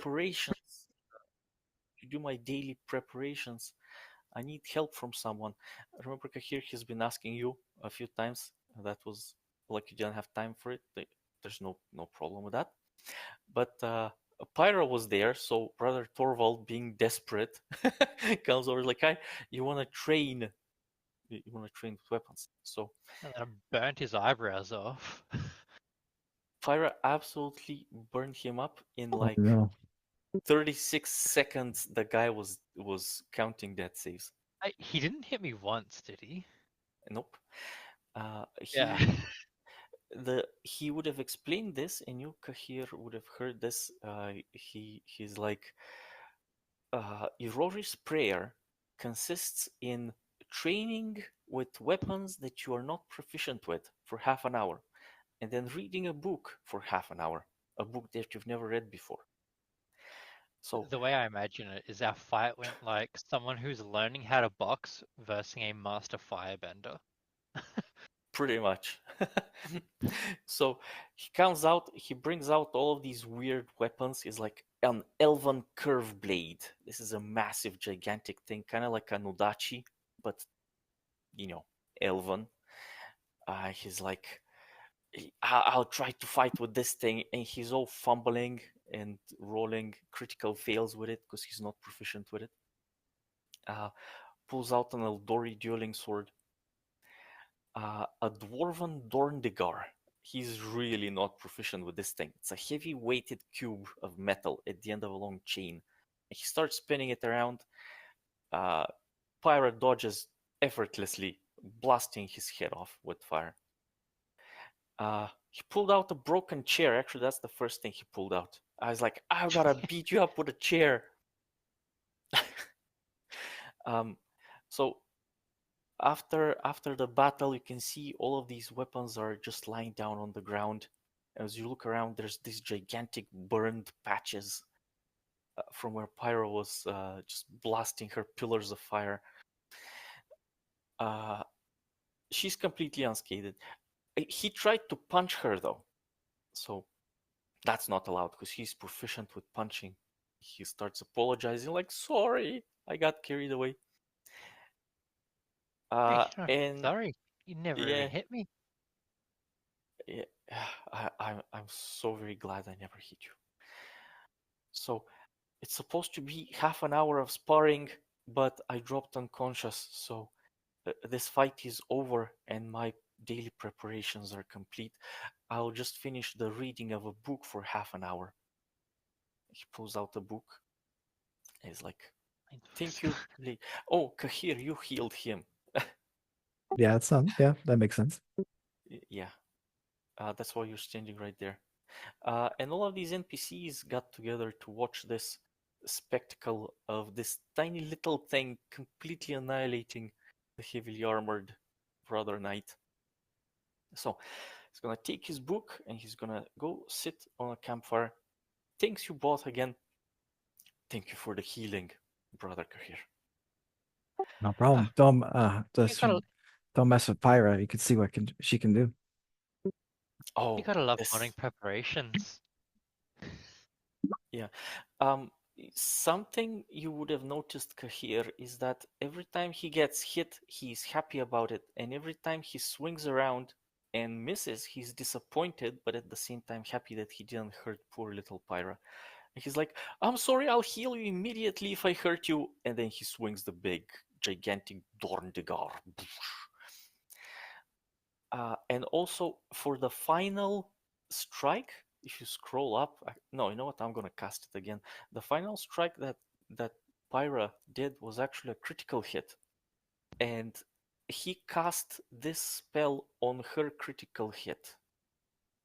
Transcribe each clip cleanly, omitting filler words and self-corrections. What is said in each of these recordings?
preparations, to do my daily preparations, I need help from someone. Remember, Kahir, he's been asking you a few times. That was like you didn't have time for it. There's no problem with that. But Pyra was there, so Brother Torvald, being desperate, comes over like, "Hi, you want to train? You want to train with weapons?" So And then burnt his eyebrows off. Pyra absolutely burned him up in Oh, like no. 36 seconds. The guy was counting death saves. He didn't hit me once, did he? Nope. Yeah. He would have explained this, and you, Kahir, would have heard this. He's like, Irori's prayer consists in training with weapons that you are not proficient with for half an hour, and then reading a book for half an hour, a book that you've never read before. So The way I imagine it is our fight went like someone who's learning how to box versus a master firebender. pretty much. So he comes out, he brings out all of these weird weapons. He's like an elven curve blade. This is a massive, gigantic thing, kind of like a Nodachi, but elven. He's like, I'll try to fight with this thing, and he's all fumbling and rolling critical fails with it because he's not proficient with it. Pulls out an Eldori dueling sword. A dwarven Dorndigar. He's really not proficient with this thing. It's a heavy weighted cube of metal at the end of a long chain. He starts spinning it around. Pyra dodges effortlessly, blasting his head off with fire. He pulled out a broken chair. Actually, that's the first thing he pulled out. I was like, I gotta beat you up with a chair. So after the battle, you can see all of these weapons are just lying down on the ground. As you look around, there's these gigantic burned patches from where Pyro was just blasting her pillars of fire. She's completely unscathed. He tried to punch her though, so that's not allowed because he's proficient with punching. He starts apologizing, like, "Sorry, I got carried away." And Sorry, you never yeah, even hit me. yeah, I'm so very glad I never hit you. So it's supposed to be half an hour of sparring, but I dropped unconscious, so this fight is over and my daily preparations are complete. I'll just finish the reading of a book for half an hour. He pulls out a book. He's like, "Thank you." Oh, Kahir, you healed him. Yeah, that makes sense. Yeah, that's why you're standing right there. And all of these NPCs got together to watch this spectacle of this tiny little thing completely annihilating the heavily armored brother knight. So he's gonna take his book and he's gonna go sit on a campfire. Thanks you both again. Thank you for the healing, brother Kahir. No problem. Don't mess with Pyra. You can see what she can do. Oh, You gotta love this, morning preparations. yeah. Something you would have noticed, Kahir, is that every time he gets hit, he's happy about it, and every time he swings around and misses, he's disappointed, but at the same time happy that he didn't hurt poor little Pyra. And he's like, "I'm sorry, I'll heal you immediately if I hurt you," and then he swings the big, gigantic Dorndigar. And also for the final strike, if you scroll up, no, you know what? I'm gonna cast it again. The final strike that Pyra did was actually a critical hit, and he cast this spell on her critical hit.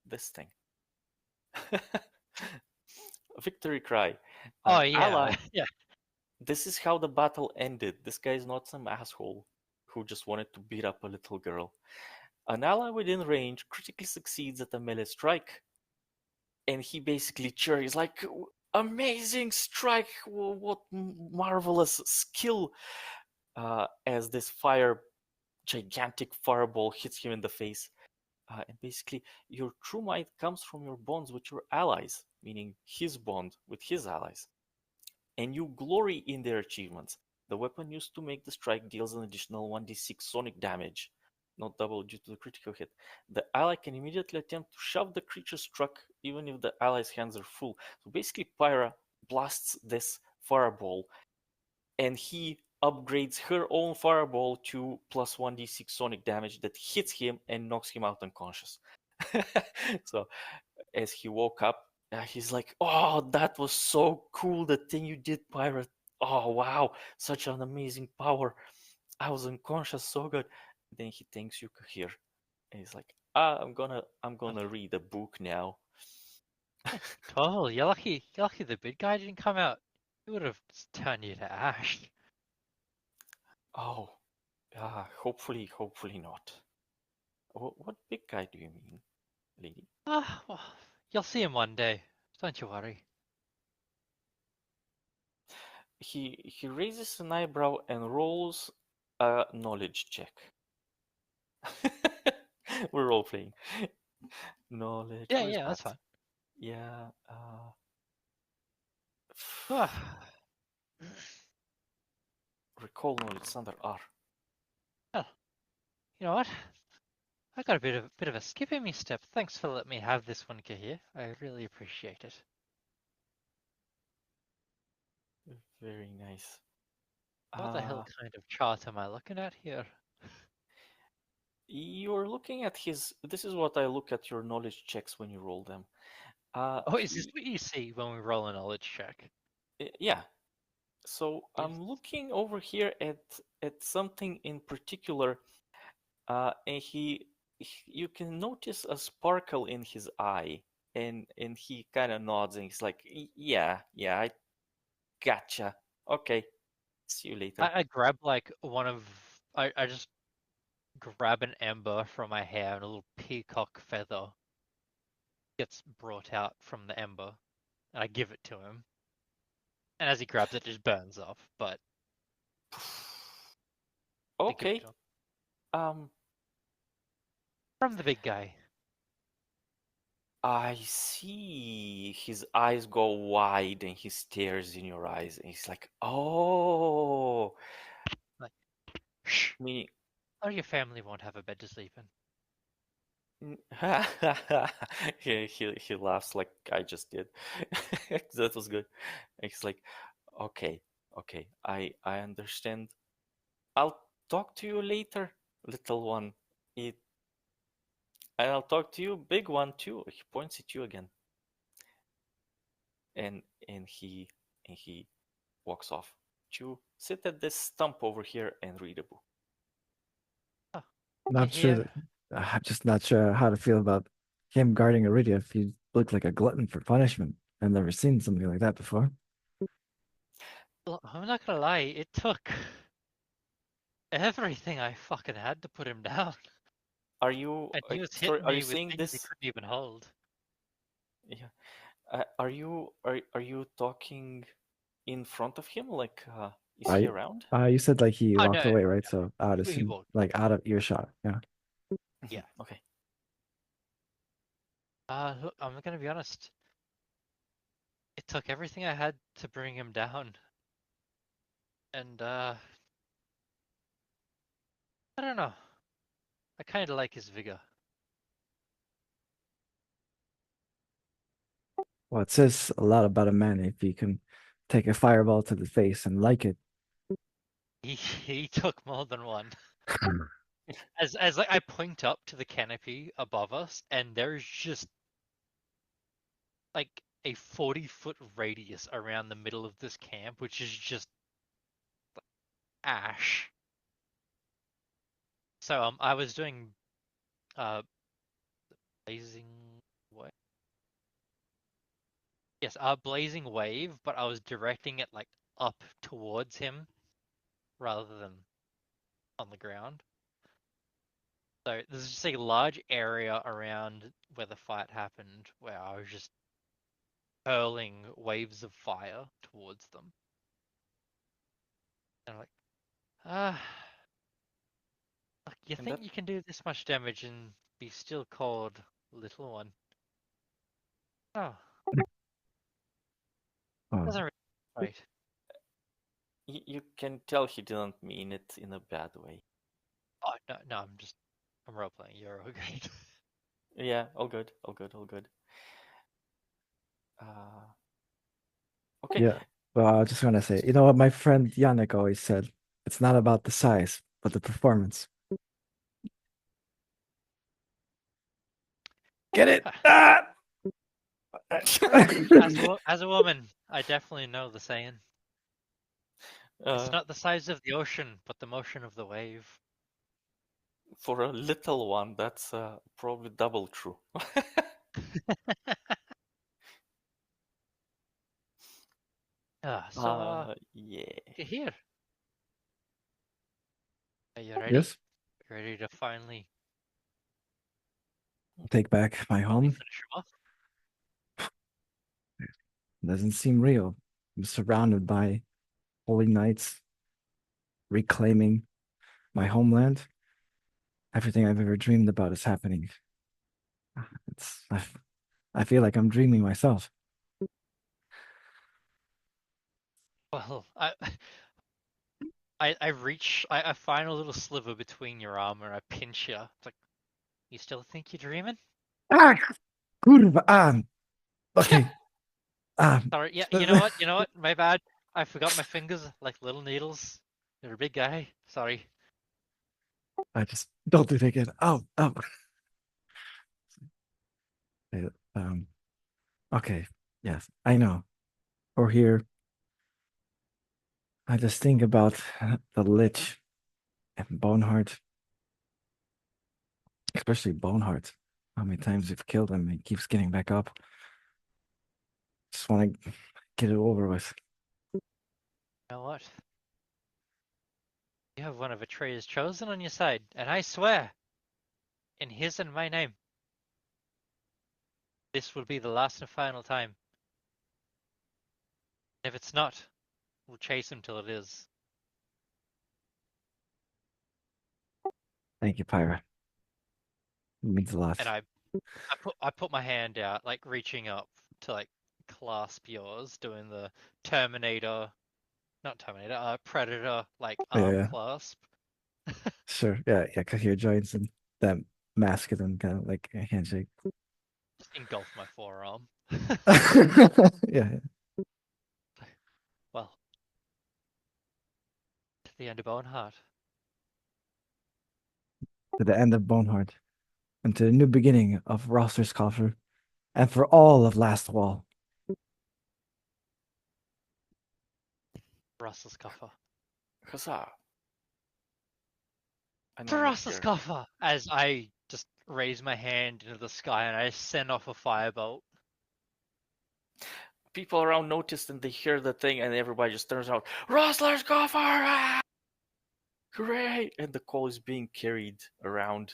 This thing. Victory cry. Oh yeah, Ally. yeah. This is how the battle ended. This guy is not some asshole who just wanted to beat up a little girl. An ally within range critically succeeds at a melee strike, and he basically cheers like, "Amazing strike! What marvelous skill!" As this gigantic fireball hits him in the face. And basically, your true might comes from your bonds with your allies, meaning his bond with his allies. And you glory in their achievements. The weapon used to make the strike deals an additional 1d6 sonic damage, not double due to the critical hit. The ally can immediately attempt to shove the creature struck even if the ally's hands are full. So basically, Pyra blasts this fireball and he upgrades her own fireball to plus 1d6 sonic damage that hits him and knocks him out unconscious. So as he woke up, he's like, "Oh, that was so cool! The thing you did, Pirate. Oh, wow, such an amazing power. I was unconscious, so good." Then he thanks you here, and he's like, I'm gonna read a book now." Totally. You're lucky the big guy didn't come out. He would have turned you to ash. Oh, hopefully not. What big guy do you mean, lady? Ah, well, you'll see him one day. Don't you worry. He raises an eyebrow and rolls a knowledge check. We're role playing. Knowledge. Yeah, Where's yeah, that's that? fine. Yeah. Ah, Recall knowledge. It's under R. well, you know what? I got a bit of a skip in me step. Thanks for letting me have this one, Kahir. I really appreciate it. Very nice. What the hell kind of chart am I looking at here? You're looking at his. This is what I look at your knowledge checks when you roll them. Oh, is this what you see when we roll a knowledge check? Yeah. So Yes. I'm looking over here at something in particular, and you can notice a sparkle in his eye, and he kind of nods and he's like, Yeah, I gotcha. Okay, see you later." I grab like one of I just grab an ember from my hair and a little peacock feather gets brought out from the ember and I give it to him. And as he grabs it, just burns off. But I give it Okay. to him. Um, From the big guy. I see his eyes go wide and he stares in your eyes and he's like, "Oh," Like, shh. meaning Or your family won't have a bed to sleep in. he laughs like I just did. That was good. And he's like, "Okay, I understand. I'll talk to you later, little one. It, and I'll talk to you, big one too." He points at you again, and and he and he walks off. You sit at this stump over here and read a book. Oh, Not sure Kahir. that I'm just not sure how to feel about him guarding Iridia if he looked like a glutton for punishment. I've never seen something like that before. Look, I'm not gonna lie, it took everything I fucking had to put him down. Are you And he was sorry? hitting Are you me with saying things he this? couldn't even hold. Yeah. Are you talking in front of him? Like, is he I around? you said like he Oh walked no, away, right? So out of he won't. like out of earshot. Yeah. Yeah. Okay. Look, I'm gonna be honest. It took everything I had to bring him down. And I don't know. I kinda like his vigor. Well, it says a lot about a man if you can take a fireball to the face and like it. He took more than one. As like I point up to the canopy above us, and there's just like a 40-foot radius around the middle of this camp, which is just ash. So I was doing blazing wave. Yes, blazing wave, but I was directing it like up towards him rather than on the ground. So there's just a large area around where the fight happened where I was just hurling waves of fire towards them. And I'm like, look, you And think you can do this much damage and be still called little one. Oh, Oh, doesn't really right. You can tell he didn't mean it in a bad way. Oh no, I'm role playing. You're okay. Yeah, all good, all good, all good. Okay. yeah. Well, I just want to say, you know what my friend Yannick always said? It's not about the size, but the performance. Get it? Ah! As a woman, I definitely know the saying. It's Uh, not the size of the ocean, but the motion of the wave. for a little one, that's probably double true. Yeah. You're here. Are you ready? Yes, Ready to finally take back my home. finish him off? Doesn't seem real. I'm surrounded by holy knights reclaiming my homeland. Everything I've ever dreamed about is happening. It's I feel like I'm dreaming myself. Well, I find a little sliver between your arm and I pinch you. It's like, you still think you're dreaming? Ah, curva. Okay. Sorry, yeah, you know what? My bad. I forgot my fingers like little needles. You're a big guy. Sorry. I just don't do that again. Oh. Um. Okay. Yes, I know. Or here, I just think about the Lich and Boneheart, especially Boneheart. How many times we've killed him, and he keeps getting back up. Just want to get it over with. You know what? You have one of Atreus chosen on your side, and I swear, in his and my name, this will be the last and final time. If it's not, we'll chase him till it is. Thank you, Pyra. It means a lot. And I put my hand out, like reaching up to like clasp yours, doing the Terminator, not Terminator, Predator like arm Yeah, clasp. sure. Yeah, cut your joints and that masculine kind of like a handshake. Just engulf my forearm. Yeah. Well, to the end of Boneheart. To the end of Boneheart and to the new beginning of Roster's Coffer and for all of Lastwall. Russell's coffer. Huzzah. I know For you're Russell's here. coffer! As I just raise my hand into the sky and I send off a firebolt. People around notice and they hear the thing, and everybody just turns out, Rustler's coffer! Ah! Hooray! And the call is being carried around.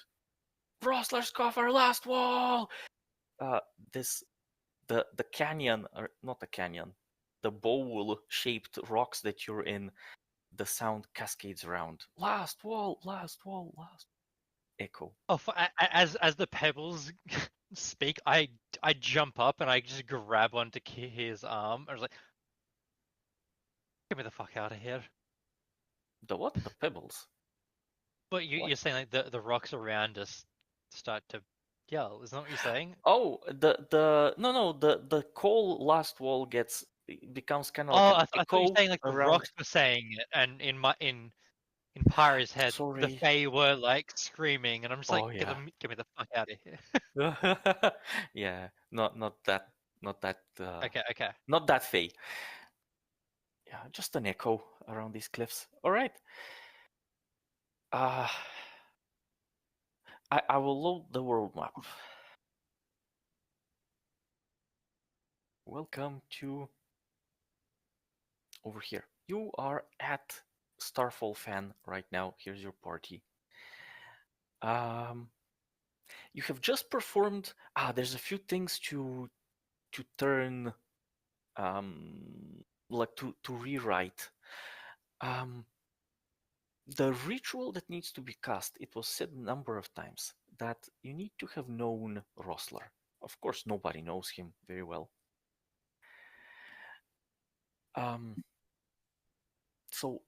Rustler's coffer, Lastwall! This the canyon, or not the canyon, the bowl-shaped rocks that you're in, the sound cascades around. Lastwall, Lastwall, last echo. Oh, as the pebbles speak, I jump up and I just grab onto his arm. I was like, "Get me the fuck out of here!" The what? The pebbles. But What? you're saying like the rocks around us start to yell? Isn't that what you're saying? Oh, the coal Lastwall becomes kind of like Oh, an I thought you were echo saying like the around. rocks were saying it, and in Pyra's head, the Sorry. Fae were like screaming, and I'm just like, Oh yeah. get me the fuck out of here. Yeah, not that, not that, Okay. not that fey. Yeah, just an echo around these cliffs. All right. Uh, I will load the world map. Welcome to over here. You are at Starfall Fan right now. Here's your party. You have just performed. There's a few things to turn, like to rewrite. The ritual that needs to be cast, it was said a number of times. that you need to have known Rosler. Of course, nobody knows him very well. Um, so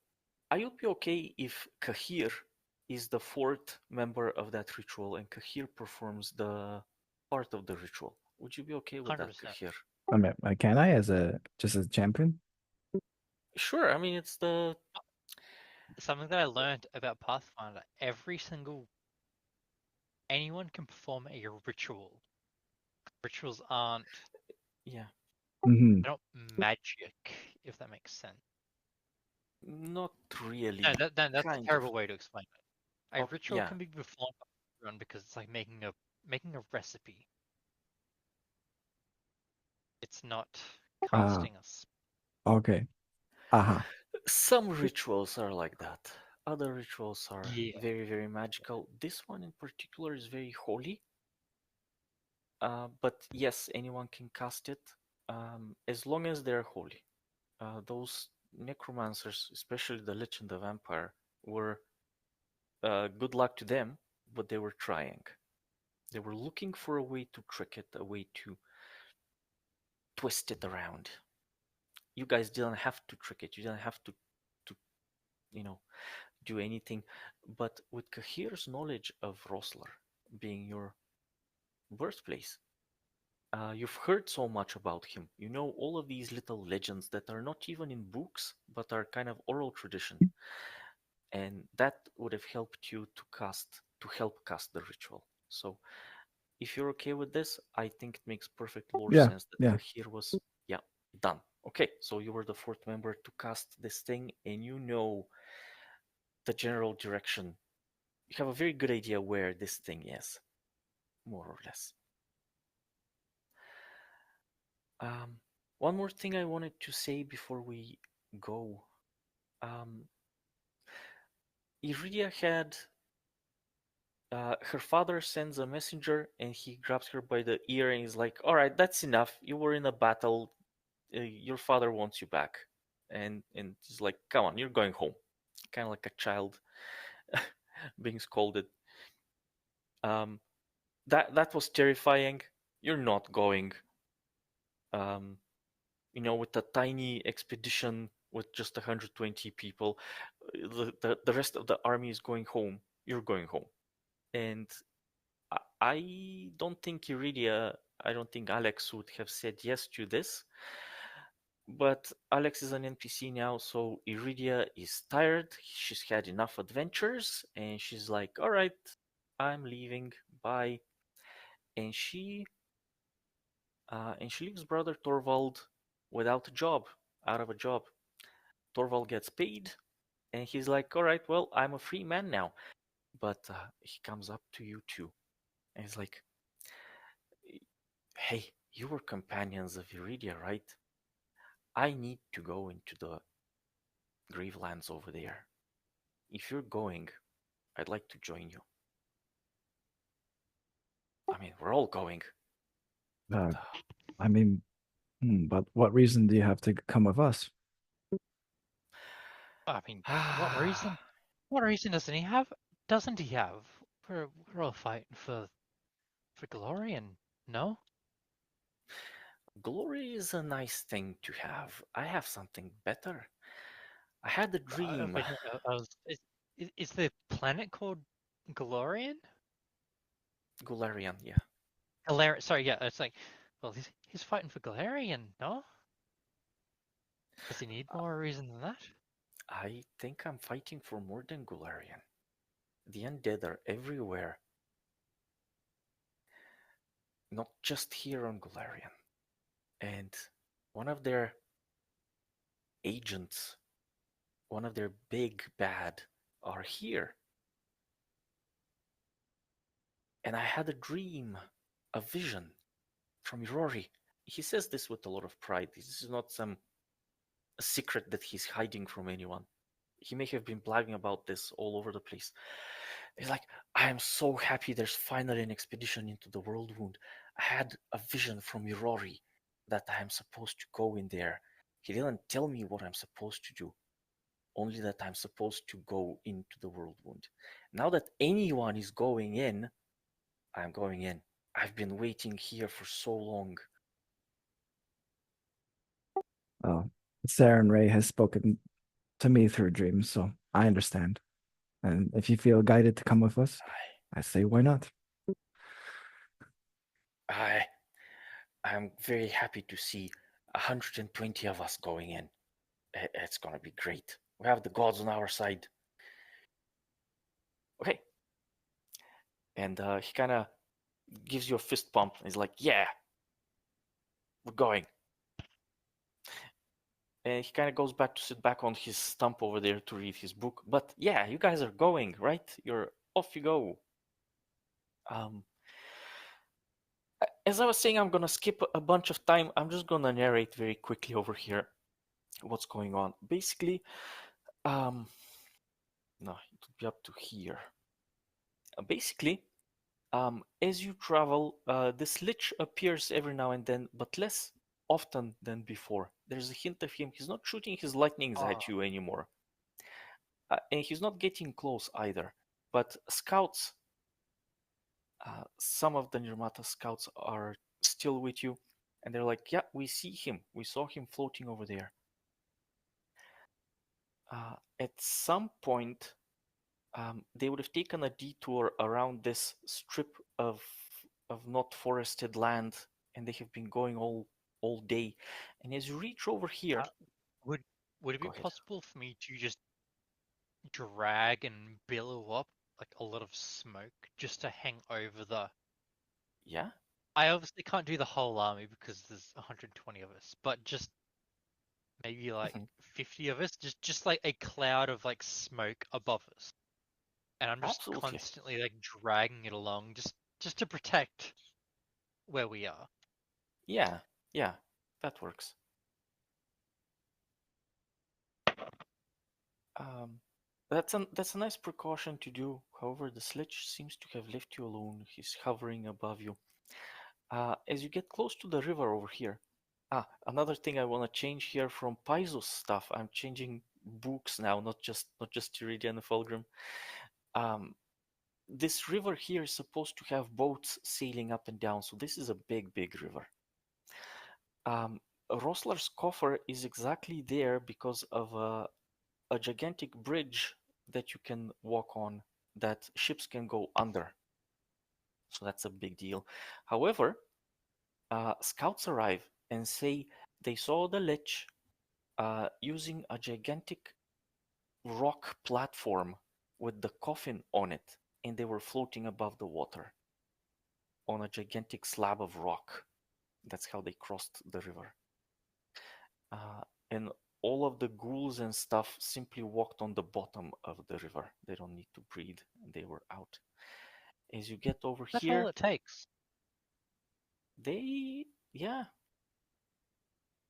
I would be okay if Kahir is the fourth member of that ritual and Kahir performs the part of the ritual. Would you be okay with that, 100%. Kahir? I mean, can I as a just as a champion? Sure, I mean, it's the. Something that I learned about Pathfinder, anyone can perform a ritual. Rituals aren't, Yeah, Hmm. they're not magic, if that makes sense. not really. No, that's a Kind of. terrible way to explain it. A Oh, ritual yeah. can be performed by everyone because it's like making a recipe. It's not Ah, casting a spell. okay. Uh-huh. Some rituals are like that. Other rituals are Yeah. very, very magical. This one in particular is very holy. But yes, anyone can cast it as long as they're holy. Those necromancers, especially the Lich and the Vampire, were good luck to them, but they were trying. They were looking for a way to trick it, a way to twist it around. You guys didn't have to trick it. You didn't have to you know, do anything. But with Kahir's knowledge of Rosler being your birthplace, you've heard so much about him. You know all of these little legends that are not even in books, but are kind of oral tradition, and that would have helped you to help cast the ritual. So, if you're okay with this, I think it makes perfect lore Yeah, sense that yeah. Kahir was, yeah, done. Okay, so you were the fourth member to cast this thing, and you know the general direction. You have a very good idea where this thing is, more or less. Um, one more thing I wanted to say before we go. Um, Iridia had her father sends a messenger and he grabs her by the ear and he's like, "All right, that's enough. You were in a battle. Your father wants you back." And he's like, "Come on, you're going home." Kind of like a child being scolded. Um, that was terrifying. You're not going. Um, with a tiny expedition with just 120 people, the rest of the army is going home. You're going home, and I don't think Iridia, I don't think Alex would have said yes to this. But Alex is an NPC now, so Iridia is tired. She's had enough adventures, and she's like, "All right, I'm leaving. Bye." And she leaves brother Torvald without a job, out of a job. Torvald gets paid, and he's like, "All right, well, I'm a free man now." But he comes up to you too, and he's like, "Hey, you were companions of Iridia, right? I need to go into the Gravelands over there. If you're going, I'd like to join you. I mean, we're all going, but Uh, I mean, but what reason do you have to come with us? I mean, what reason? What reason doesn't he have? Doesn't he have? We're all fighting for glory, and no. glory is a nice thing to have. I have something better. I had a dream. Wait, I was. Is the planet called Galorian? Golarion, yeah. Galarian. Sorry, yeah. It's like, well, he's fighting for Galarian, no? Does he need more reason than that? I think I'm fighting for more than Golarion. The undead are everywhere, not just here on Golarion. And one of their agents, one of their big bad, are here. And I had a dream, a vision from Rory. He says this with a lot of pride. This is not some secret that he's hiding from anyone. He may have been blagging about this all over the place. He's like, "I am so happy there's finally an expedition into the World Wound. I had a vision from Rory that I am supposed to go in there. He didn't tell me what I'm supposed to do, only that I'm supposed to go into the World Wound. Now that anyone is going in, I'm going in. I've been waiting here for so long. Oh, Saren Ray has spoken to me through dreams, so I understand. And if you feel guided to come with us, I say why not? I'm very happy to see 120 of us going in. It's gonna be great. We have the gods on our side. Okay. And he kind of gives you a fist pump. He's like, yeah, we're going. And he kind of goes back to sit back on his stump over there to read his book. But yeah, you guys are going, right? You're off you go. Um, as I was saying, I'm gonna skip a bunch of time. I'm just gonna narrate very quickly over here what's going on. Basically, no, it would be up to here. Basically, as you travel, this lich appears every now and then, but less often than before. There's a hint of him. He's not shooting his lightnings at you anymore. And he's not getting close either. But scouts, some of the Nirmata scouts are still with you. And they're like, yeah, we see him. We saw him floating over there. At some point, they would have taken a detour around this strip of not forested land, and they have been going all day. And as you reach over here, Would it be go ahead. possible for me to just drag and billow up like a lot of smoke just to hang over the? Yeah. I obviously can't do the whole army because there's 120 of us, but just maybe like 50 of us, just like a cloud of like smoke above us, and I'm just Absolutely. constantly like dragging it along just to protect where we are. Yeah, that works. That's a nice precaution to do. However, the sledge seems to have left you alone. He's hovering above you. As you get close to the river over here, another thing I want to change here from Paizo's stuff. I'm changing books now, not just Iridian and Fulgrim. This river here is supposed to have boats sailing up and down, so this is a big river. Rosler's coffer is exactly there because of a gigantic bridge that you can walk on that ships can go under. So that's a big deal. However, scouts arrive and say they saw the lich using a gigantic rock platform with the coffin on it, and they were floating above the water on a gigantic slab of rock. That's how they crossed the river. And all of the ghouls and stuff simply walked on the bottom of the river. They don't need to breathe. They were out. As you get over That's here, all it takes. yeah,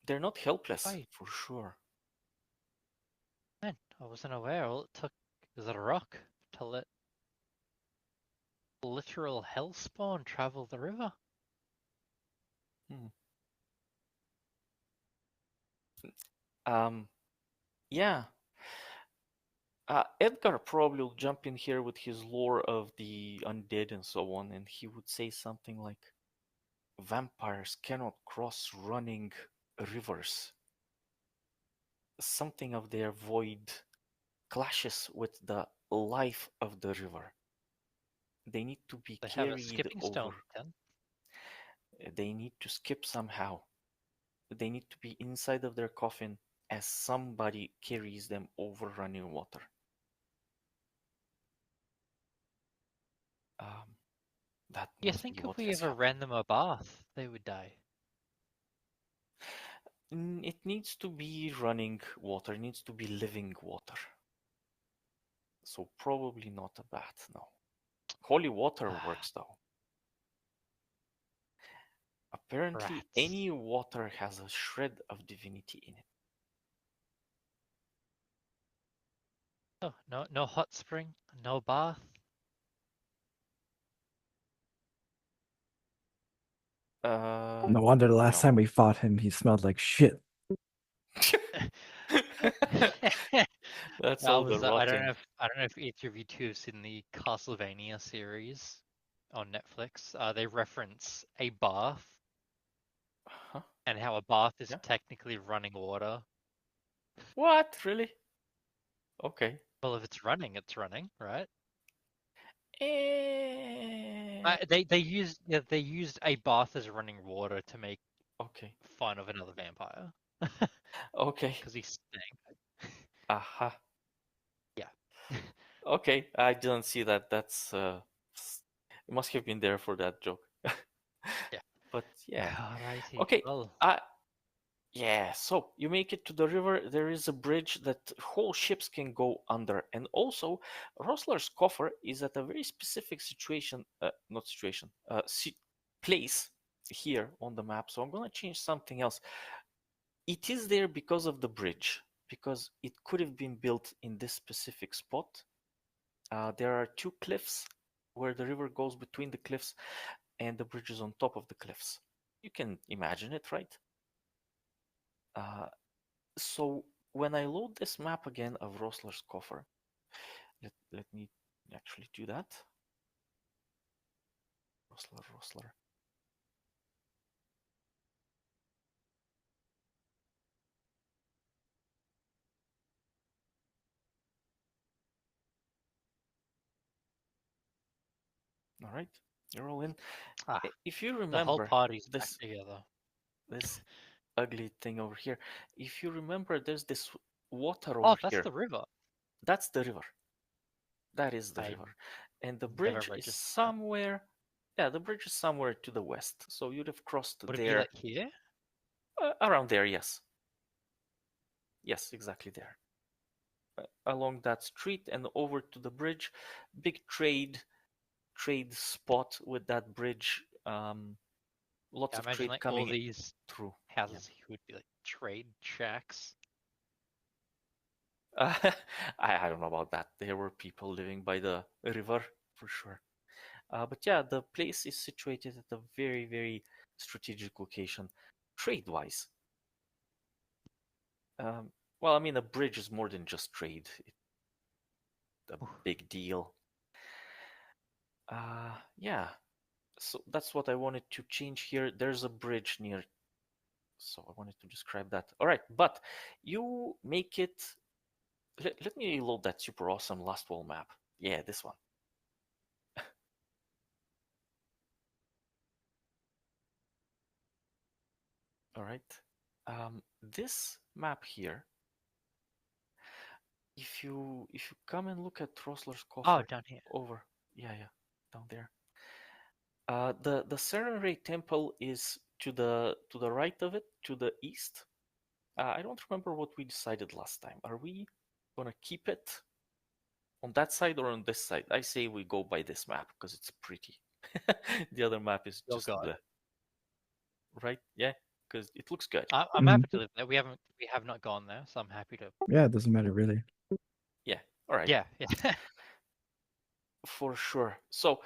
they're not helpless Right. for sure. Man, I wasn't aware. All it took was a rock to let literal hellspawn travel the river. Yeah. Edgar probably will jump in here with his lore of the undead and so on, and he would say something like, vampires cannot cross running rivers. Something of their void clashes with the life of the river. They need to be They have a carried skipping over. stone then. They need to skip somehow. They need to be inside of their coffin as somebody carries them over running water. That You must think be if what we has ever happened. ran them a bath, they would die? It needs to be running water. It needs to be living water. So probably not a bath, no. Holy water works though. Apparently, Rats. any water has a shred of divinity in it. Oh, no hot spring, no bath. No wonder the last No. time we fought him, he smelled like shit. That's I all the was I don't rotting. know if either of you two have seen the Castlevania series. on Netflix. They reference a bath Huh? and how a bath is Yeah. technically running water. What? Really? Okay. Well, if it's running, right? Eh, They used a bath as running water to make okay. fun of another vampire Okay. because he stank. Aha. Yeah. Okay. I didn't see that. It must have been there for that joke. Yeah. But yeah. Alrighty. Okay. Well, Uh yeah, so you make it to the river. There is a bridge that whole ships can go under. And also, Rosler's coffer is at a very specific situation, not situation, place here on the map. So I'm going to change something else. It is there because of the bridge, because it could have been built in this specific spot. There are two cliffs where the river goes between the cliffs, and the bridge is on top of the cliffs. You can imagine it, right? So when I load this map again of Rosler's coffer, let me actually do that. Rosler. All right, you're all in. If you the whole remember party's back this together. this ugly thing over here, if you remember, there's this water Oh, over that's here. the river. That's the river. That is the I river, and the never bridge is registered that. somewhere. Yeah, the bridge is somewhere to the west. So you'd have crossed Would it be there, like here? around there. Yes, yes, exactly there. Along that street and over to the bridge. Big trade spot with that bridge. Lots I of imagine trade like all coming these through. Yeah. houses here would be like trade shacks. I don't know about that. There were people living by the river for sure. But yeah, the place is situated at a very, very strategic location, trade-wise. Well, I mean, a bridge is more than just trade. It's a big deal. Yeah. So that's what I wanted to change here. There's a bridge near, so I wanted to describe that. All right, but you make it. Let me load that super awesome Lastwall map. Yeah, this one. All right. This map here, if you come and look at Trossler's Oh, coffer down here. over, yeah, down there. The Serenray Temple is to the right of it, to the east. I don't remember what we decided last time. Are we gonna keep it on that side or on this side? I say we go by this map because it's pretty. The other map is Oh just god. right? Yeah, because it looks good. I'm happy to live there. We have not gone there, so I'm happy to. Yeah, it doesn't matter really. Yeah, all right. Yeah. For sure. So,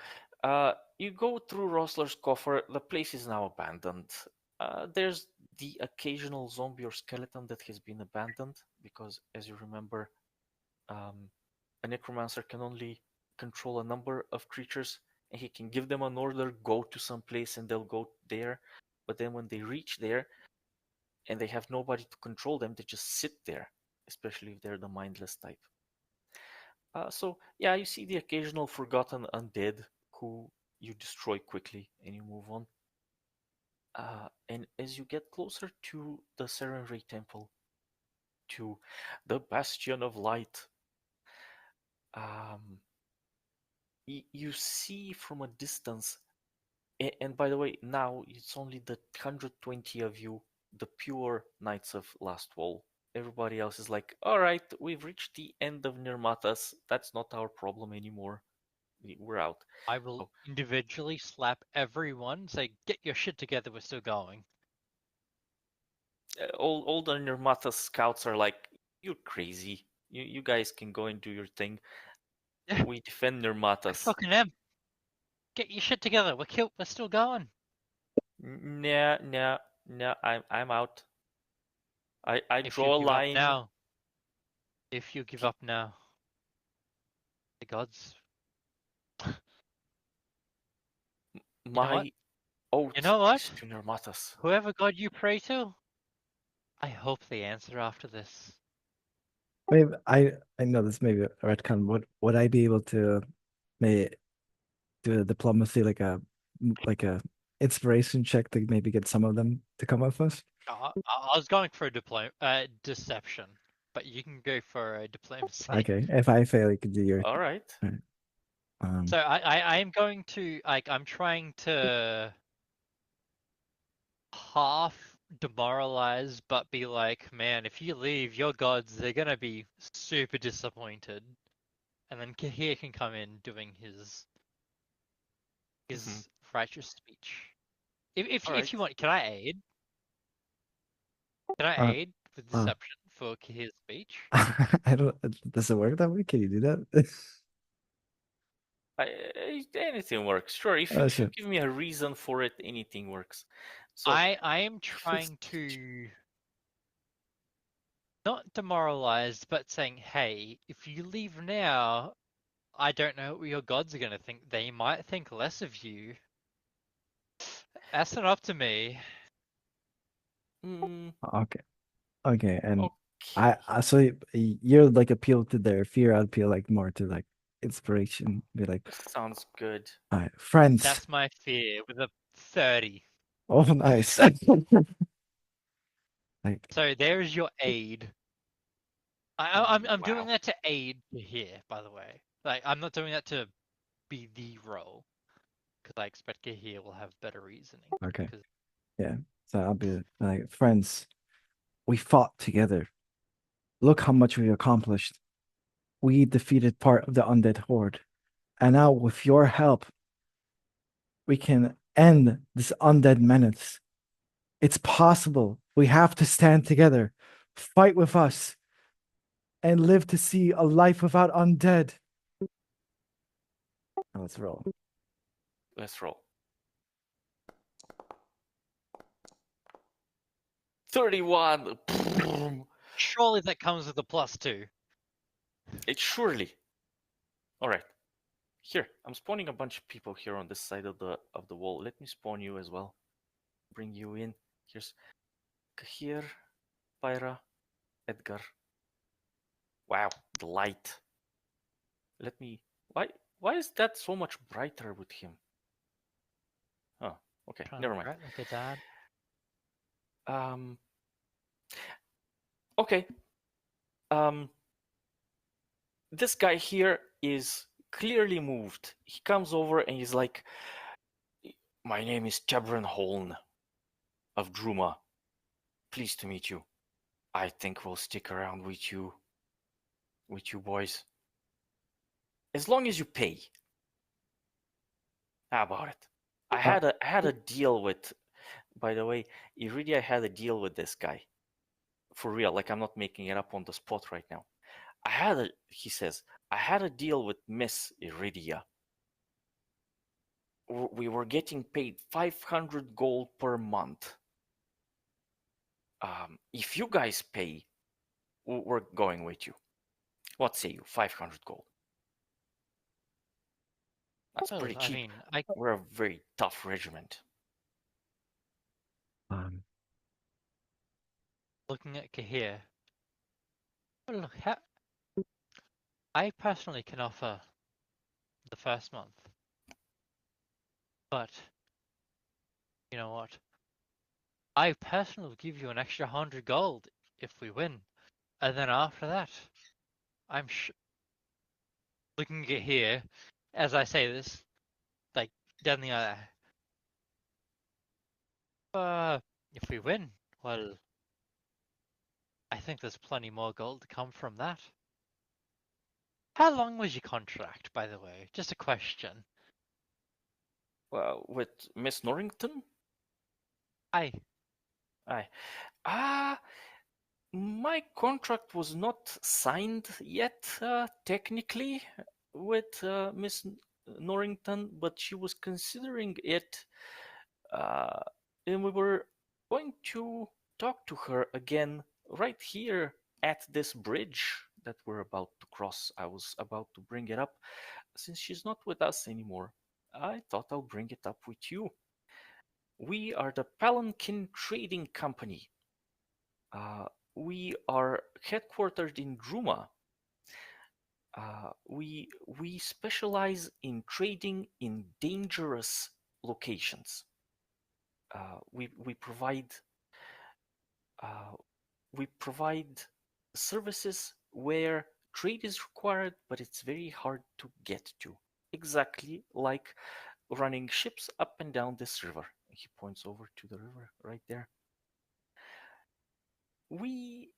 you go through Rosler's coffer. The place is now abandoned. There's the occasional zombie or skeleton that has been abandoned because, as you remember, a necromancer can only control a number of creatures, and he can give them an order, go to some place, and they'll go there. But then when they reach there and they have nobody to control them, they just sit there, especially if they're the mindless type. So yeah, you see the occasional forgotten undead who you destroy quickly and you move on. And as you get closer to the Serenray Temple, to the Bastion of Light, um, you see from a distance. And by the way, now it's only the 120 of you, the pure Knights of Lastwall. Everybody else is like, all right, we've reached the end of Nirmatas. That's not our problem anymore. We're out. I will Oh, individually slap everyone, say, get your shit together, we're still going. all the Nirmatas scouts are like, you're crazy. You guys can go and do your thing. Yeah, We defend I Nirmatas. fucking am. Get your shit together, we're still going. Nah. I'm out. I If you draw a give up line. now, if you give up now, the gods. know what? My oath You know what? is to Nermatas. Whoever God you pray to, I hope they answer after this. Maybe I know this may be a retcon. Would I be able to may do a diplomacy like a inspiration check to maybe get some of them to come with us? I was going for a deception, but you can go for a diplomacy. Okay, if I fail, you can do your. All right. So I am going to I'm trying to half demoralize, but be like, man, if you leave, your gods, they're gonna be super disappointed. And then Kahir can come in doing his righteous speech. If All right. you want, can I aid? Can I Uh, aid with uh, deception for Kahir's speech? I don't. Does it work that way? Can you do that? Anything works. Sure. If Oh, you sure. give me a reason for it, anything works. So I am trying to not demoralized, but saying, hey, if you leave now, I don't know what your gods are gonna think. They might think less of you. That's not up to me. Okay. Okay, and okay. so you're like appeal to their fear. I'd appeal like more to like inspiration. Be like, Sounds good. all right, friends. That's my fear with a 30. Oh, nice. Like, So there's your aid. I'm doing Wow. that to aid here, by the way. Like I'm not doing that to be the role, because I expect Gahir will have better reasoning. okay, 'Cause yeah. So I'll be like, friends. We fought together. Look how much we accomplished. We defeated part of the undead horde, and now with your help, we can end this undead menace. It's possible. We have to stand together, fight with us, and live to see a life without undead. Now let's roll. Let's roll. 31. surely that comes with a +2. It surely. All right. Here, I'm spawning a bunch of people here on this side of the wall. Let me spawn you as well. Bring you in. Here's Kahir, Pyra, Edgar. Wow, the light. Let me. Why is that so much brighter with him? Oh, okay. Trying Never to mind. write like a dad. Okay. This guy here is clearly moved. He comes over and he's like, "My name is Tebran Holn of Druma. Pleased to meet you. I think we'll stick around with you boys. As long as you pay." How about it? I had a deal with, by the way, Iridia had a deal with this guy. For real, like I'm not making it up on the spot right now. He says, I had a deal with Miss Iridia. We were getting paid 500 gold per month. If you guys pay, we're going with you. What say you? 500 gold. That's Well, pretty I cheap. mean, We're a very tough regiment. looking at Kahir. Well, look, I personally can offer the first month, but you know what? I personally will give you an extra 100 gold if we win, and then after that, I'm looking at here as I say this, like down the if we win, well, I think there's plenty more gold to come from that. How long was your contract, by the way? Just a question. Well, with Miss Norrington? Aye. My contract was not signed yet, technically, with Miss Norrington, but she was considering it, and we were going to talk to her again right here at this bridge that we're about to cross. I was about to bring it up since she's not with us anymore. I thought I'll bring it up with you. We are the Palanquin Trading Company. Uh, we are headquartered in Druma. We specialize in trading in dangerous locations. We provide uh, we provide services where trade is required, but it's very hard to get to. Exactly like running ships up and down this river. He points over to the river right there. We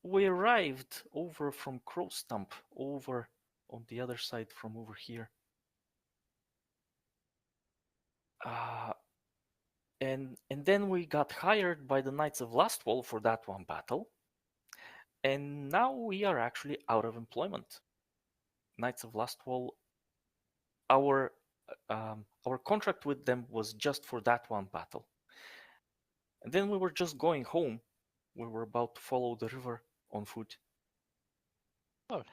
we arrived over from Crow Stump, over on the other side from over here. Uh, and then we got hired by the Knights of Lastwall for that one battle. And now we are actually out of employment. Knights of Lastwall, our our contract with them was just for that one battle. And then we were just going home. We were about to follow the river on foot. Oh,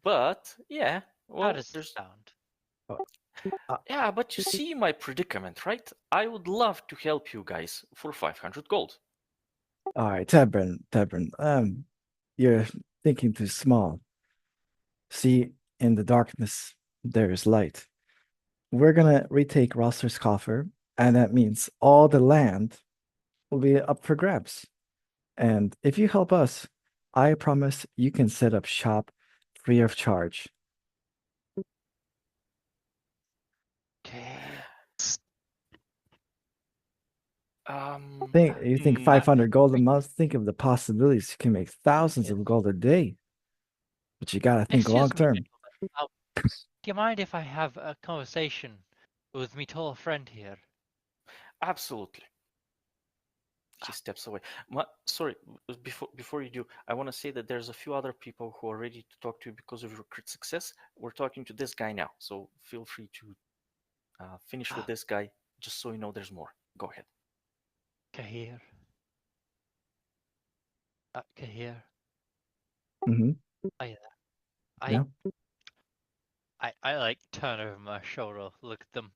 But yeah, how well, does it there's sound? yeah, but you see my predicament, right? I would love to help you guys for 500 gold. All right, Tebrin, you're thinking too small. See, in the darkness, there is light. We're gonna retake Roster's coffer, and that means all the land will be up for grabs. And if you help us, I promise you can set up shop free of charge. Okay. You think Hmm, 500 gold a month? Think of the possibilities. You can make thousands of gold a day. But you gotta think long Excuse me, term. gentlemen. Do you mind if I have a conversation with me tall friend here? absolutely. He steps away. Sorry, before you do, I want to say that there's a few other people who are ready to talk to you because of your crit success. We're talking to this guy now, so feel free to finish with this guy, just so you know there's more. Go ahead. Kahir. Kahir. Mm-hmm. I, Yeah. I like turn over my shoulder, look at them.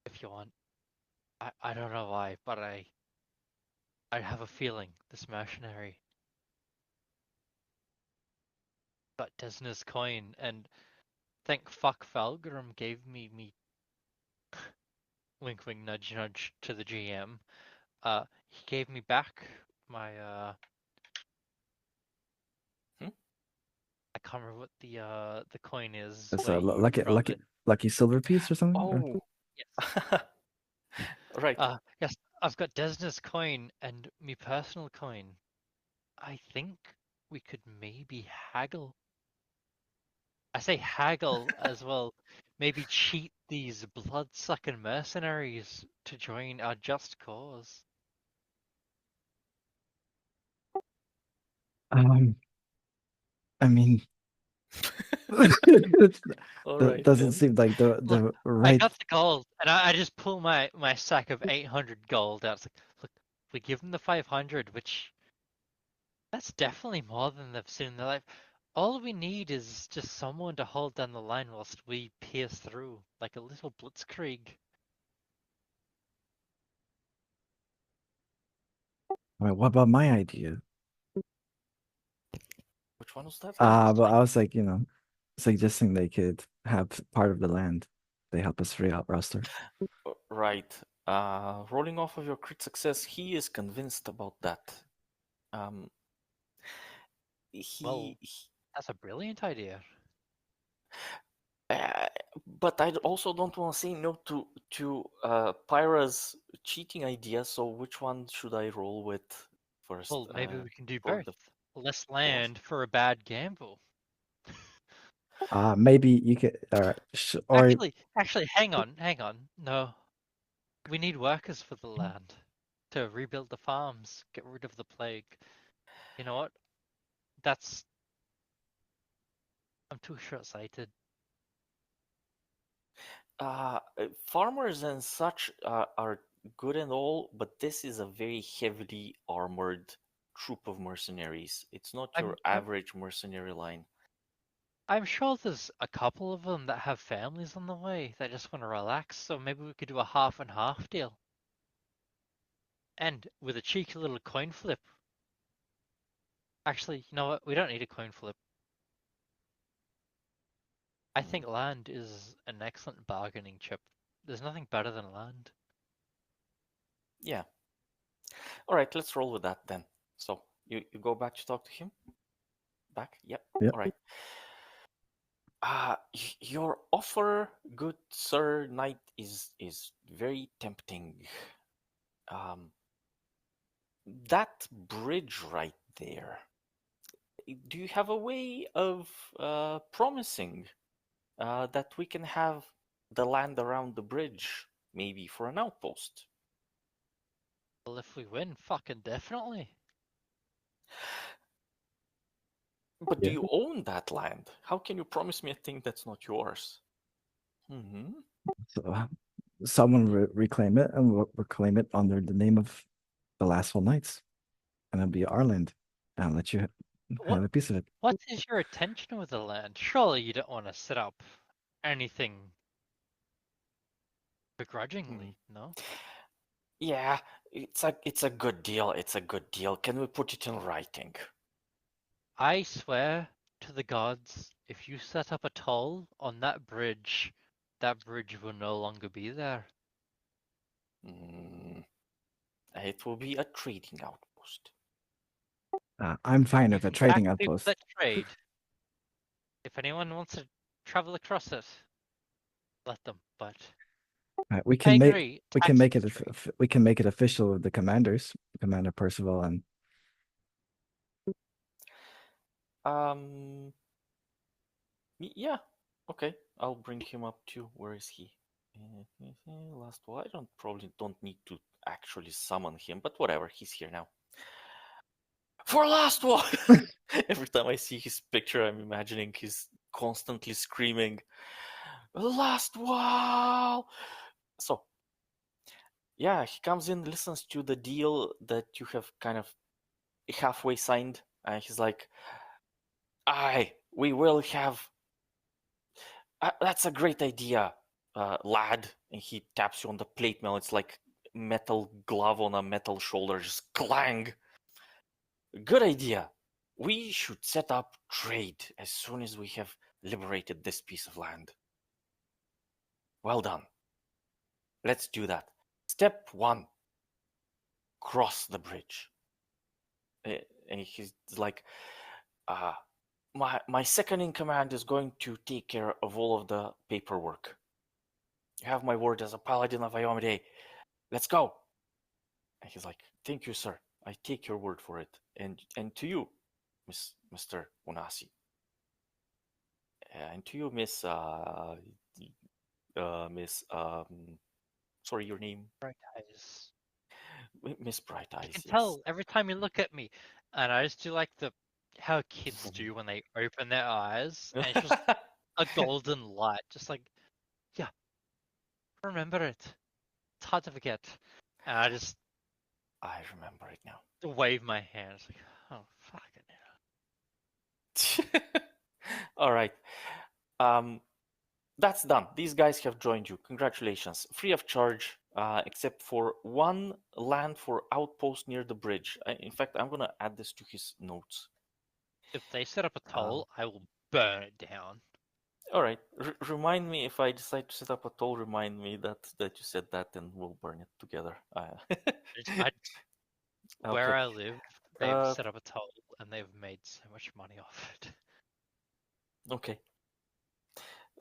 If you want. I don't know why, but I have a feeling this mercenary got Desna's coin, and thank fuck Falgrim gave me wink wink nudge nudge to the GM. He gave me back my Hmm? I can't remember what the coin is That's where a you drop it. lucky silver piece or something. Oh, Yes. right. Yes, I've got Desna's coin and me personal coin. I think we could maybe haggle. I say haggle as well. Maybe cheat these blood-sucking mercenaries to join our just cause. I mean, All that right doesn't then. seem like Look, the I right. got the gold, and I just pull my sack of 800 gold out. It's like, look, we give them the 500, which that's definitely more than they've seen in their life. All we need is just someone to hold down the line whilst we pierce through, like a little blitzkrieg. I mean, what about my idea? Which one was that? But I was like, suggesting they could have part of the land. They help us free out roster. Right. Rolling off of your crit success, he is convinced about that. Um, Well, he that's a brilliant idea. uh, but I also don't want to say no to Pyra's cheating idea. So which one should I roll with first? Well, maybe we can do For both. the Less both. land for a bad gamble. Maybe you could, or Actually, hang on. No, we need workers for the land to rebuild the farms, get rid of the plague. You know what? That's I'm too short-sighted. Farmers and such are good and all, but this is a very heavily armored troop of mercenaries. It's not your I'm average mercenary line. I'm sure there's a couple of them that have families on the way that just want to relax, so maybe we could do a half and half deal. And with a cheeky little coin flip. Actually, you know what? We don't need a coin flip. I think land is an excellent bargaining chip. There's nothing better than land. Yeah. All right, let's roll with that then. So you go back to talk to him? Back? Yep. Yep. All right. Your offer, good sir knight, is very tempting. That bridge right there. Do you have a way of promising that we can have the land around the bridge, maybe for an outpost? Well, if we win, fucking definitely. But do Yeah. you own that land? How can you promise me a thing that's not yours? Mm-hmm. So someone reclaim it, and we'll reclaim it under the name of the Lastwall Knights, and it'll be our land, and I'll let you What have a piece of it. what is your intention with the land? Surely you don't want to set up anything begrudgingly, no? Yeah, it's a good deal. It's a good deal. Can we put it in writing? I swear to the gods, if you set up a toll on that bridge will no longer be there. Mm, it will be a trading outpost. I'm fine You with a can back trading people outpost. that trade. If anyone wants to travel across it, let them. But We I can make agree, we can make it taxes trade. we can make it official with the commanders, Commander Percival, and Um, yeah, okay. I'll bring him up too. Where is he? Lastwall. I probably don't need to actually summon him, but whatever. He's here now. For Lastwall. Every time I see his picture, I'm imagining he's constantly screaming, Lastwall. So, yeah, he comes in, listens to the deal that you have kind of halfway signed, and he's like, "Aye, we will have. That's a great idea, lad." And he taps you on the plate mail. It's like metal glove on a metal shoulder, just clang. Good idea. We should set up trade as soon as we have liberated this piece of land. Well done. Let's do that. Step 1. Cross the bridge. And he's like, my second in command is going to take care of all of the paperwork. You have my word as a paladin of Iomide. Let's go. And he's like, thank you, sir. I take your word for it. And to you, Mr. Unasi. And to you, Miss sorry, your name, Bright eyes. Miss Bright You can Eyes. Yes. tell every time you look at me, and I just do like how kids do when they open their eyes, and it's just a golden light, just like, yeah, remember it. It's hard to forget. And I just I remember it now. wave my hand. It's like, oh, fucking hell. All right. That's done. These guys have joined you. Congratulations. Free of charge, except for one land for outpost near the bridge. In fact, I'm going to add this to his notes. If they set up a toll, I will burn it down. All right. Remind me if I decide to set up a toll. Remind me that you said that, and we'll burn it together. Where Okay. I live, they've set up a toll, and they've made so much money off it. Okay.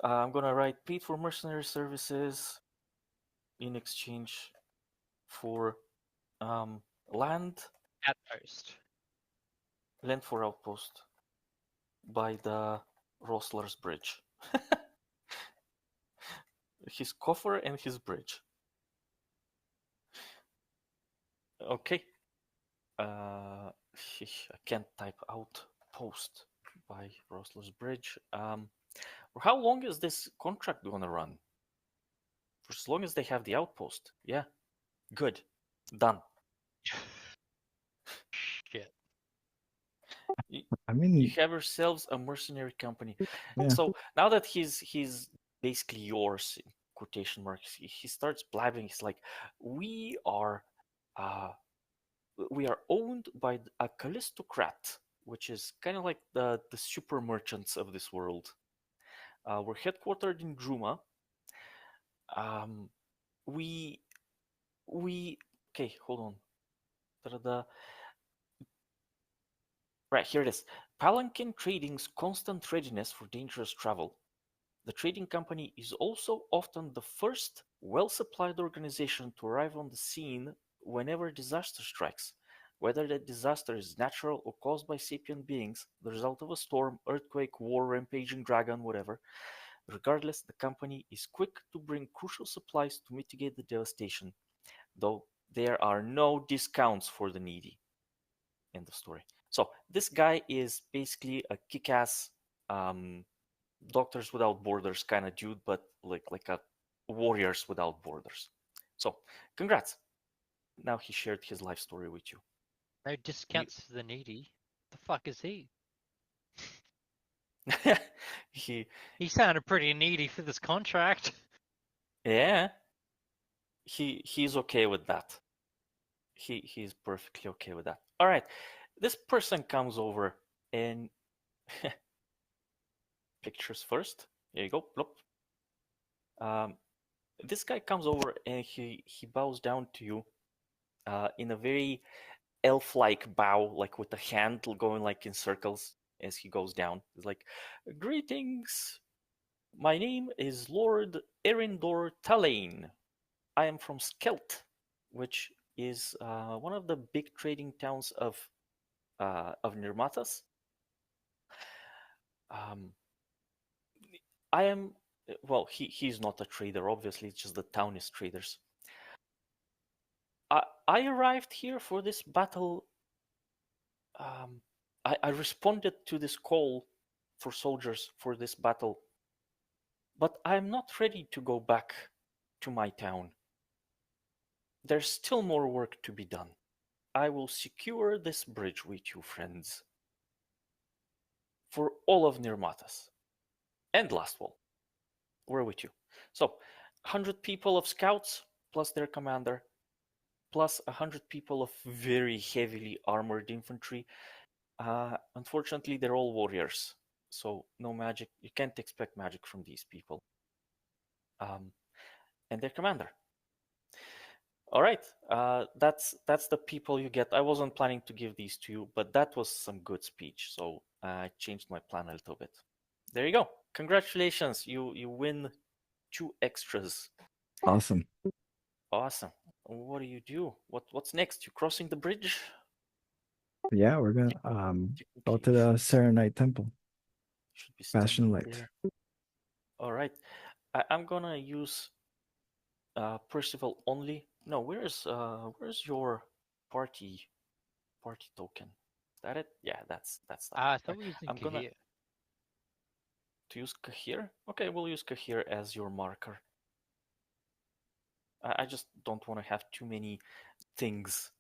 I'm gonna write paid for mercenary services in exchange for land for outpost by the Rosler's bridge. His coffer and his bridge. Okay. I can't type outpost by Rosler's bridge. How long is this contract gonna run? For as long as they have the outpost. Yeah. Good. Done. Shit. I You mean, have yourselves a mercenary company. yeah. So now that he's basically yours, in quotation marks, he starts blabbing. He's like, we are owned by a Callistocrat, which is kind of like the super merchants of this world. We're headquartered in Druma. Um, we okay, hold on. Da-da-da. Right, here it is. Palanquin Trading's constant readiness for dangerous travel. The trading company is also often the first well-supplied organization to arrive on the scene whenever disaster strikes. Whether that disaster is natural or caused by sapient beings, the result of a storm, earthquake, war, rampaging dragon, whatever. Regardless, the company is quick to bring crucial supplies to mitigate the devastation, though there are no discounts for the needy. End of story. So this guy is basically a kick-ass Doctors Without Borders kind of dude, but like a Warriors Without Borders. So congrats. Now he shared his life story with you. No discounts for the needy. The fuck is he? he He sounded pretty needy for this contract. yeah. He's okay with that. He's perfectly okay with that. All right. This person comes over and pictures first. Here you go. Plop. This guy comes over and he bows down to you in a very elf-like bow, like with the hand going like in circles as he goes down. He's like, "Greetings. My name is Lord Erindor Talain. I am from Skelt, which is one of the big trading towns of Nirmatas. I am well. He's not a trader, obviously. It's just the town is traders. I arrived here for this battle. I responded to this call for soldiers for this battle, but I'm not ready to go back to my town. There's still more work to be done. I will secure this bridge with you, friends, for all of Nirmatas and Lastwall. We're with you. So, 100 people of scouts plus their commander, plus 100 people of very heavily armored infantry. Unfortunately, they're all warriors, so no magic. You can't expect magic from these people. And their commander. All right, that's the people you get. I wasn't planning to give these to you, but that was some good speech, so I changed my plan a little bit. There you go. Congratulations, you win 2 extras. Awesome. Awesome. What do? What's next? You crossing the bridge? Yeah, we're gonna go to the Serenite Temple. Should be Bastion standing Light. there. All right, I'm gonna use Percival only. No, where's your party token? Is that it? Yeah, that's that. I thought we were using I'm gonna Kahir. to use Kahir. Okay, we'll use Kahir as your marker. I just don't want to have too many things.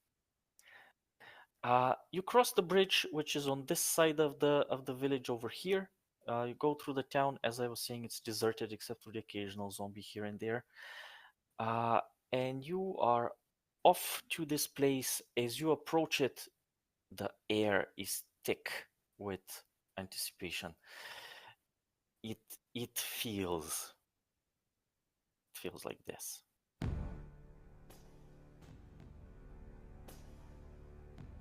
You cross the bridge, which is on this side of the village over here. You go through the town. As I was saying, it's deserted except for the occasional zombie here and there. And you are off to this place. As you approach it, the air is thick with anticipation. It feels like this.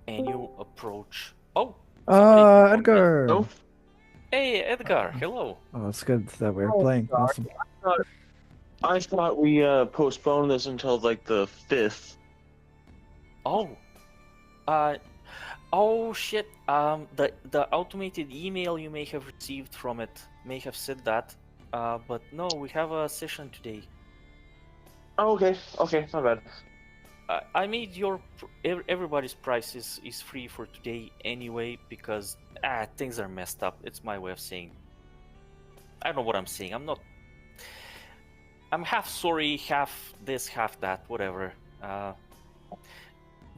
And you approach. Oh, Edgar. Oh, hey, Edgar. Hello. Oh, it's good that we're Oh, playing. sorry. Awesome. I thought we postponed this until like the 5th. Oh. Oh shit. The automated email you may have received from it may have said that. But no, we have a session today. Oh, okay. Okay, not bad. I made everybody's price is free for today anyway because things are messed up. It's my way of saying. I don't know what I'm saying. I'm half sorry, half this, half that, whatever.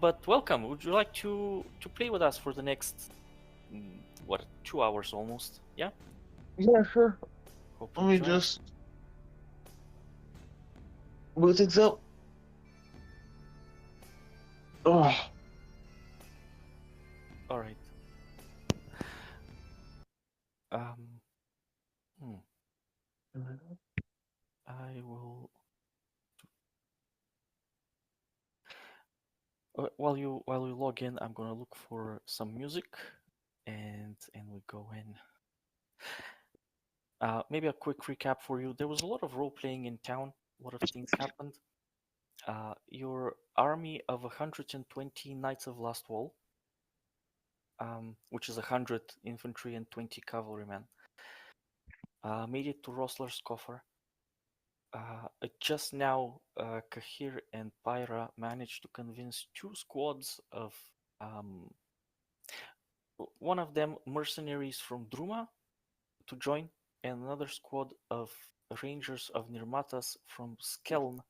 But welcome. Would you like to play with us for the next what, 2 hours almost? Yeah. Yeah, sure. Hope Let you me join us. just move things up. Oh, All right. Um. Hmm. I will. While you log in, I'm gonna look for some music, and we go in. Maybe a quick recap for you. There was a lot of role playing in town. A lot of things happened. Your army of 120 Knights of Lastwall, which is 100 infantry and 20 cavalrymen, made it to Rosler's Coffer. Just now, Kahir and Pyra managed to convince two squads of one of them mercenaries from Druma to join, and another squad of rangers of Nirmatas from Skeln,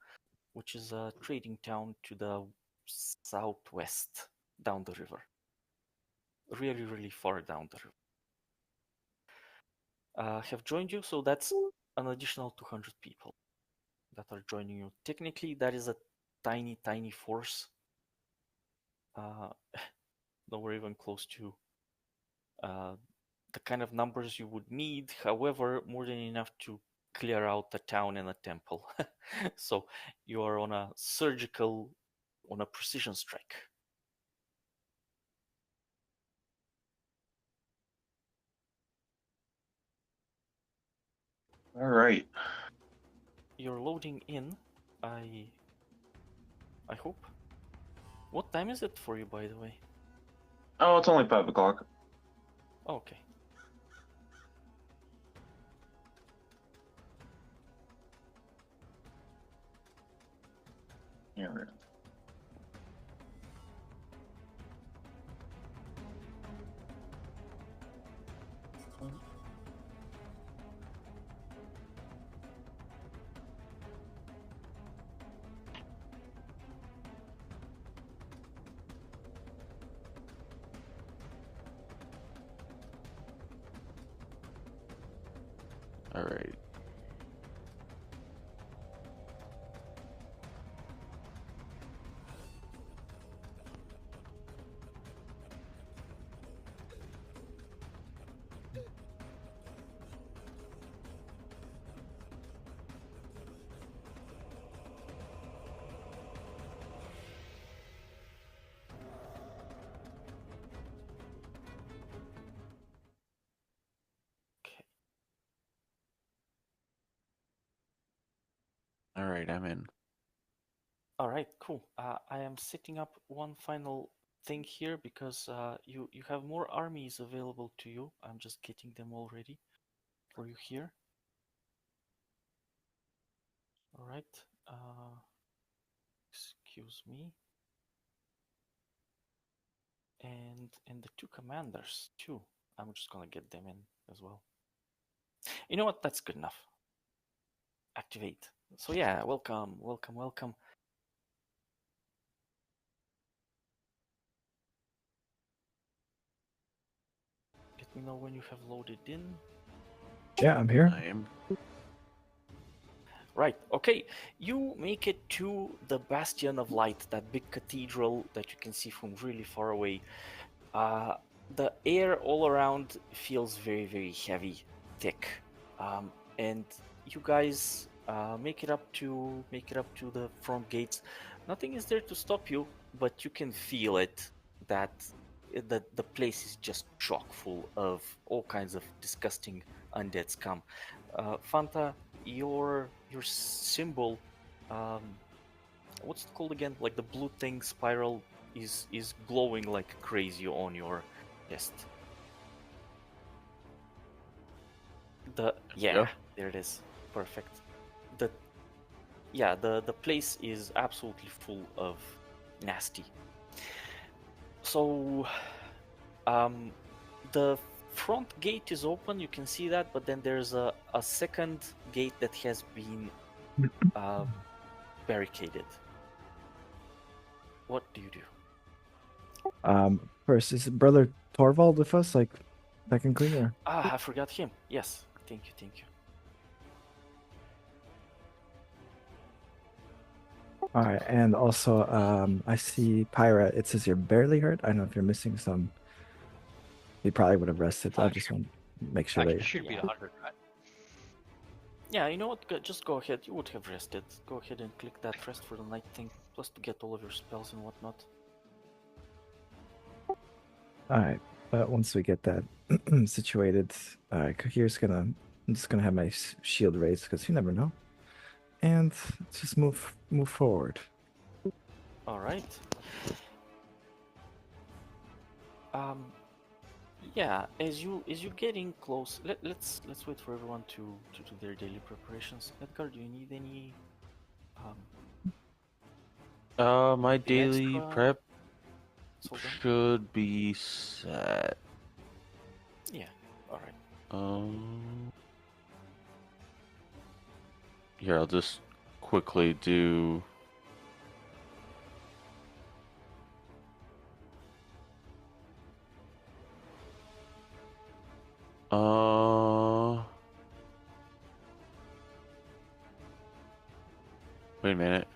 which is a trading town to the southwest down the river. Really, really far down the river. Have joined you, so that's an additional 200 people that are joining you. Technically, that is a tiny, tiny force. Nowhere even close to the kind of numbers you would need. However, more than enough to clear out a town and a temple. So you are on a precision strike. all right. You're loading in. I hope. What time is it for you, by the way? Oh, it's only 5 o'clock. Okay. Yeah, right. All right. Okay. All right, I'm in. All right, cool. I am setting up one final thing here because you have more armies available to you. I'm just getting them all ready for you here. All right. Excuse me. And the two commanders too. I'm just gonna get them in as well. You know what? That's good enough. Activate. So yeah, welcome, welcome, welcome. Let me know when you have loaded in. Yeah, I'm here. I am. Right, okay. You make it to the Bastion of Light, that big cathedral that you can see from really far away. The air all around feels very, very heavy, thick, and you guys make it up to the front gates. Nothing is there to stop you, but you can feel it that the place is just chock full of all kinds of disgusting undead scum. Fanta, your symbol, what's it called again? Like the blue thing spiral is glowing like crazy on your chest. Yeah. There it is. Perfect. The place is absolutely full of nasty. So the front gate is open, you can see that, but then there's a second gate that has been barricaded. What do you do? First, is Brother Torvald with us? Like, Second cleaner. Ah, I forgot him. Yes. Thank you, thank you. All right, and also, I see Pyra. It says you're barely hurt. I don't know if you're missing some. You probably would have rested. I just want to make sure Actually, that. should be Yeah. 100, right? Yeah, you know what? Just go ahead. You would have rested. Go ahead and click that rest for the night thing, plus to get all of your spells and whatnot. All right, but once we get that situated, all right, Kahir's gonna. I'm just gonna have my shield raised because you never know, and just move forward. All right. Yeah. As you're getting close, let's wait for everyone to do their daily preparations. Edgar, do you need any My anything daily extra? prep So then? should be set. Yeah. All right. Here, I'll just quickly do. Wait a minute.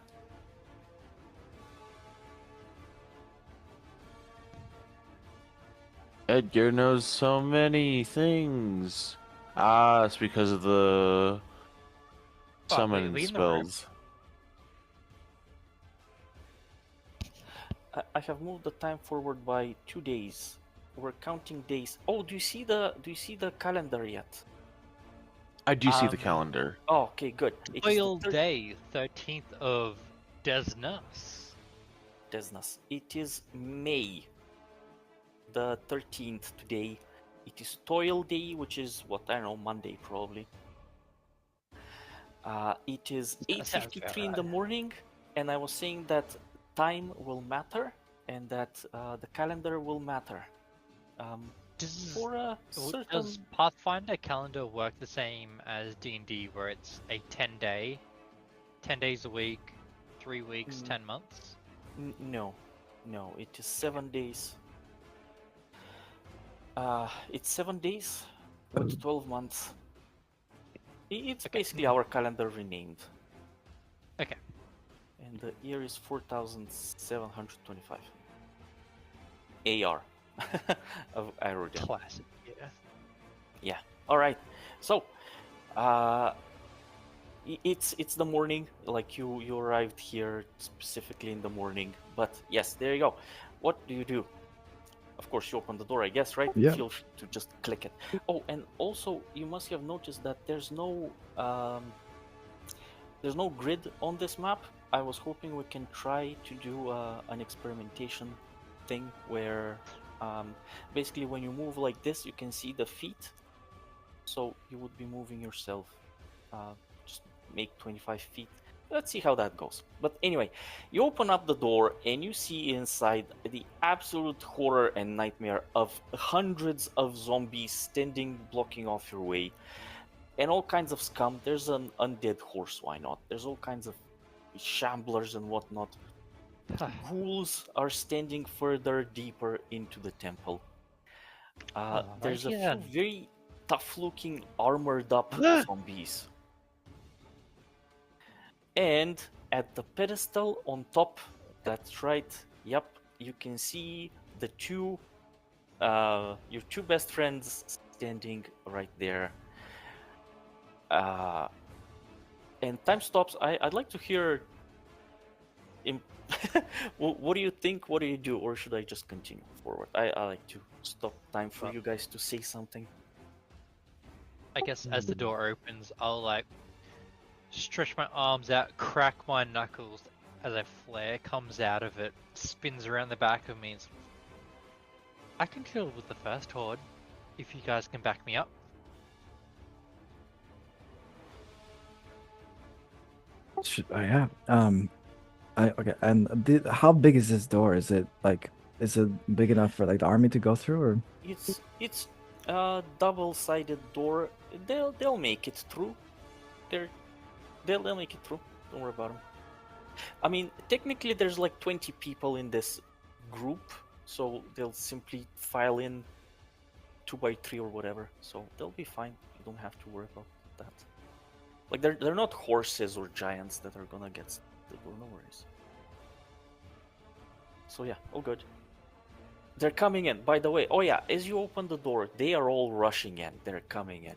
Edgar knows so many things. Ah, it's because of the Oh, summon we in the room? spells. I have moved the time forward by 2 days. We're counting days. Oh, do you see the calendar yet? I do see the Um, calendar. Oh, okay, good. It is the Oil Day, 13th of Desnus. Desnas. It is May the 13th today. It is Toil Day, which is what, I don't know, Monday probably. It is That sounds about 8:53 in the right. morning, and I was saying that time will matter and that the calendar will matter. For a certain Does Pathfinder calendar work the same as D&D, where it's a 10 days a week, 3 weeks, 10 months? No, it is 7 days. It's 7 days with 12 months. It's Okay. basically our calendar renamed. Okay. And the year is 4,725. AR of Aerodem. Classic, yeah. Yeah. All right. So, it's the morning. Like you arrived here specifically in the morning. But yes, there you go. What do you do? Of course, you open the door, I guess, right? Yeah. Feel free to just click it. Oh, and also you must have noticed that there's no grid on this map. I was hoping we can try to do an experimentation thing where basically when you move like this, you can see the feet. So you would be moving yourself. Just make 25 feet. Let's see how that goes. But anyway, you open up the door and you see inside the absolute horror and nightmare of hundreds of zombies standing, blocking off your way, and all kinds of scum. There's an undead horse, why not? There's all kinds of shamblers and whatnot. Ghouls are standing further deeper into the temple. There's a few Alrighty then. very tough-looking, armored-up zombies. And at the pedestal on top, that's right, yep, you can see the your two best friends standing right there. And time stops. I'd like to hear what do you think? What do you do? Or should I just continue forward? I like to stop time for you guys to say something. I guess as the door opens, I'll like stretch my arms out, crack my knuckles as a flare comes out of it, spins around the back of me. And I can deal with the first horde if you guys can back me up. Yeah. Okay. And how big is this door? Is it big enough for like the army to go through, or? It's a double-sided door. They'll make it through. They'll make it through. Don't worry about them. I mean, technically, there's like 20 people in this group, so they'll simply file in 2x3 or whatever, so they'll be fine. You don't have to worry about that. Like they're not horses or giants that are gonna get no worries. So yeah, all good. They're coming in. By the way, oh yeah, as you open the door, they are all rushing in. They're coming in.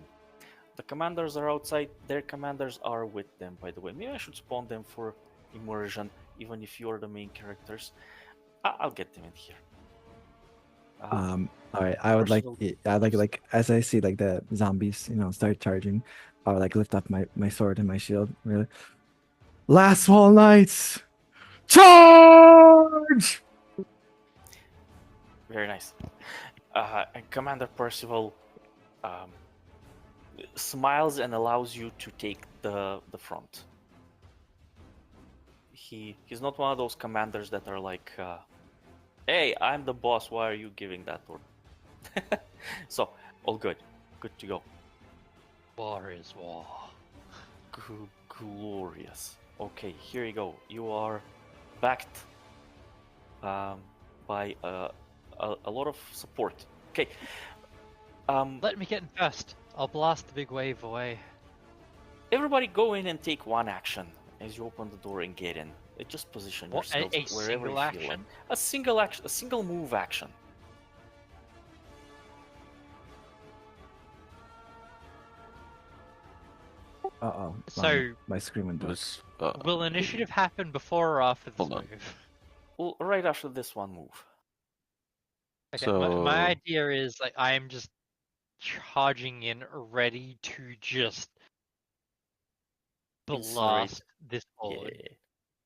The commanders are outside. Their commanders are with them, by the way. Maybe I should spawn them for immersion, even if you're the main characters. I'll get them in here. All right. I would like, personal I like, use. as I see like the zombies, start charging, I would like lift up my sword and my shield. Really, Lastwall Knights, charge! Very nice. And Commander Percival smiles and allows you to take the front. He's not one of those commanders that are like, "Hey, I'm the boss. Why are you giving that order?" So all good to go. War is war. Glorious. Okay, here you go. You are backed by a lot of support. Okay. Let me get in first. I'll blast the big wave away. Everybody go in and take one action as you open the door and get in. Just position What, a yourselves wherever single you feel like. action? A single action, a single move action. Uh-oh. So- my screen went It dark. was, Will initiative happen before or after this Hold on. move? Well, right after this one move. Okay, So- my idea is like I am just charging in, ready to just Incinerate. blast this forward. Yeah.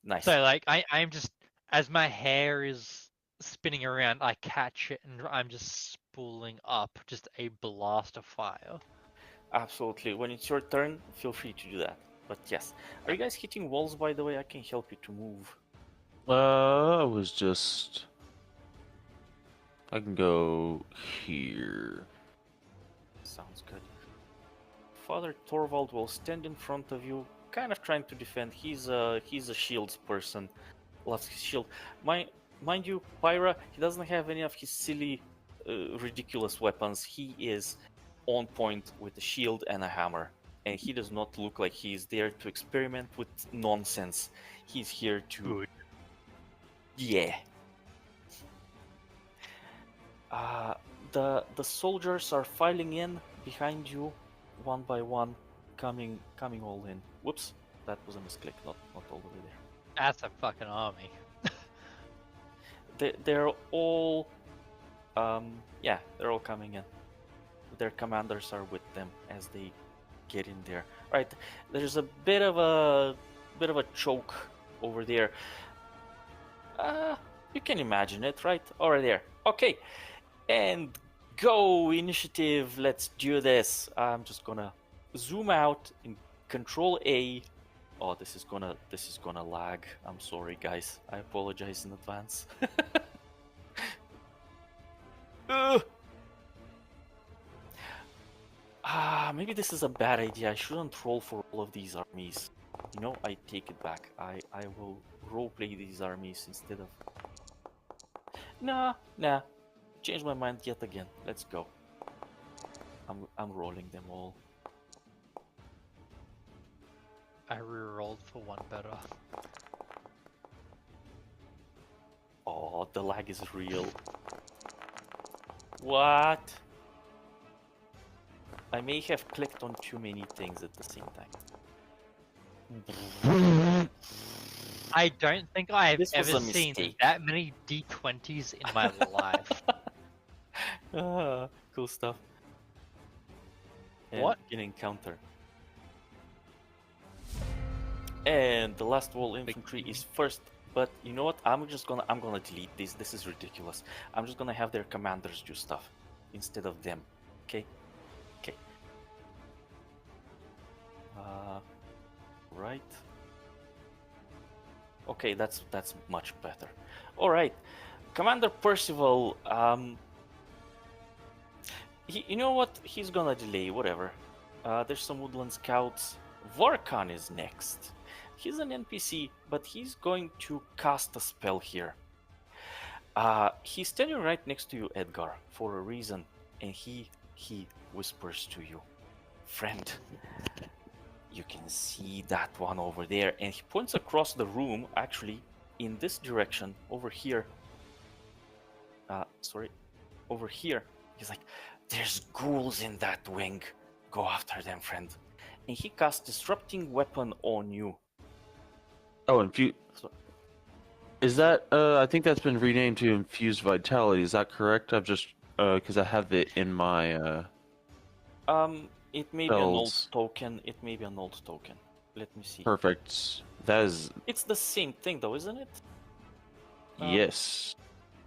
Nice. So like I'm just, as my hair is spinning around, I catch it and I'm just spooling up just a blast of fire. Absolutely. When it's your turn, feel free to do that. But yes. Are you guys hitting walls, by the way? I can help you to move. I was just. I can go here. Sounds good. Father Torvald will stand in front of you, kind of trying to defend. He's a shields person. Loves his shield. Mind you, Pyra, he doesn't have any of his silly, ridiculous weapons. He is on point with a shield and a hammer. And he does not look like he is there to experiment with nonsense. He's here to... Good. Yeah. The soldiers are filing in behind you, one by one, coming all in. Whoops, that was a misclick, not all the way there. That's a fucking army. They're all, they're all coming in. Their commanders are with them as they get in there. Right, there's a bit of a choke over there. You can imagine it, right? Over there. Okay, and go initiative. Let's do this. I'm just gonna zoom out and Control A. Oh, this is gonna lag. I'm sorry, guys. I apologize in advance. Maybe this is a bad idea. I shouldn't roll for all of these armies. You know, I take it back. I will roleplay these armies instead of... Nah. Change my mind yet again. Let's go. I'm rolling them all. I re-rolled for one better. Oh, the lag is real. What? I may have clicked on too many things at the same time. I don't think I have This was ever a seen mistake. that many D20s in my life. Cool stuff. And What? Beginning counter. And the Lastwall infantry is first, but you know what? I'm gonna delete this. This is ridiculous. I'm just gonna have their commanders do stuff instead of them. Okay. Right. Okay, that's much better. All right, Commander Percival. You know what? He's gonna delay. Whatever. There's some woodland scouts. Vorkan is next. He's an NPC, but he's going to cast a spell here. He's standing right next to you, Edgar, for a reason. and he whispers to you, "Friend, you can see that one over there," and he points across the room, actually in this direction over here. Over here. He's like, "There's ghouls in that wing. Go after them, friend." And he casts Disrupting Weapon on you. Oh, So, is that? I think that's been renamed to Infused Vitality. Is that correct? I've just because I have it in my it may be an old spells. token. It may be an old token. Let me see. Perfect. That is It's the same thing, though, isn't it? yes.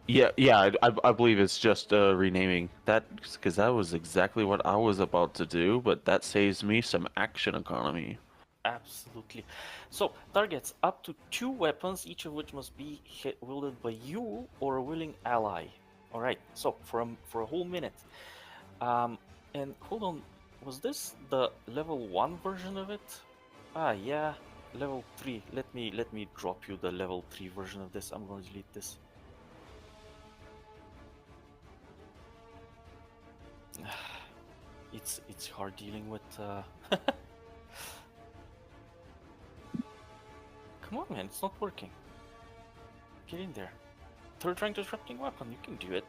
Yeah. I believe it's just renaming that because that was exactly what I was about to do, but that saves me some action economy. Absolutely. So, targets up to 2 weapons, each of which must be wielded by you or a willing ally. All right. So, for a whole minute. And hold on, was this the level 1 version of it? Yeah, level 3. Let me drop you the level 3 version of this. I'm going to delete this. It's hard dealing with. Come on, man! It's not working. Get in there. Third rank disrupting weapon. You can do it.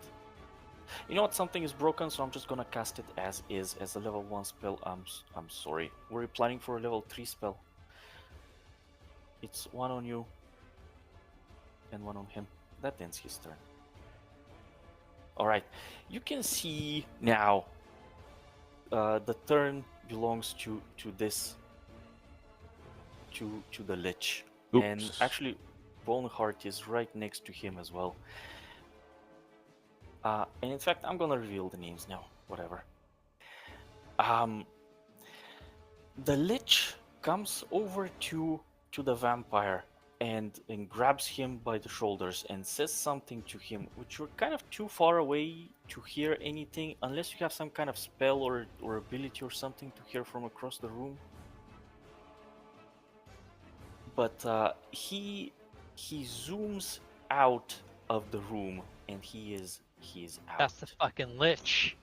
You know what? Something is broken, so I'm just gonna cast it as is, as a level 1 spell. I'm sorry. We're planning for a level 3 spell. It's 1 on you and 1 on him. That ends his turn. All right. You can see now. The turn belongs to this. To the Lich. Oops. And actually, Boneheart is right next to him as well. And in fact, I'm gonna reveal the names now. Whatever. The Lich comes over to the vampire and grabs him by the shoulders and says something to him, which you're kind of too far away to hear anything, unless you have some kind of spell or ability or something to hear from across the room. But he zooms out of the room and he is out. That's the fucking Lich.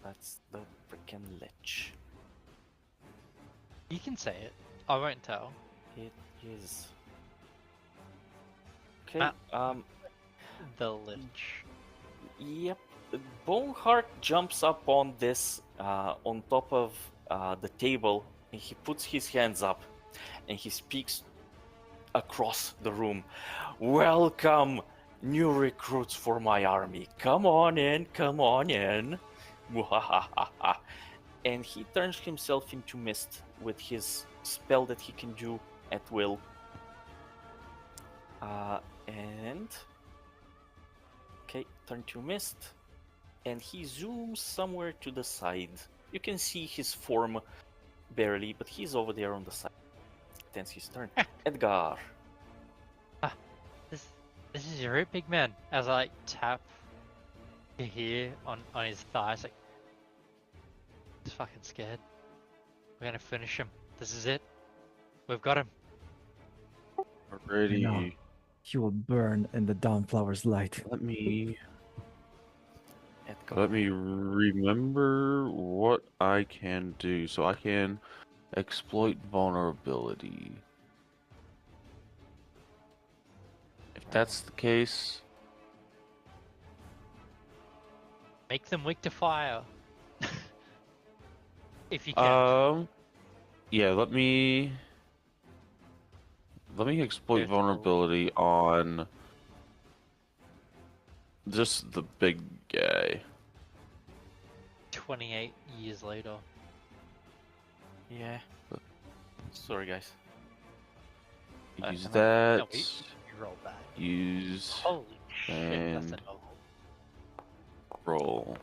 That's the freaking Lich. You can say it. I won't tell. It is. Okay. The Lich. Yep. Boneheart jumps up on this, on top of the table, and he puts his hands up, and he speaks across the room. "Welcome, new recruits for my army. Come on in, come on in." And he turns himself into mist with his spell that he can do at will. And okay, turn to mist, and he zooms somewhere to the side. You can see his form barely, but he's over there on the side. Then his turn. Edgar. This is your big man. As I tap here on his thighs, like, he's fucking scared. We're gonna finish him. This is it. We've got him. Already. You know. He will burn in the Dawnflower's light. Let me Edgar. remember what I can do. So I can exploit vulnerability. If that's the case, Make them weak to fire. If you can. yeah, let me exploit Good. vulnerability on just the big guy. 28 years later. Yeah. Sorry, guys. Use I- that. No, we rolled that. Use Holy shit, that's a and novel. roll.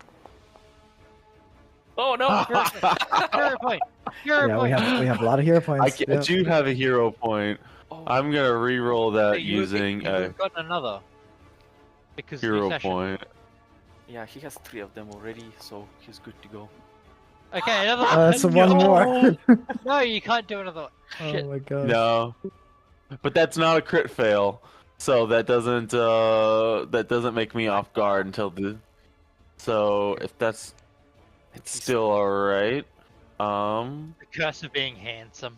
Oh no! Hero point! Hero Yeah, point! we have a lot of hero points. I do have a hero point. Oh, I'm gonna re-roll that Hey, you using a would've gotten another. Because new hero session. point. yeah, he has 3 of them already, so he's good to go. Okay, another one. So one more. No, you can't do another one. Shit. Oh my god. No, but that's not a crit fail, so that doesn't make me off guard until the. So if that's, it's still alright. The curse of being handsome.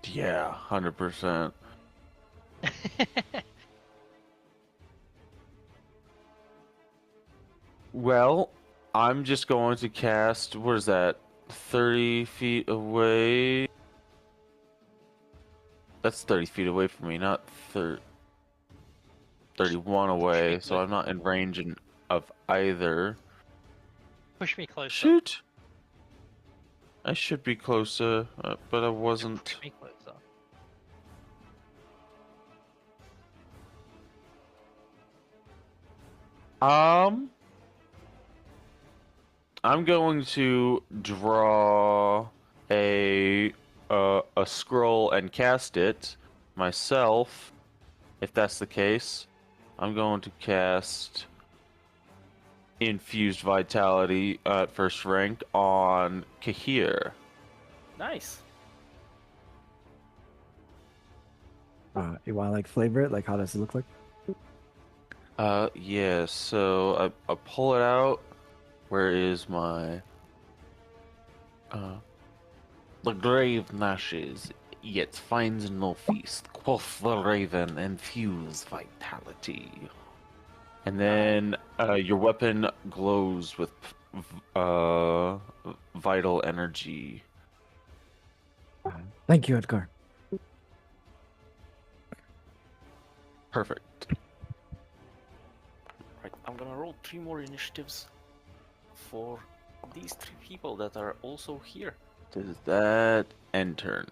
Yeah, 100%. Well, I'm just going to cast, what is that, 30 feet away? That's 30 feet away from me, not 31 away, so I'm not in range of either. Push me closer. Shoot! I should be closer, but I wasn't. Push me closer. I'm going to draw a scroll and cast it myself. If that's the case, I'm going to cast Infused Vitality at first rank on Kahir. Nice. You want to like flavor it? Like, how does it look like? Yeah. So I pull it out. Where is my the grave gnashes, yet finds no feast. Quoth the raven, infuse vitality. And then your weapon glows with vital energy. Thank you, Edgar. Perfect. Right, I'm gonna roll 3 more initiatives for these 3 people that are also here. Does that end turn?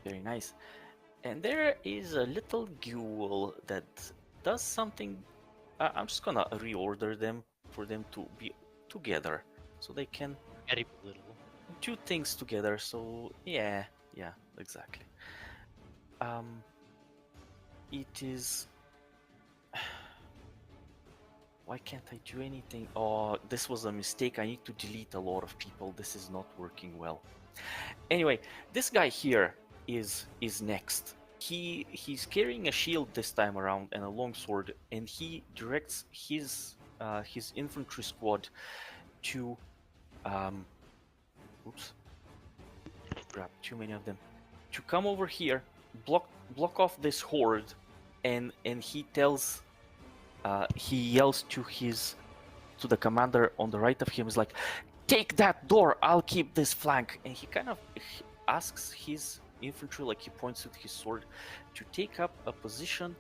Very nice. And there is a little ghoul that does something. I'm just gonna reorder them for them to be together, so they can Very little. do things together. So yeah, exactly. It is. Why can't I do anything? Oh, this was a mistake. I need to delete a lot of people. This is not working well. Anyway, this guy here is next. He's carrying a shield this time around and a longsword, and he directs his infantry squad to oops, grab too many of them, to come over here, block off this horde, and he tells he yells to the commander on the right of him, is like, take that door, I'll keep this flank. And he kind of asks his infantry, like he points with his sword, to take up a position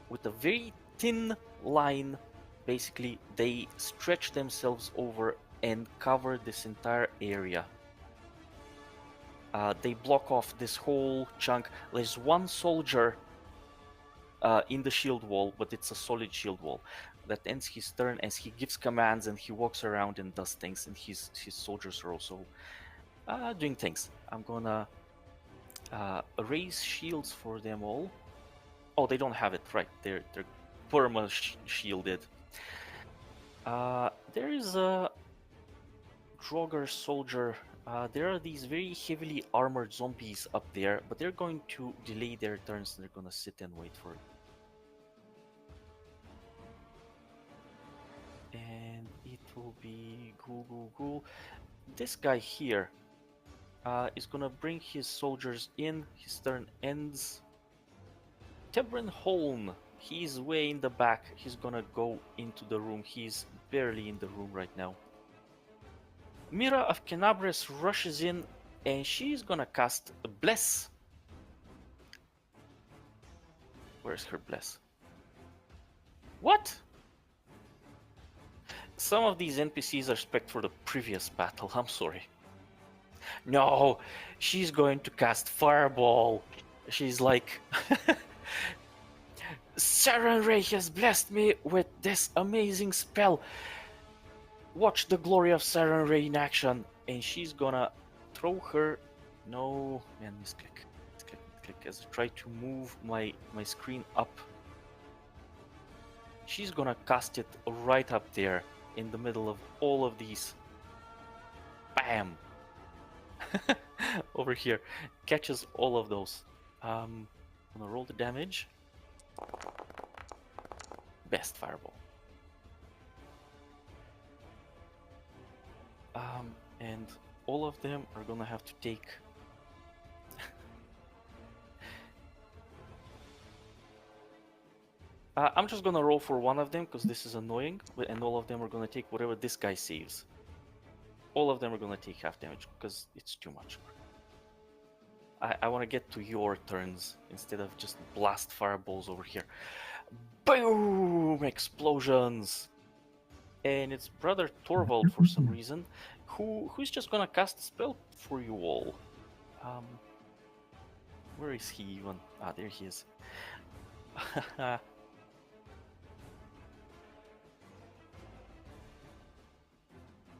with a very thin line. Basically, they stretch themselves over and cover this entire area. They block off this whole chunk. There's one soldier in the shield wall, but it's a solid shield wall that ends his turn as he gives commands and he walks around and does things, and his soldiers are also doing things. I'm gonna raise shields for them all. Oh, they don't have it, right? They're perma shielded. There is a Draugr soldier. There are these very heavily armored zombies up there, but they're going to delay their turns. They're gonna sit and wait for it. And it will be ghoul. This guy here is gonna bring his soldiers in. His turn ends. Tebren Holm, he's way in the back. He's gonna go into the room. He's barely in the room right now. Mira of Kenabres rushes in, and she's gonna cast a Bless. Where's her Bless? What? Some of these NPCs are spec for the previous battle, I'm sorry. No, she's going to cast Fireball. She's like, Sarenrae has blessed me with this amazing spell. Watch the glory of Sarenrae in action. And she's gonna throw her... No, man, misclick. Misclick as I try to move my screen up. She's gonna cast it right up there in the middle of all of these. Bam! Over here. Catches all of those. I'm gonna roll the damage. Best Fireball. And all of them are gonna have to take. I'm just gonna roll for one of them because this is annoying, and all of them are gonna take whatever this guy saves. All of them are gonna take half damage because it's too much. I want to get to your turns instead of just blast fireballs over here. Boom! Explosions! And it's Brother Torvald for some reason, who's just gonna cast a spell for you all. Where is he even? Ah, there he is.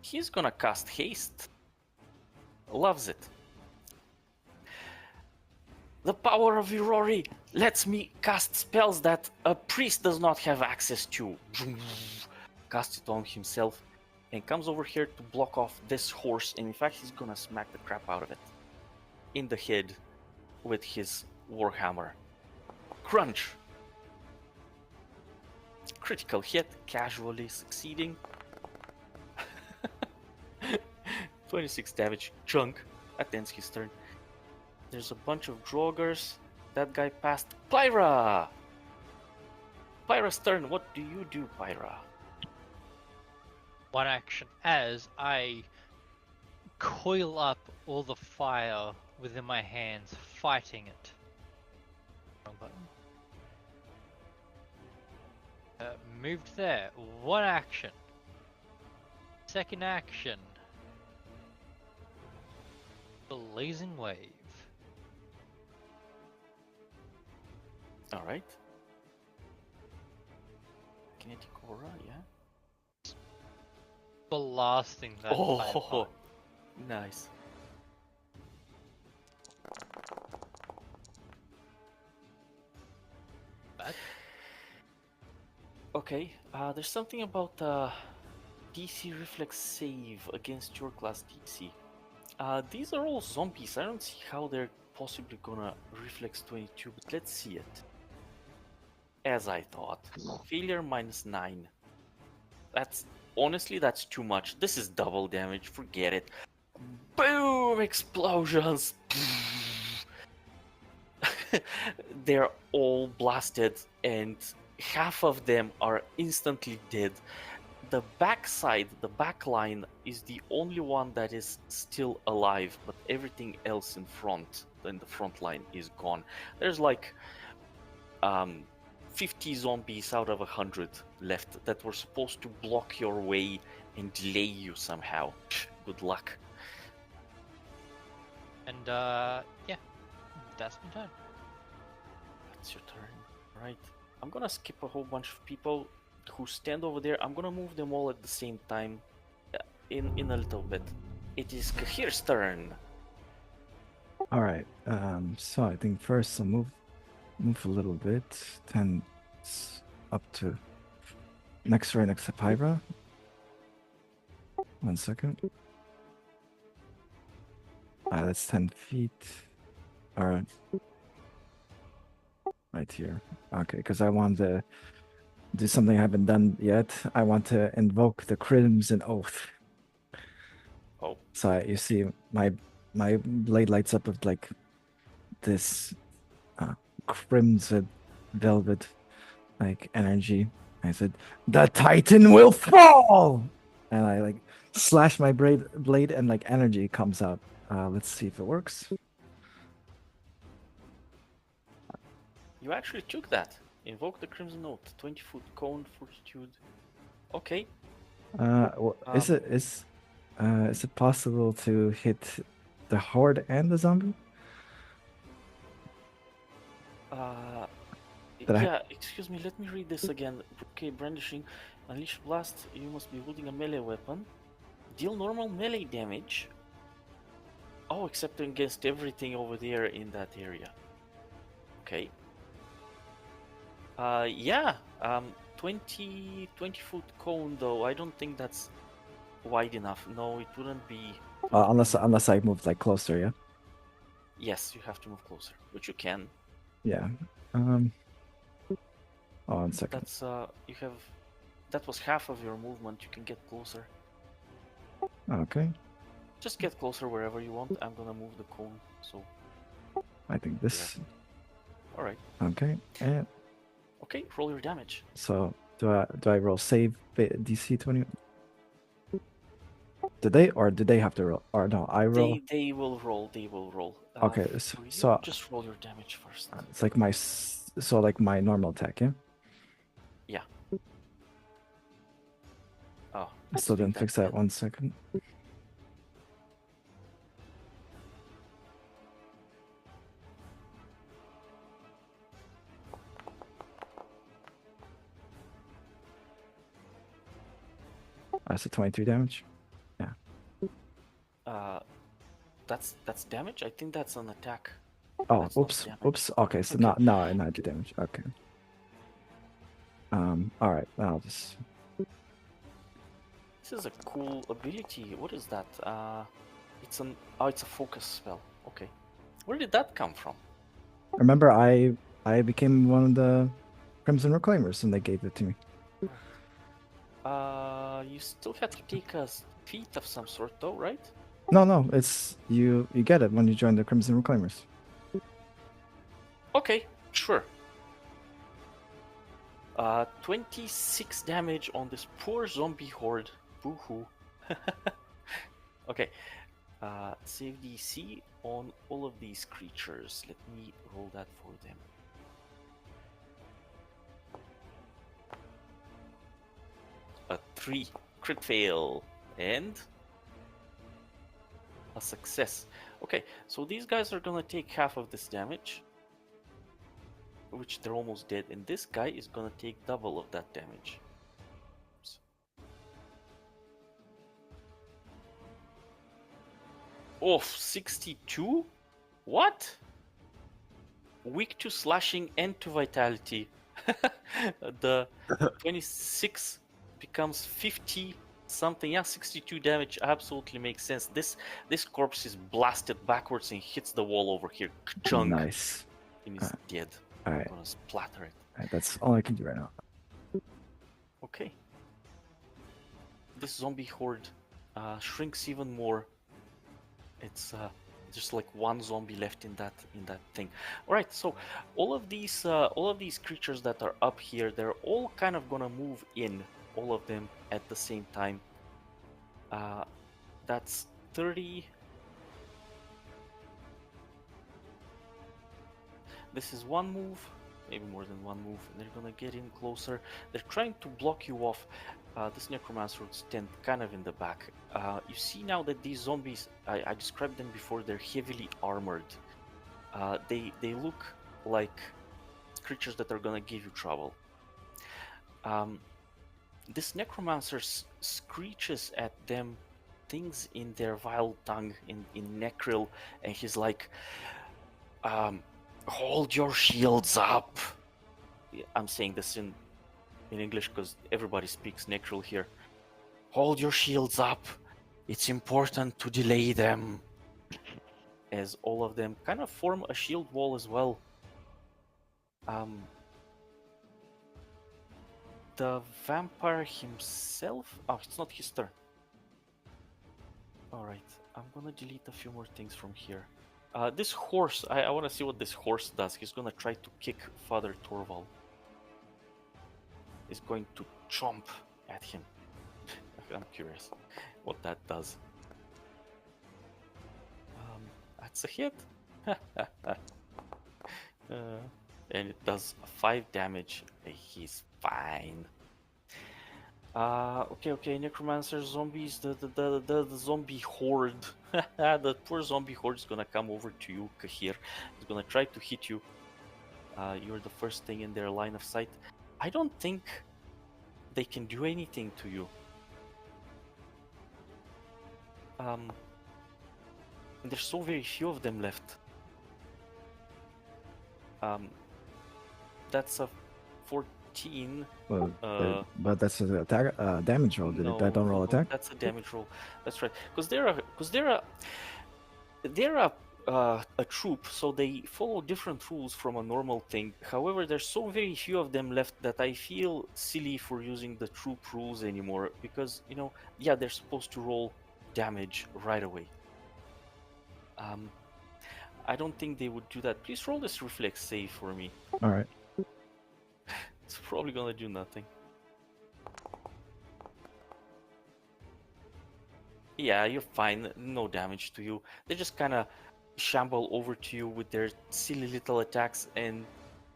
He's gonna cast haste. Loves it. The power of Irori lets me cast spells that a priest does not have access to. Casts it on himself and comes over here to block off this horse, and in fact he's gonna smack the crap out of it in the head with his warhammer. Crunch! Critical hit, casually succeeding. 26 damage, chunk. That ends his turn. There's a bunch of Draugrs. That guy passed. Pyra! Pyra's turn. What do you do, Pyra? One action as I coil up all the fire within my hands, fighting it. Wrong button. Moved there. One action. Second action. Blazing wave. Alright. Kinetic aura, yeah. Blasting that fireball. Nice. That? Okay, there's something about DC reflex save against your class DC. These are all zombies. I don't see how they're possibly gonna reflex 22, but let's see it. As I thought. Failure -9. That's honestly, that's too much. This is double damage. Forget it. Boom! Explosions. They're all blasted, and half of them are instantly dead. The backside, the back line, is the only one that is still alive, but everything else in the front line is gone. There's like 50 zombies out of 100 left that were supposed to block your way and delay you somehow. Good luck. And yeah, that's my turn. That's your turn, right? I'm gonna skip a whole bunch of people who stand over there. I'm gonna move them all at the same time in a little bit. It is Kahir's turn. All right. So I think first I'll move a little bit. 10 up to right next to Pyra. 1 second. That's 10 feet. All right. Right here. Okay, because I want to do something I haven't done yet. I want to invoke the Crimson Oath. Oh. So you see, my blade lights up with like this crimson velvet like energy. I said, "The Titan will fall!" And I like slash my blade and like energy comes out. Let's see if it works. You actually took that. Invoke the Crimson Oath. 20-foot cone, fortitude. Okay. Is it possible to hit the horde and the zombie? Excuse me, let me read this again. Okay, brandishing. Unleash blast. You must be holding a melee weapon. Deal normal melee damage. Oh, except against everything over there in that area. Okay. 20-foot cone though. I don't think that's wide enough. No, it wouldn't be. Unless I move like closer, yeah. Yes, you have to move closer, which you can. Yeah. 1 second. That's That was half of your movement. You can get closer. Okay. Just get closer wherever you want. I'm gonna move the cone. So, I think this. all right. Okay. And Okay, roll your damage. so do I roll save DC 20? Did they have to roll? Or no, I roll. They will roll. They will roll. Okay, For you, so just roll your damage first. it's like like my normal attack, yeah. Yeah. Oh. I still think didn't fix that 1 second. That's a 23 damage. That's damage. I think that's an attack. Oh, That's not oops, damage. oops. Okay, so Okay. no, I not do damage. Okay. All right. I'll just. This is a cool ability. What is that? It's a focus spell. Okay. Where did that come from? Remember, I became one of the Crimson Reclaimers, and they gave it to me. You still had to take a feat of some sort, though, right? No, it's you get it when you join the Crimson Reclaimers. Okay, sure. 26 damage on this poor zombie horde. Boo-hoo. Okay. Save DC on all of these creatures. Let me roll that for them. A 3 crit fail and a success. Okay, so these guys are gonna take half of this damage, which they're almost dead, and this guy is gonna take double of that damage. Oops. Oh, 62? What? Weak to slashing and to vitality. The 26 becomes 50 something. Yeah, 62 damage absolutely makes sense. This corpse is blasted backwards and hits the wall over here. Chunk. Nice. And is dead. All I'm right. gonna splatter it. All right. That's all I can do right now. Okay. This zombie horde shrinks even more. It's just like one zombie left in that thing. All right, so all of these creatures that are up here, they're all kind of gonna move in, all of them at the same time. That's 30. This is one move, maybe more than one move. They're gonna get in closer. They're trying to block you off. This necromancer would stand kind of in the back. You see now that these zombies, I described them before, they're heavily armored. They look like creatures that are gonna give you trouble. This necromancer screeches at them things in their vile tongue, in Necril, and he's like, hold your shields up. I'm saying this in English because everybody speaks Necril here. Hold your shields up. It's important to delay them. As all of them kind of form a shield wall as well. The vampire himself... Oh, it's not his turn. Alright, I'm gonna delete a few more things from here. This horse, I want to see what this horse does. He's gonna try to kick Father Torvald. He's going to chomp at him. I'm curious what that does. That's a hit. And it does 5 damage. He's fine. Okay, necromancer, zombies, the zombie horde. The poor zombie horde is gonna come over to you, Kahir. He's gonna try to hit you. You're the first thing in their line of sight. I don't think they can do anything to you. There's so very few of them left. That's a 14. Well, but that's an attack, damage roll. Did that don't roll attack? That's a damage roll. That's right. Because they're a troop, so they follow different rules from a normal thing. However, there's so very few of them left that I feel silly for using the troop rules anymore. Because yeah, they're supposed to roll damage right away. I don't think they would do that. Please roll this reflex save for me. All right. It's probably gonna do nothing. Yeah, you're fine. No damage to you. They just kind of shamble over to you with their silly little attacks, and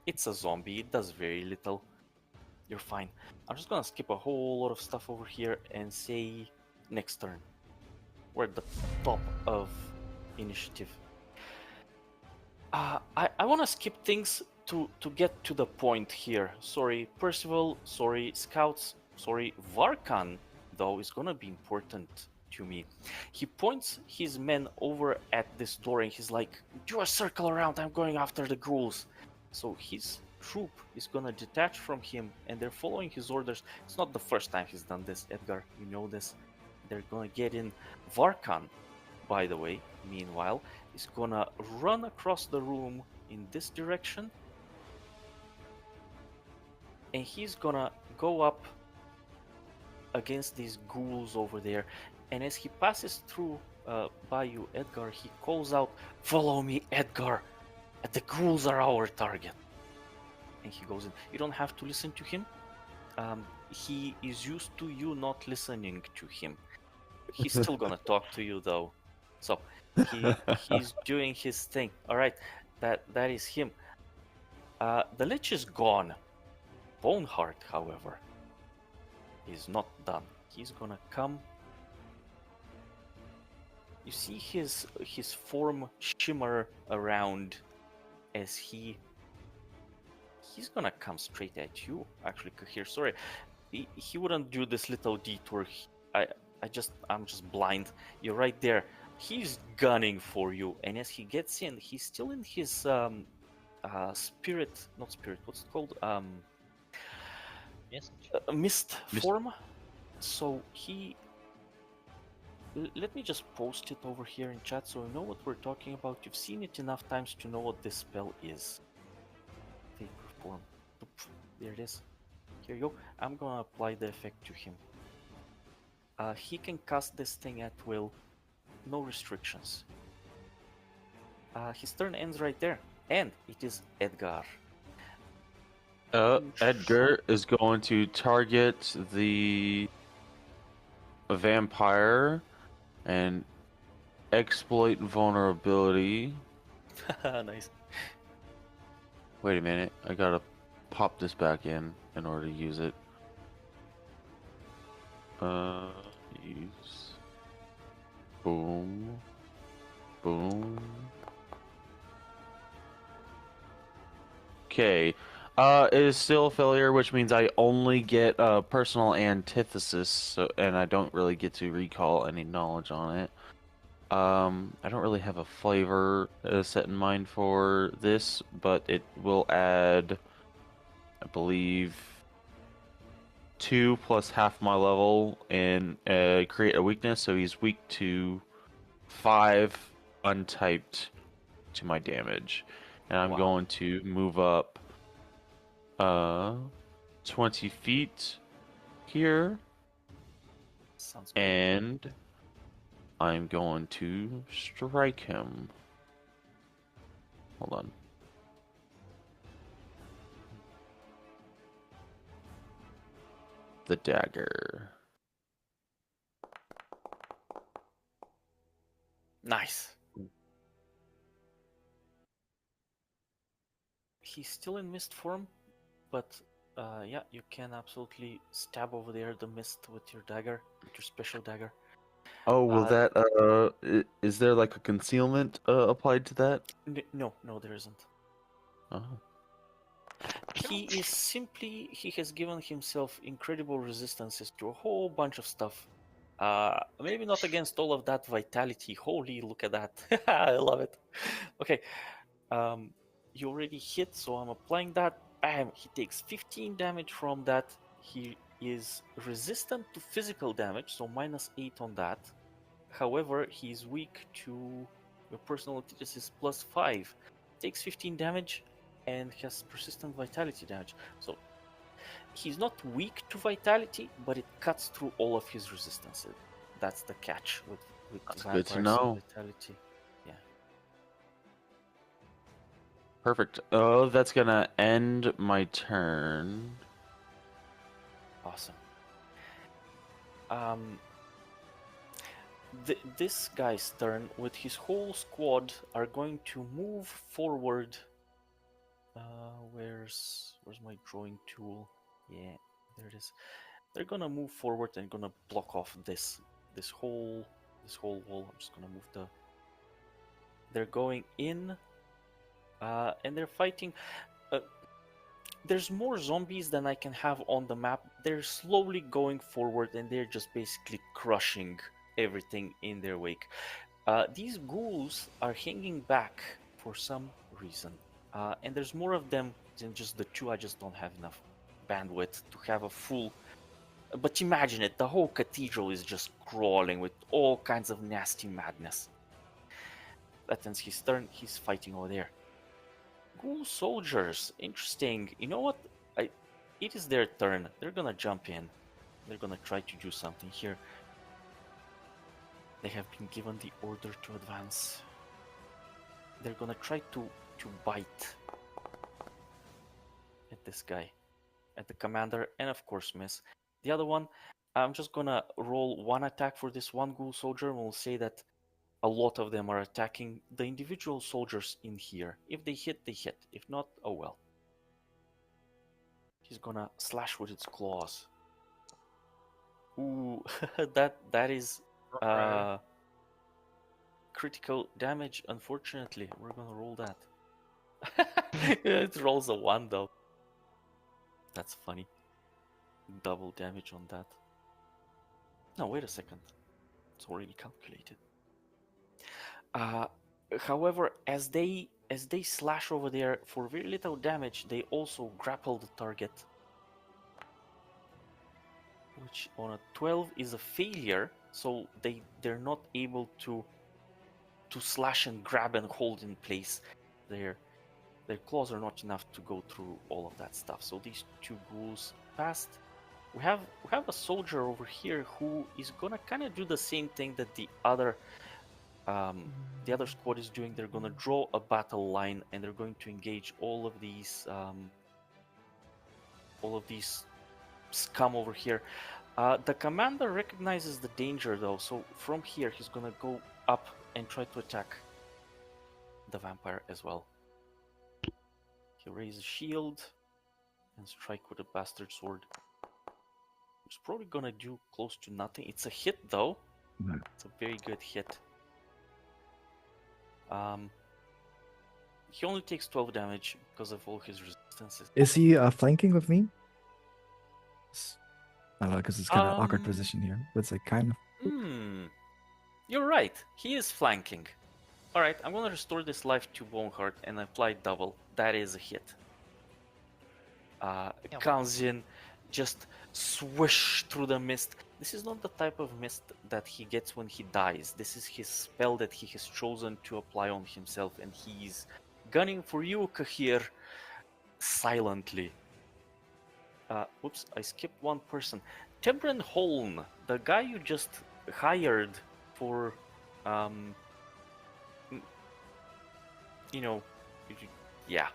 it's a zombie. It does very little. You're fine. I'm just gonna skip a whole lot of stuff over here and say next turn. We're at the top of initiative. I want to skip things to get to the point here. Sorry, Percival. Sorry, Scouts. Sorry, Varkan, though, is gonna be important to me. He points his men over at this door and he's like, do a circle around, I'm going after the ghouls. So his troop is gonna detach from him and they're following his orders. It's not the first time he's done this, Edgar, you know this. They're gonna get in. Varkan, by the way, meanwhile, is gonna run across the room in this direction and he's gonna go up against these ghouls over there, and as he passes through by you, Edgar, he calls out, follow me, Edgar, the ghouls are our target. And he goes in. You don't have to listen to him. He is used to you not listening to him. He's still gonna talk to you though. So he's doing his thing. All right, that is him. The Lich is gone. Boneheart, however, is not done. He's gonna come. You see his form shimmer around as he's gonna come straight at you. Actually, here, sorry, he wouldn't do this little detour. I'm just blind. You're right there. He's gunning for you, and as he gets in, he's still in his spirit, not spirit. What's it called? Mist form. So he. Let me just post it over here in chat so you know what we're talking about. You've seen it enough times to know what this spell is. Vapor form. There it is. Here you go. I'm gonna apply the effect to him. He can cast this thing at will. No restrictions. His turn ends right there. And it is Edgar. Edgar is going to target the vampire and exploit vulnerability. Nice. Wait a minute, I gotta pop this back in order to use it. Use. Boom. Boom. Okay. It is still a failure, which means I only get personal antithesis, so, and I don't really get to recall any knowledge on it. I don't really have a flavor set in mind for this, but it will add, I believe, 2 plus half my level and create a weakness, so he's weak to 5 untyped to my damage. And I'm going to move up 20 feet here. Sounds good. And I'm going to strike him. Hold on. The dagger. Nice. He's still in mist form, but yeah, you can absolutely stab over there the mist with your dagger, with your special dagger. Oh, will that is there like a concealment applied to that? No, there isn't. Oh. He has given himself incredible resistances to a whole bunch of stuff. Maybe not against all of that vitality. Holy, look at that. I love it. Okay. You already hit, so I'm applying that. Bam! He takes 15 damage from that. He is resistant to physical damage, so -8 on that. However, he's weak to your personal antithesis +5. Takes 15 damage and has persistent vitality damage. So he's not weak to vitality, but it cuts through all of his resistances. That's the catch with That's good to vampires and know. vitality. Yeah. Perfect. Oh, that's gonna end my turn. Awesome. This guy's turn with his whole squad are going to move forward. Where's my drawing tool? Yeah, there it is. They're gonna move forward and gonna block off this whole wall. I'm just gonna move the. They're going in, and they're fighting. Uh, there's more zombies than I can have on the map. They're slowly going forward and they're just basically crushing everything in their wake. These ghouls are hanging back for some reason. And there's more of them than just the two. I just don't have enough bandwidth to have a full. But imagine it, the whole cathedral is just crawling with all kinds of nasty madness. That ends his turn, he's fighting over there. Ghoul soldiers, interesting. You know what? It is their turn. They're gonna jump in. They're gonna try to do something here. They have been given the order to advance. They're gonna try to bite at this guy, at the commander, and of course miss. The other one, I'm just gonna roll one attack for this one ghoul soldier, and we'll say that a lot of them are attacking the individual soldiers in here. If they hit, they hit. If not, oh well. He's gonna slash with its claws. Ooh, that is critical damage. Unfortunately, we're gonna roll that. It rolls a 1 though. That's funny. Double damage on that. No, wait a second. It's already calculated. However, as they slash over there for very little damage, they also grapple the target, which on a 12 is a failure. So they're not able to slash and grab and hold in place. Their claws are not enough to go through all of that stuff. So these two ghouls passed. We have a soldier over here who is gonna kind of do the same thing that the other squad is doing. They're gonna draw a battle line and they're going to engage all of these scum over here. The commander recognizes the danger though, so from here he's gonna go up and try to attack the vampire as well. He raises a shield and strike with a bastard sword. It's probably gonna do close to nothing. It's a hit though. It's a very good hit. He only takes 12 damage because of all his resistances. Is he flanking with me? I don't know, because it's kind of awkward position here. But it's like kind of. You're right. He is flanking. All right, I'm gonna restore this life to Boneheart and apply double. That is a hit. Comes in, just swish through the mist. This is not the type of mist that he gets when he dies. This is his spell that he has chosen to apply on himself, and he's gunning for you, Kahir, silently. Oops, I skipped one person. Tebren Holm, the guy you just hired for, yeah.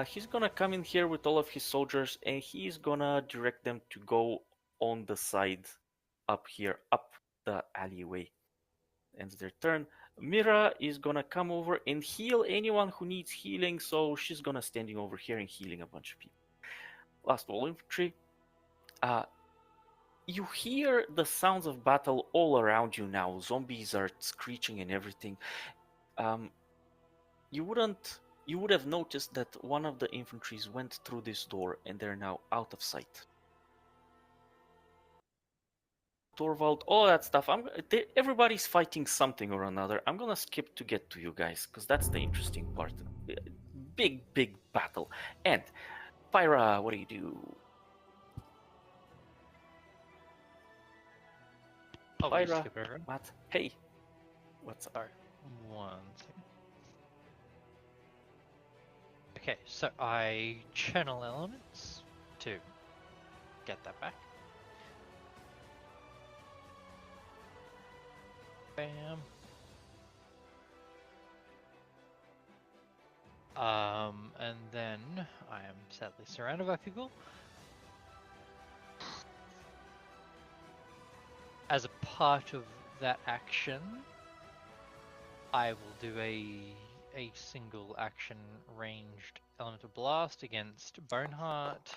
He's gonna come in here with all of his soldiers, and he's gonna direct them to go on the side up here, up the alleyway. Ends their turn. Mira is gonna come over and heal anyone who needs healing, so she's gonna standing over here and healing a bunch of people. Lastwall infantry. You hear the sounds of battle all around you now. Zombies are screeching and everything. You would have noticed that one of the infantries went through this door and they're now out of sight. Torvald, all that stuff. Everybody's fighting something or another. I'm gonna skip to get to you guys because that's the interesting part. Big battle. And Pyra, what do you do? Pyra, Matt, hey, what's up? Sorry, 1 second. Okay, so I channel elements to get that back. Bam. And then I am sadly surrounded by people. As a part of that action, I will do a single action ranged elemental blast against Boneheart,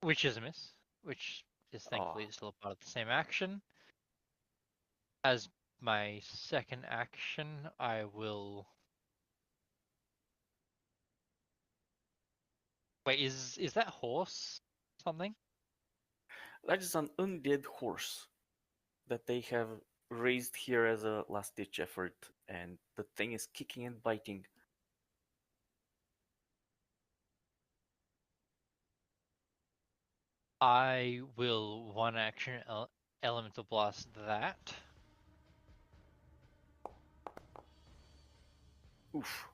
which is a miss, which is thankfully still a part of the same action. As my second action, I will. Wait, is that horse something? That is an undead horse that they have raised here as a last ditch effort, and the thing is kicking and biting. I will one action elemental blast that. Oof.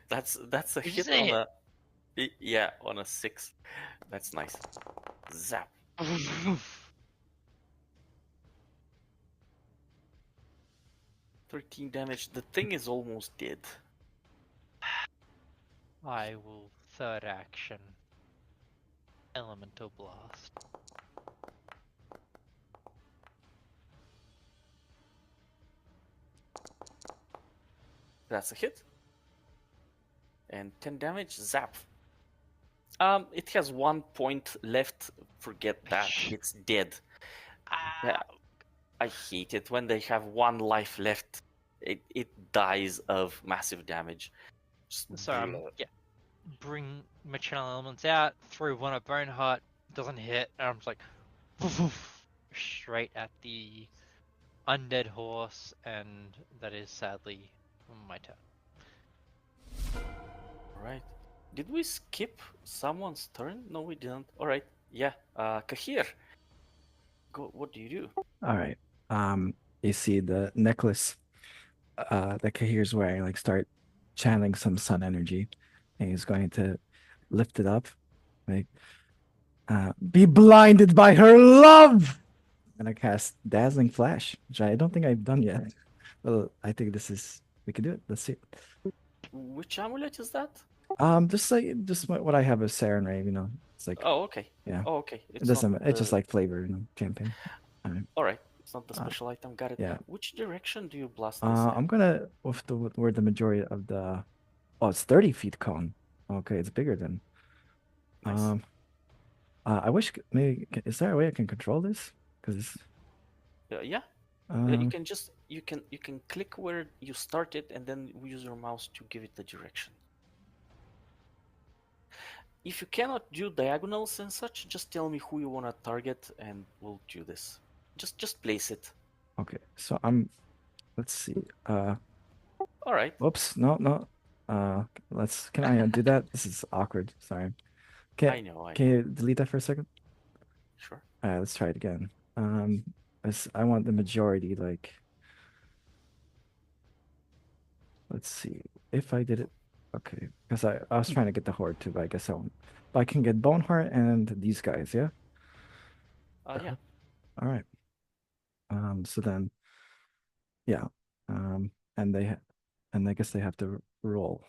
That's a Did you hit say on yeah, on a 6. That's nice. Zap. 13 damage. The thing is almost dead. I will third action elemental blast. That's a hit. And 10 damage. Zap. It has 1 point left. Forget that. It's dead. Yeah, I hate it when they have 1 life left. It dies of massive damage. Just So bring my channel elements out, throw one at Boneheart, doesn't hit, and I'm just like straight at the undead horse, and that is sadly my turn. Alright. Did we skip someone's turn? No, we didn't. Alright. Yeah. Kahir. Go. What do you do? All right. You see the necklace that Kahir's wearing, like start channeling some sun energy, and he's going to lift it up, like be blinded by her love. I'm gonna cast Dazzling Flash, which I don't think I've done yet. Well, I think we can do it. Let's see. Which amulet is that? Just what I have is Saren Ray, It's like Oh, okay. yeah. Oh, okay. It doesn't. It's just the- like flavor, campaign. Alright. It's not the special item. Got it. yeah. Which direction do you blast this in? I'm gonna with where the majority of the. Oh, it's 30 feet cone. Okay, it's bigger than. Nice. I wish maybe is there a way I can control this? Because Yeah. You can just you can click where you start it and then use your mouse to give it the direction. If you cannot do diagonals and such, just tell me who you want to target and we'll do this. Just place it. okay, so let's see. All right. Whoops, no. Can I undo that? This is awkward. Sorry. I know. Can you delete that for a second? Sure. All right, let's try it again. I want the majority, like. Let's see if I did it. Okay, because I was trying to get the horde too, but I guess I won't. But I can get Boneheart and these guys, yeah. Yeah. All right. So then, yeah. And I guess they have to roll.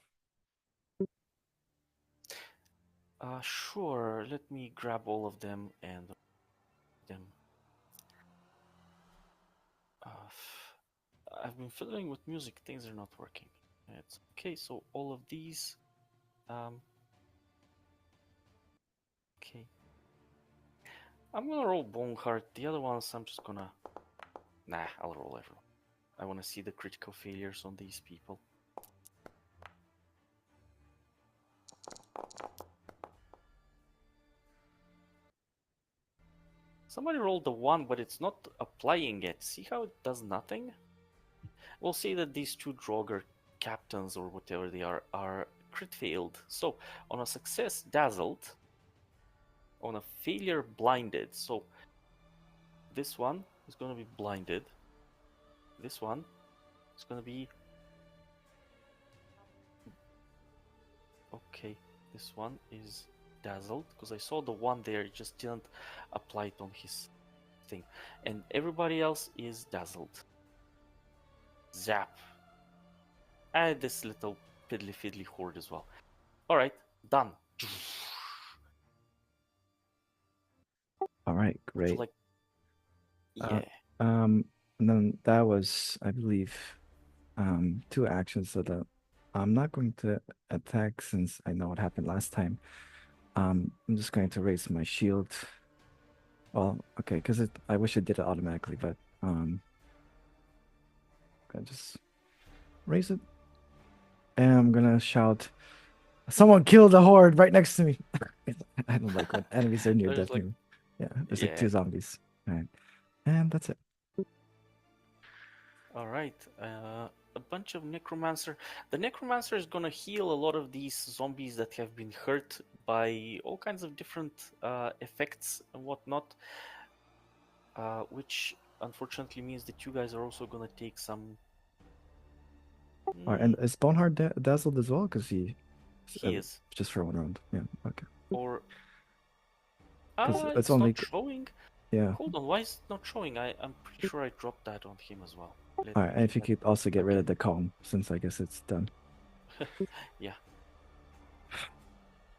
Sure. Let me grab all of them and them. I've been fiddling with music. Things are not working. It's okay. So all of these. Okay. I'm gonna roll Boneheart. The other ones, I'm just gonna. Nah, I'll roll everyone. I want to see the critical failures on these people. Somebody rolled the 1, but it's not applying it. See how it does nothing? We'll see that these 2 Draugr captains, or whatever they are crit failed. So, on a success, dazzled. On a failure, blinded. So, this one is going to be blinded. This one is going to be... Okay, this one is dazzled, because I saw the one there, it just didn't apply it on his thing. And everybody else is dazzled. Zap. And this little piddly fiddly horde as well. Alright, done. All right, Would you great. like... Uh, Yeah. And then that was, I believe, 2 actions. So that I'm not going to attack since I know what happened last time. I'm just going to raise my shield. Well, okay, because I wish it did it automatically, but I just raise it, and I'm gonna shout, "Someone kill the horde right next to me!" I don't like when enemies are near There's death. like... Yeah, there's like Yeah. 2 zombies. All right, and that's it. Alright, a bunch of necromancer. The necromancer is gonna heal a lot of these zombies that have been hurt by all kinds of different effects and whatnot, which unfortunately means that you guys are also gonna take some. All right, and is Boneheart dazzled as well? Because he is, just for 1 round. Yeah, okay. or 'Cause it's it's only not showing. Yeah. Hold on, why is it not showing? I'm pretty sure I dropped that on him as well. Let All right, me and if you check could also get rid of the calm, since I guess it's done. Yeah.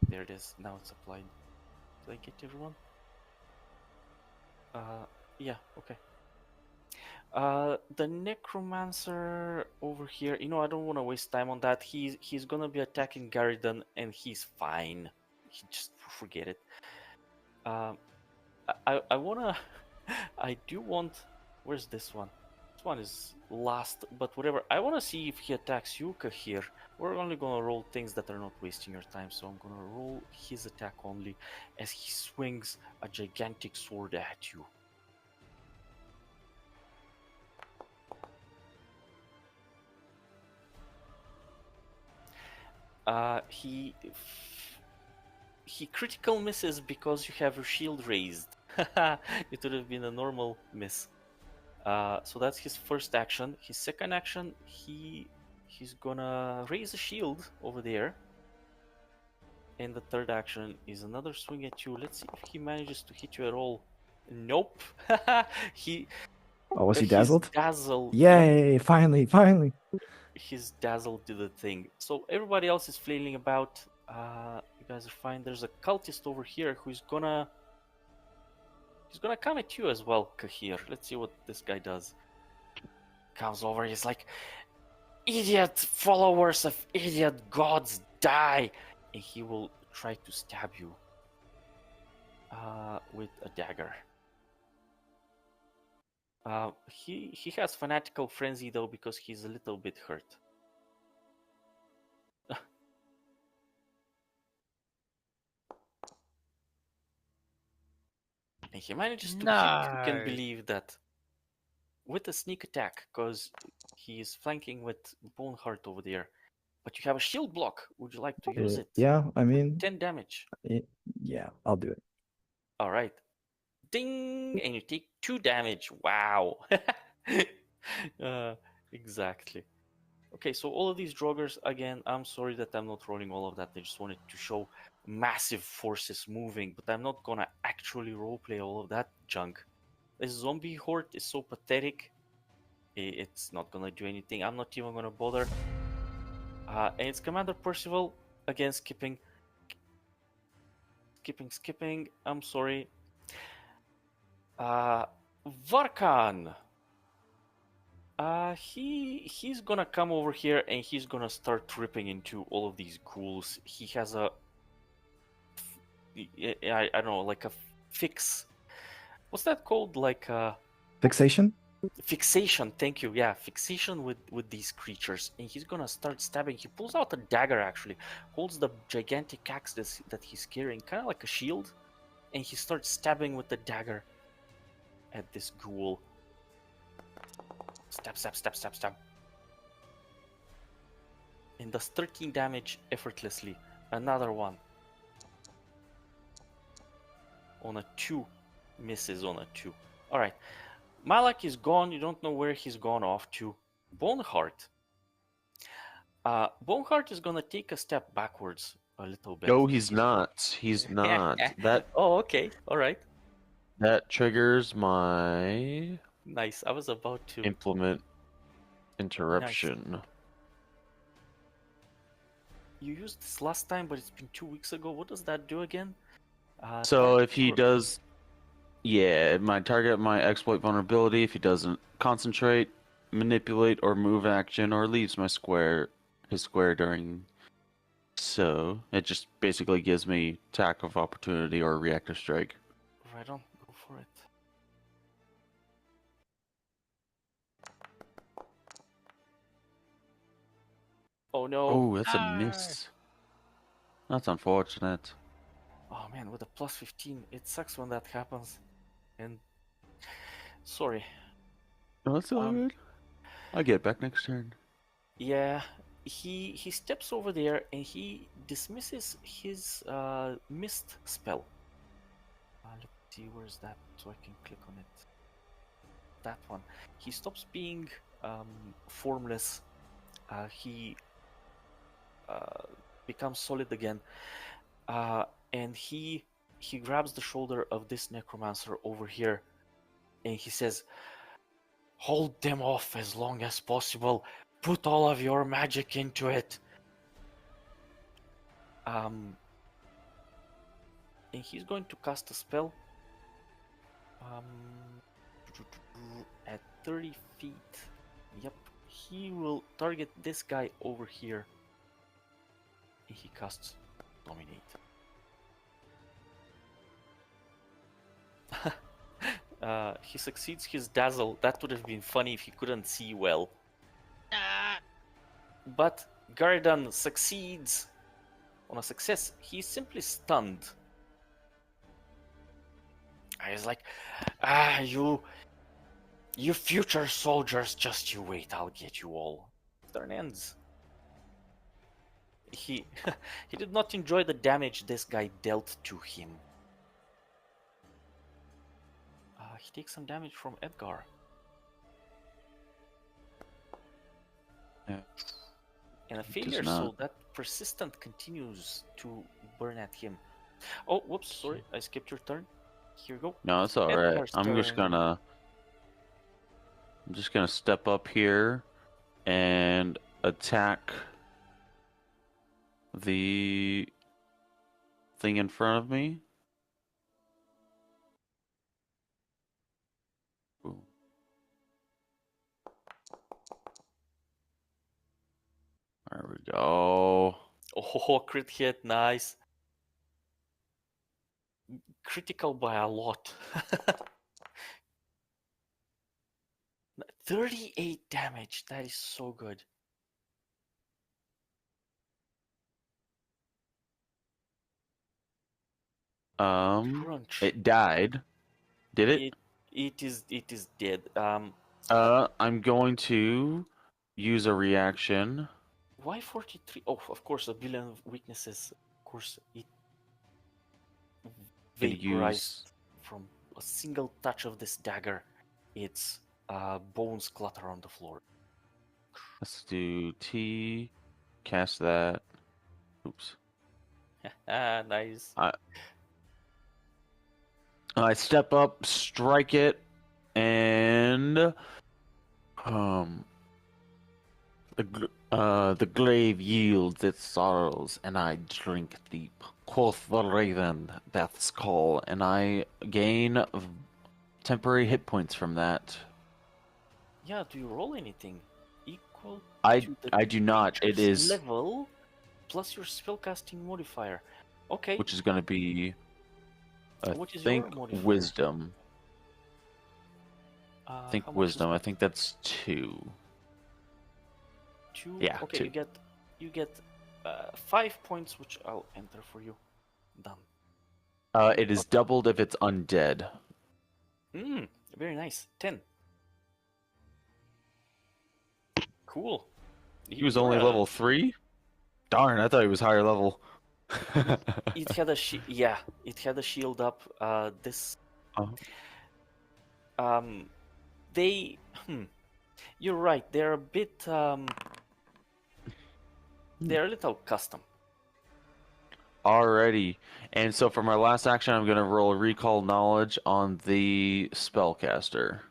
There it is. Now it's applied. Did I get everyone? Yeah, okay. The necromancer over here, I don't want to waste time on that. He's gonna be attacking Garridan, and he's fine. He just forget it. I wanna, I do want. Where's this one? This one is last, but whatever. I wanna see if he attacks Yuka here. We're only gonna roll things that are not wasting your time, so I'm gonna roll his attack only as he swings a gigantic sword at you. He critical misses because you have your shield raised. It would have been a normal miss. So that's his first action. His second action, he's gonna raise a shield over there. And the third action is another swing at you. Let's see if he manages to hit you at all. Nope. Oh, was he He's dazzled? dazzled. Yay! Yep. Finally. His dazzle did the thing. So everybody else is flailing about. You guys are fine. There's a cultist over here who's gonna come at you as well, Kahir. Let's see what this guy does. Comes over, he's like, "Idiot followers of idiot gods, die!" And he will try to stab you with a dagger. He has fanatical frenzy though, because he's a little bit hurt. And he manages to hit. You can believe that with a sneak attack, because he is flanking with Boneheart over there. But you have a shield block. Would you like to use it? Yeah, I mean, 10 damage. Yeah, I'll do it. All right. Ding! And you take 2 damage. Wow. Exactly. Okay, so all of these Draugrs, again, I'm sorry that I'm not rolling all of that. I just wanted to show massive forces moving, but I'm not gonna actually roleplay all of that junk. This zombie horde is so pathetic. It's not gonna do anything. I'm not even gonna bother. And it's Commander Percival, again skipping. I'm sorry. Varkan. He's gonna come over here and he's gonna start ripping into all of these ghouls. He has a, I don't know, like a fix. What's that called? Like a Fixation? Fixation. Thank you. Yeah, fixation with these creatures, and he's gonna start stabbing. He pulls out a dagger. Actually, holds the gigantic axe that he's carrying, kind of like a shield, and he starts stabbing with the dagger at this ghoul. Stab. And does 13 damage effortlessly. Another one. On a 2. Misses on a 2. Alright. Malak is gone. You don't know where he's gone off to. Boneheart. Boneheart is gonna take a step backwards a little bit. No, he's not. He's not. That Oh, okay. Alright. That triggers my Nice. I was about to. implement interruption. You used this last time, but it's been 2 weeks ago. What does that do again? So Target if he or- does, yeah, my target my exploit vulnerability. If he doesn't concentrate, manipulate, or move action, or leaves his square during. So it just basically gives me attack of opportunity or reactive strike. Right on. Go for it. Oh no. Oh, that's a No. miss. That's unfortunate. Oh man, with a plus 15, it sucks when that happens. And sorry. No, that's all Um, good. I'll get back next turn. Yeah, he steps over there and he dismisses his mist spell. Let's see, where's that so I can click on it. That one. He stops being formless. He becomes solid again. And he grabs the shoulder of this necromancer over here, and he says, "Hold them off as long as possible. Put all of your magic into it." And he's going to cast a spell. At 30 feet. Yep. He will target this guy over here. And he casts Dominate. He succeeds his dazzle. That would have been funny if he couldn't see well. But Gardan succeeds on a success. He's simply stunned. He's like, you future soldiers, just you wait, I'll get you all. Turn ends. He he did not enjoy the damage this guy dealt to him. He takes some damage from Edgar. Yeah. And a He does failure, not. so that persistent continues to burn at him. Oh, whoops, sorry, I skipped your turn. Here you go. No, it's all right. Edgar's I'm just turn. gonna step up here and attack the thing in front of me. Ooh. There we go. Oh, crit hit, nice. Critical by a lot. 38 damage, that is so good. Crunch. It died. Did it? It is dead. I'm going to use a reaction. Why 43? Oh, of course, a billion weaknesses. Of course, it Gonna vaporized from a single touch of this dagger. Its bones clutter on the floor. Let's do T. Cast that. Oops. Nice. I step up, strike it, and the glaive yields its sorrows, and I drink deep. Quoth the raven, Death's call, and I gain temporary hit points from that. Yeah, do you roll anything? Equal I to the do not. It creature's is level plus your spellcasting modifier. Okay. which is going to be What is your think modifier? wisdom. How Think much is wisdom. I that? think that's 2. 2. Yeah, Okay, 2. you get 5 points, which I'll enter for you. Done. It is doubled if it's undead. Very nice. 10. Cool. He was only level 3? Darn, I thought he was higher level. It had a it had a shield up. This Uh-huh. they you're right, they're a bit they're a little custom. Alrighty. And so for my last action, I'm going to roll recall knowledge on the spellcaster.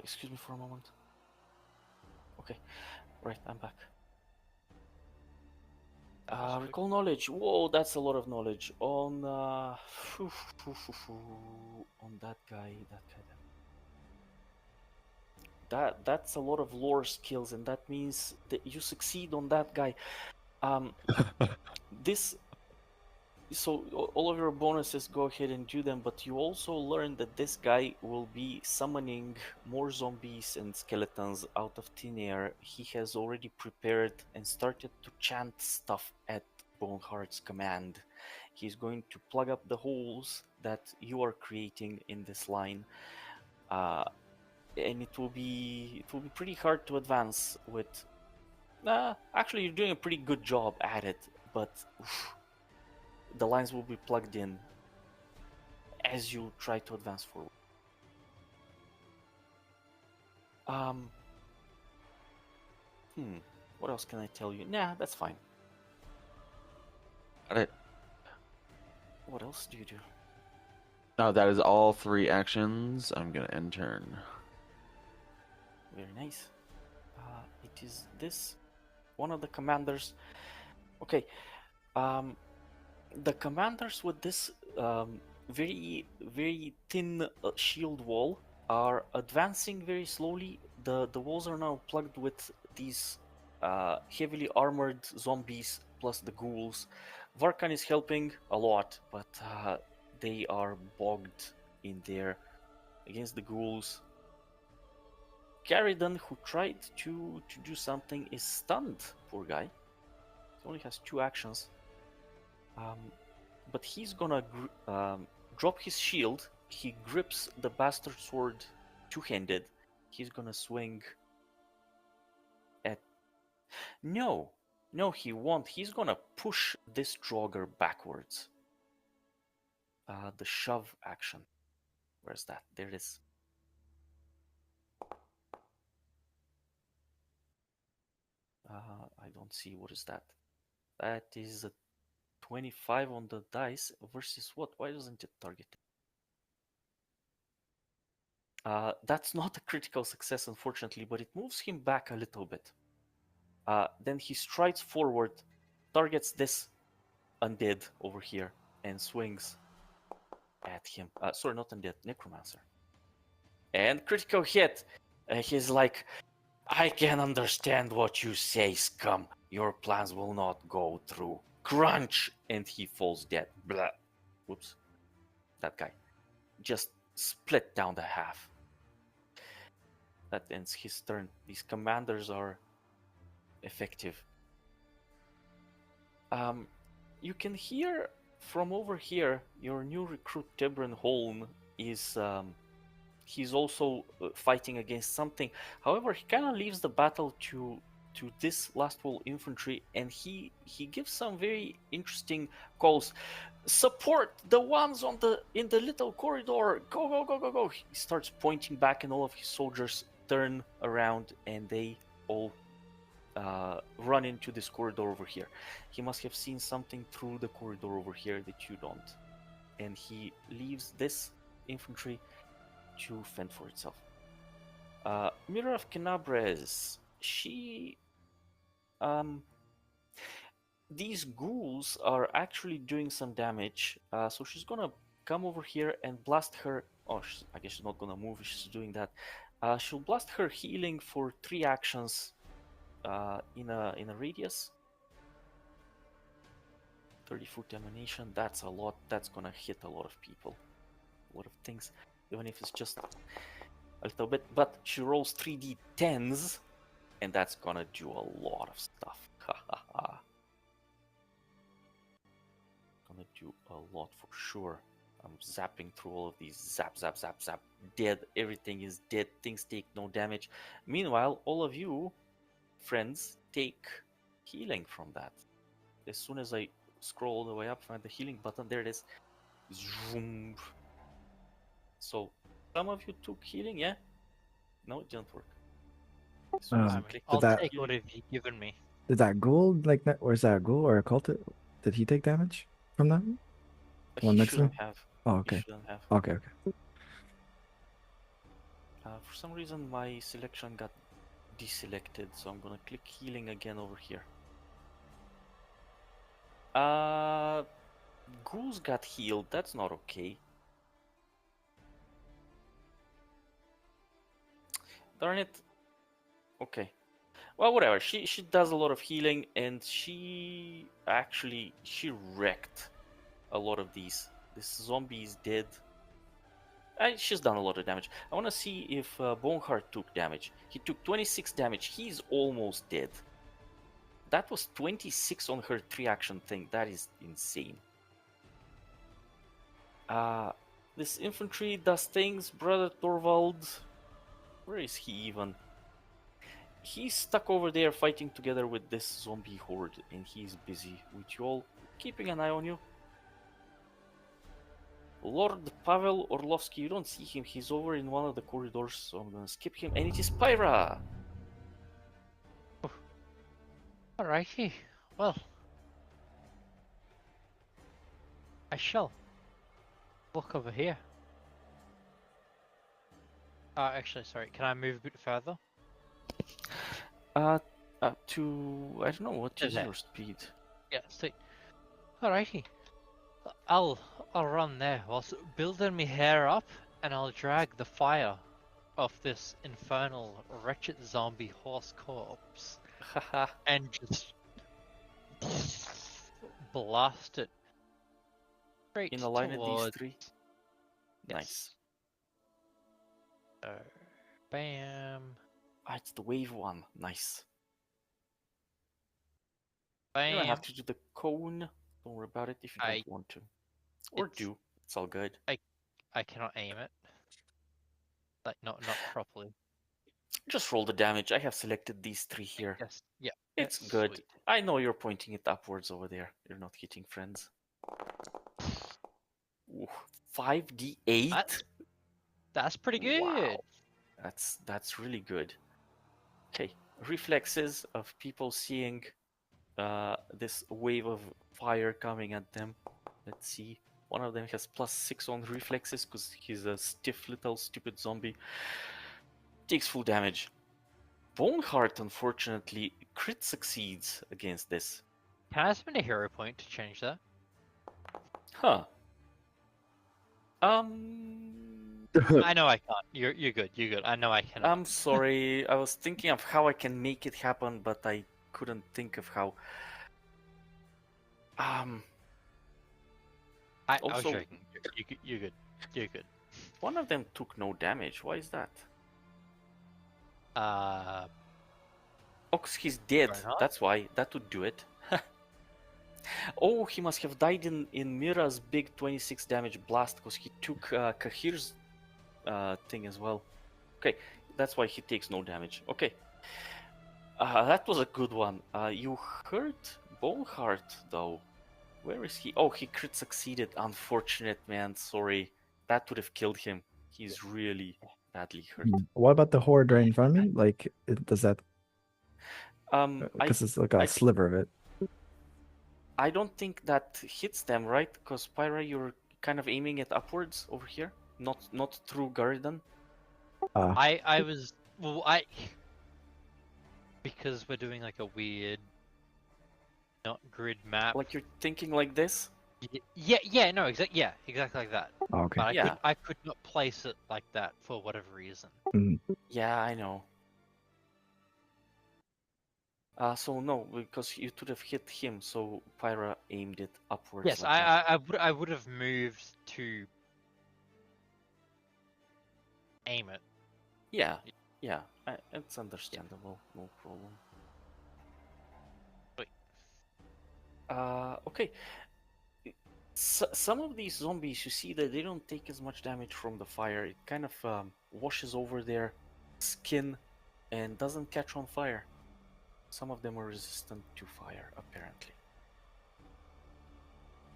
Excuse me for a moment. Okay, right, I'm back. Recall knowledge. Whoa, that's a lot of knowledge on on that guy. That's a lot of lore skills, and that means that you succeed on that guy. This. So all of your bonuses, go ahead and do them, but you also learn that this guy will be summoning more zombies and skeletons out of thin air. He has already prepared and started to chant stuff at Boneheart's command. He's going to plug up the holes that you are creating in this line, and it will be pretty hard to advance with. Actually, you're doing a pretty good job at it, but. The lines will be plugged in as you try to advance forward. What else can I tell you? Nah, that's fine. Got it. What else do you do? Now that is all 3 actions. I'm going to end turn. Very nice. It is this. One of the commanders. Okay. The commanders with this very, very thin shield wall are advancing very slowly. The walls are now plugged with these heavily armored zombies plus the ghouls. Varkan is helping a lot, but they are bogged in there against the ghouls. Caridon, who tried to do something, is stunned. Poor guy. He only has 2 actions. But he's gonna drop his shield. He grips the bastard sword 2-handed. He's gonna swing at. No, he won't. He's gonna push this Draugr backwards. The shove action. Where's that? There it is. I don't see. What is that? That is a 25 on the dice versus what? Why doesn't it target? That's not a critical success, unfortunately, but it moves him back a little bit. Then he strides forward, targets this undead over here, and swings at him. Sorry, not undead, necromancer. And critical hit. He's like, I can understand what you say, scum. Your plans will not go through. Crunch! And he falls dead. Blah. Whoops. That guy. Just split down the half. That ends his turn. These commanders are effective. You can hear from over here your new recruit Tebran Holm is he's also fighting against something. However, he kind of leaves the battle to this Lastwall infantry, and he gives some very interesting calls. Support the ones in the little corridor. Go. He starts pointing back, and all of his soldiers turn around and they all run into this corridor over here. He must have seen something through the corridor over here that you don't, and he leaves this infantry to fend for itself. Mirror of Canabres, she these ghouls are actually doing some damage, so she's gonna come over here and blast her. Oh, I guess she's not gonna move if she's doing that. She'll blast her healing for 3 actions in a radius. 30-foot emanation, that's a lot. That's gonna hit a lot of people, a lot of things, even if it's just a little bit. But she rolls 3d10s, and that's gonna do a lot of stuff. Gonna do a lot for sure. I'm zapping through all of these. Zap. Dead. Everything is dead. Things take no damage. Meanwhile, all of you, friends, take healing from that. As soon as I scroll all the way up, find the healing button. There it is. Zoom. So, some of you took healing, yeah? No, it didn't work. So Um, as I you mean, click I'll that- take healing- whatever you've given me. Did that ghoul or is that a ghoul or a cultist? Did he take damage from that? One He next to me? shouldn't have. Oh, He okay. shouldn't have. Okay. For some reason, my selection got deselected, so I'm gonna click healing again over here. Ghouls got healed. That's not okay. Darn it. Okay. Well, whatever. She does a lot of healing, and she wrecked a lot of these. This zombie is dead. She's done a lot of damage. I want to see if Boneheart took damage. He took 26 damage. He's almost dead. That was 26 on her 3-action thing. That is insane. This infantry does things. Brother Torvald. Where is he even? He's stuck over there fighting together with this zombie horde, and he's busy with you all, keeping an eye on you. Lord Pavel Orlovsky, you don't see him. He's over in one of the corridors, so I'm gonna skip him. And it is Pyra! Alrighty. Well, I shall look over here. Actually, sorry. Can I move a bit further? To I don't know what is Okay. your speed. Yeah, sweet. Alrighty. I'll run there whilst building my hair up, and I'll drag the fire off this infernal wretched zombie horse corpse Haha. and just blast it straight In a line at these towards. three. Nice. So, bam, It's the wave one. Nice. You don't bam. have to do the cone. Don't worry about it if you I- don't want to. Or it's- do. It's all good. I cannot aim it. Like not properly. Just roll the damage. I have selected these three here. Yes. Yeah. It's yes, good. sweet. I know you're pointing it upwards over there. You're not hitting friends. Ooh, 5d8? That's pretty good. Wow. That's really good. Okay, reflexes of people seeing this wave of fire coming at them. Let's see. One of them has +6 on reflexes because he's a stiff little stupid zombie. Takes full damage. Boneheart, unfortunately, crit succeeds against this. Can I spend a hero point to change that? Huh. I know I can't. You're good. You're good. I know I cannot. I'm sorry. I was thinking of how I can make it happen, but I couldn't think of how. I was also- joking. You're good. You're good. One of them took no damage. Why is that? Uh, Oh, 'cause he's dead. Why not? That's why. That would do it. Oh, he must have died in Mira's big 26 damage blast because he took Kahir's thing as well. Okay, that's why he takes no damage. Okay. That was a good one. You hurt Boneheart, though. Where is he? Oh, he crit succeeded. Unfortunate, man. Sorry. That would have killed him. He's really badly hurt. What about the horde right in front of me? Like, does that? I Because it's like a I- sliver of it. I don't think that hits them, right? Because Pyra, you're kind of aiming it upwards over here, not through Garden. I was because we're doing like a weird, not grid map. Like you're thinking like this. No, exactly like that. Oh, okay. But Yeah. I could not place it like that for whatever reason. Yeah, I know. So no, because you could have hit him, so Pyra aimed it upwards. Yes, like that. I would have moved to aim it. Yeah, it's understandable. No problem. Wait. Okay. Some of these zombies, you see that they don't take as much damage from the fire. It kind of washes over their skin and doesn't catch on fire. Some of them are resistant to fire, apparently.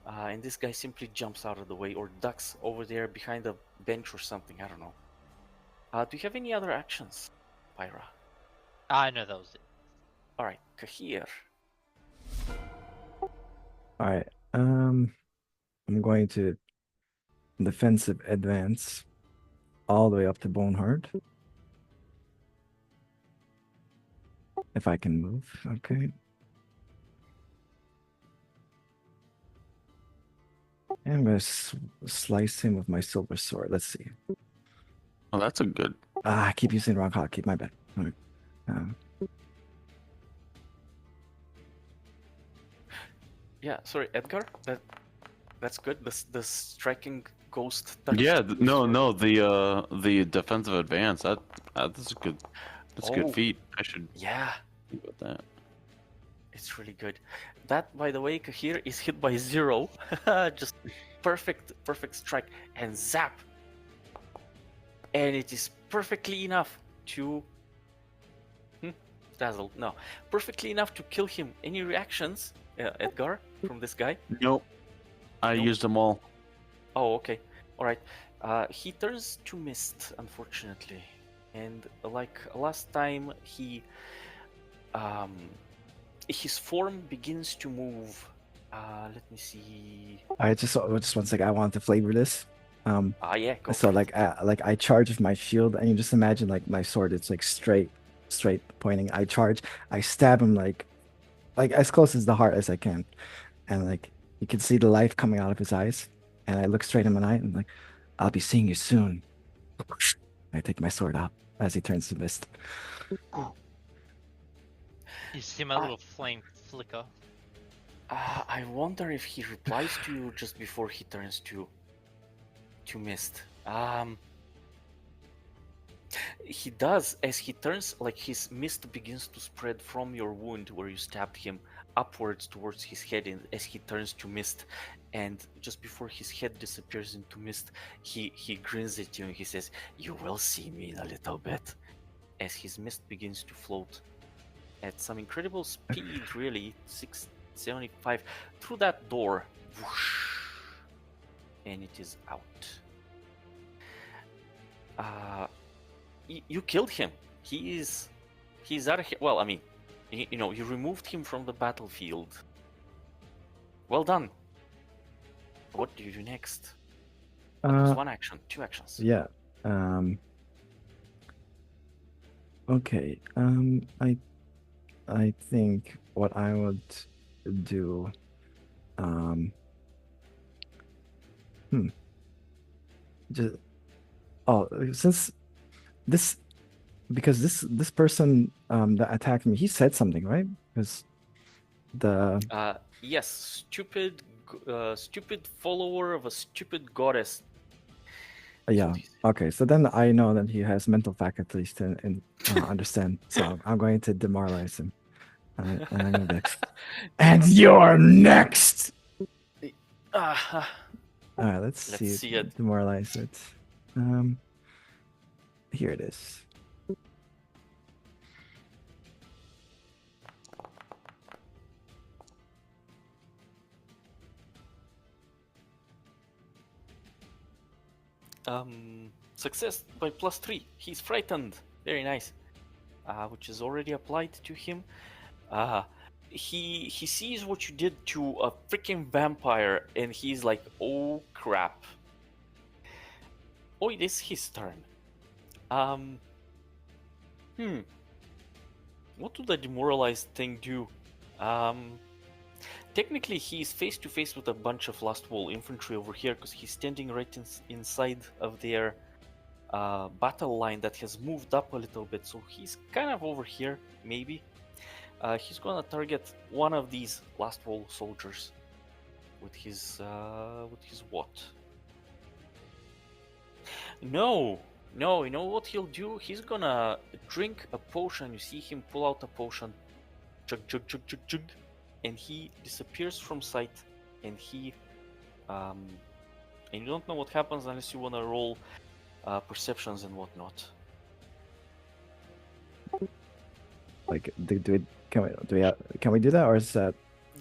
and this guy simply jumps out of the way or ducks over there behind a bench or something. I don't know. Do you have any other actions, Pyra? I know that was it. All right, Kahir. All right. I'm going to defensive advance all the way up to Boneheart. If I can move, okay. And I'm gonna slice him with my silver sword. Let's see. Oh, that's a good. I keep using the wrong hotkey. My bad. All right. Yeah, sorry, Edgar. That's good. The striking ghost. Yeah, no, the defensive advance. That's a good. That's a Oh. good feat. I should Yeah, think about that. it's really good. That, by the way, Kahir is hit by 0. Just perfect strike and zap. And it is perfectly enough to dazzle. No, perfectly enough to kill him. Any reactions, Edgar, from this guy? Nope. I Nope. used them all. Oh, okay. All right. He turns to mist, unfortunately, and like last time, his form begins to move. Let me see. I just one second. I want to flavor this. Yeah. Go So for it. like I charge with my shield, and you just imagine like my sword. It's like straight pointing. I charge. I stab him like as close as the heart as I can, and like you can see the life coming out of his eyes. And I look straight in my eye and I'm like, I'll be seeing you soon. I take my sword out as he turns to mist. You see my little flame flicker. I wonder if he replies to you just before he turns to mist. He does. As he turns, like his mist begins to spread from your wound where you stabbed him upwards towards his head, and as he turns to mist, and just before his head disappears into mist, he grins at you and he says, "You will see me in a little bit." As his mist begins to float at some incredible speed, really, 675 through that door, whoosh, and it is out. You killed him. He's out of here. Well, I mean, you removed him from the battlefield. Well done. What do you do next? That was one action, 2 actions. Yeah. Okay. I think what I would do. Just since this person that attacked me, he said something, right? Because yes, stupid follower of a stupid goddess. yeah. Okay, so then I know that he has mental faculties to understand. So I'm going to demoralize him. And you're next. All right, let's see it. Demoralize it. Here it is. Success by +3. He's frightened. Very nice. Which is already applied to him. He sees what you did to a freaking vampire, and he's like, "Oh crap!" Oh, it is his turn. What do the demoralized thing do? Technically, he's face to face with a bunch of Lastwall infantry over here because he's standing right inside of their battle line that has moved up a little bit. So he's kind of over here, maybe. He's gonna target one of these Lastwall soldiers with his what? No. You know what he'll do? He's gonna drink a potion. You see him pull out a potion, chug, and he disappears from sight. And and you don't know what happens unless you wanna roll perceptions and whatnot. Like, can we do that, or is that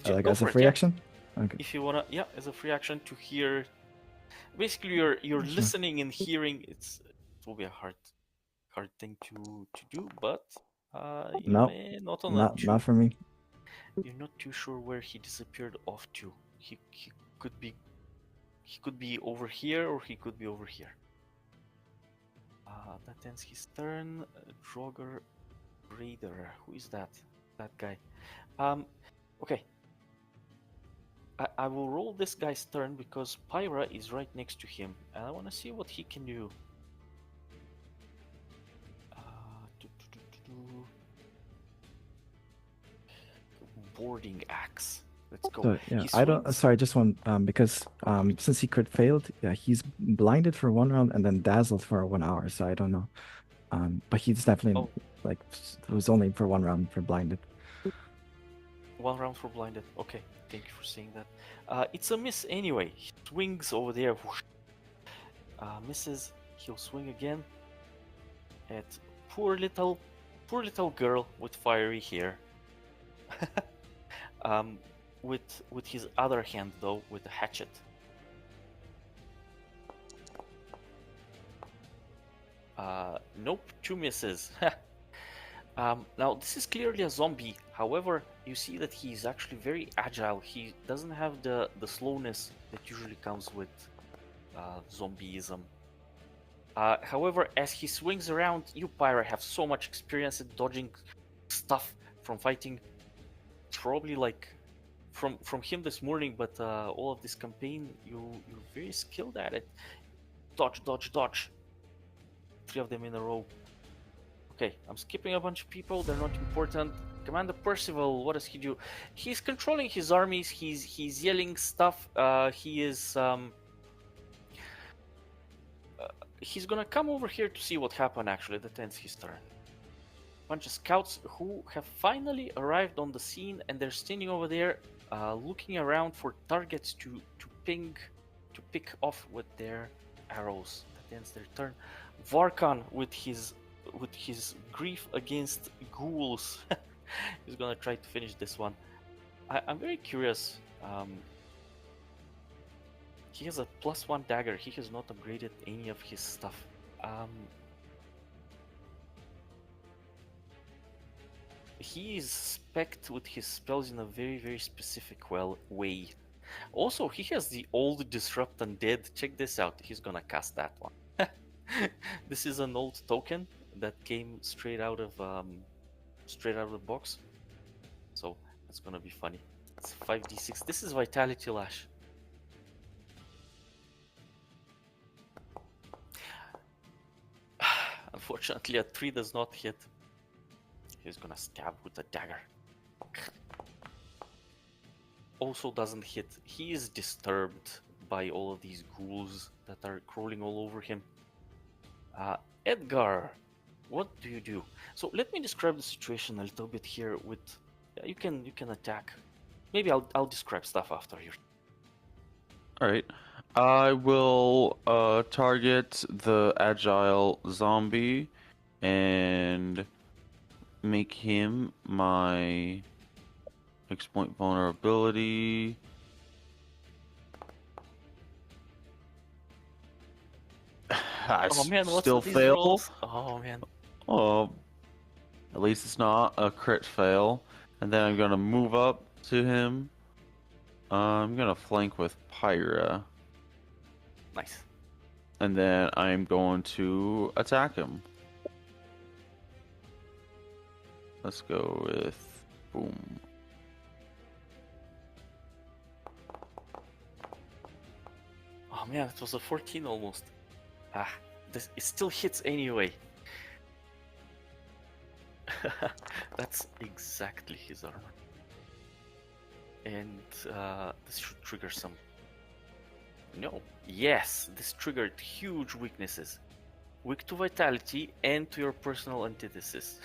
like as a free action? Okay. If you wanna, yeah, as a free action to hear. Basically, you're Sure. listening and hearing. It will be a hard thing to do, but you No, may not not for me. You're not too sure where he disappeared off to. He could be over here or he could be over here. That ends his turn. Draugr Raider. Who is that? That guy. Okay. I will roll this guy's turn because Pyra is right next to him, and I want to see what he can do. Boarding axe. Let's go. So, yeah, He I don't. swings- Sorry, just one. Because since he crit failed, yeah, he's blinded for 1 round and then dazzled for 1 hour. So I don't know. But he's definitely Oh. like it was only for 1 round for blinded. 1 round for blinded. Okay, thank you for saying that. It's a miss anyway. He swings over there. Whoosh. Misses. He'll swing again at poor little girl with fiery hair. With his other hand though, with a hatchet. Nope, 2 misses. Now this is clearly a zombie. However, you see that he's actually very agile. He doesn't have the slowness that usually comes with zombieism. However, as he swings around, you Pyra have so much experience at dodging stuff from fighting. Probably like from him this morning, but all of this campaign, you're very skilled at it. Dodge, dodge, dodge. 3 of them in a row. Okay, I'm skipping a bunch of people. They're not important. Commander Percival, what does he do? He's controlling his armies. He's yelling stuff. He's gonna come over here to see what happened. Actually, that ends his turn. Bunch of scouts who have finally arrived on the scene, and they're standing over there, looking around for targets to pick off with their arrows. That ends their turn. Varkan with his grief against ghouls, he's gonna try to finish this one. I'm very curious. He has a +1 dagger. He has not upgraded any of his stuff. He is spec'd with his spells in a very, very specific way. Also, he has the old Disrupt Undead. Check this out. He's gonna cast that one. This is an old token that came straight out of the box. So that's gonna be funny. It's 5d6. This is Vitality Lash. Unfortunately, a 3 does not hit. He's gonna stab with a dagger. Also doesn't hit. He is disturbed by all of these ghouls that are crawling all over him. Edgar, what do you do? So let me describe the situation a little bit here. With you can attack. Maybe I'll describe stuff after you. All right. I will target the agile zombie and make him my exploit vulnerability. I Oh man, what's still with these fail. rolls? Oh man. Oh, at least it's not a crit fail. And then I'm gonna move up to him. I'm gonna flank with Pyra. Nice. And then I'm going to attack him. Let's go with boom. Oh man, it was a 14 almost. It still hits anyway. That's exactly his armor. And this should trigger some. No. Yes, this triggered huge weaknesses. Weak to vitality and to your personal antithesis.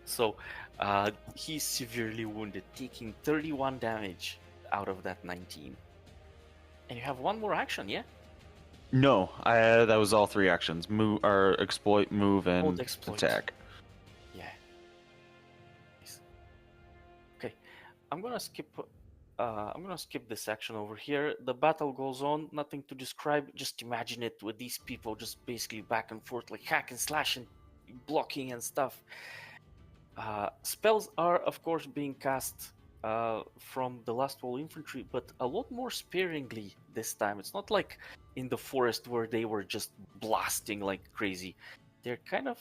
So he's severely wounded, taking 31 damage out of that 19. And you have one more action, yeah? No, that was all 3 actions: move, or exploit, move, and Exploit. attack. Yeah. Nice. Okay, I'm gonna skip I'm gonna skip this section over here. The battle goes on, nothing to describe. Just imagine it with these people just basically back and forth, like hack and slash and blocking and stuff. Spells are, of course, being cast from the Lastwall infantry, but a lot more sparingly this time. It's not like in the forest where they were just blasting like crazy. They're kind of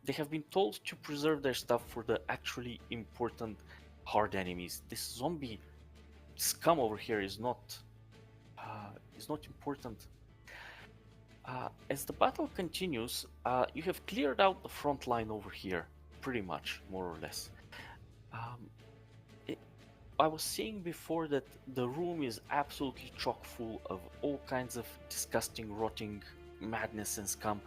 they have been told to preserve their stuff for the actually important hard enemies. This zombie scum over here is not important. As the battle continues, you have cleared out the front line over here, pretty much, more or less. I was saying before that the room is absolutely chock full of all kinds of disgusting, rotting madness and scum.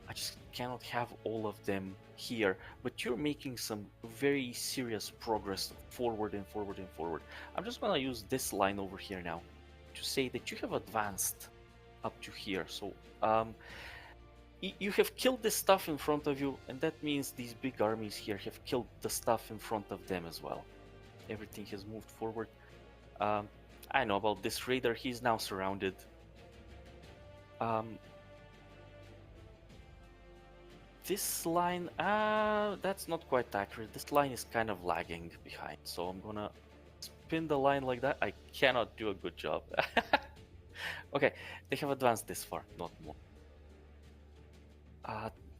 I just cannot have all of them here, but you're making some very serious progress forward and forward and forward. I'm just gonna use this line over here now to say that you have advanced up to here. So you have killed this stuff in front of you, and that means these big armies here have killed the stuff in front of them as well. Everything has moved forward. I know about this raider. He's now surrounded. This line, that's not quite accurate. This line is kind of lagging behind, so I'm gonna spin the line like that. I cannot do a good job. Okay, they have advanced this far, not more.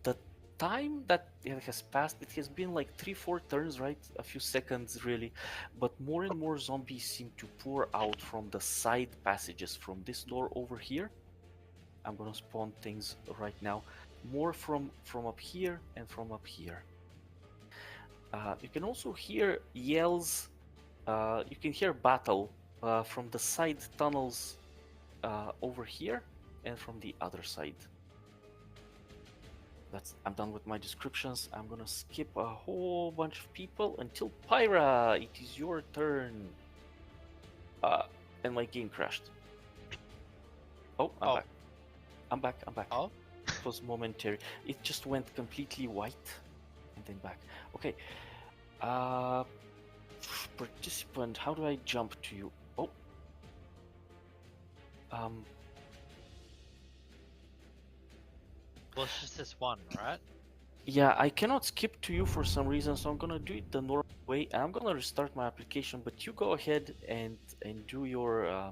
The time that it has passed, it has been like 3-4 turns, right? A few seconds, really. But more and more zombies seem to pour out from the side passages, from this door over here. I'm gonna spawn things right now. More from up here and from up here. You can also hear yells. You can hear battle from the side tunnels over here and from the other side. I'm done with my descriptions. I'm gonna skip a whole bunch of people until Pyra. It is your turn. And my game crashed. Oh, I'm back. I'm back. Oh. It was momentary. It just went completely white and then back. Okay. Participant, how do I jump to you? Oh. Well, it's just this one, right? Yeah, I cannot skip to you for some reason, so I'm gonna do it the normal way. And I'm gonna restart my application, but you go ahead and do your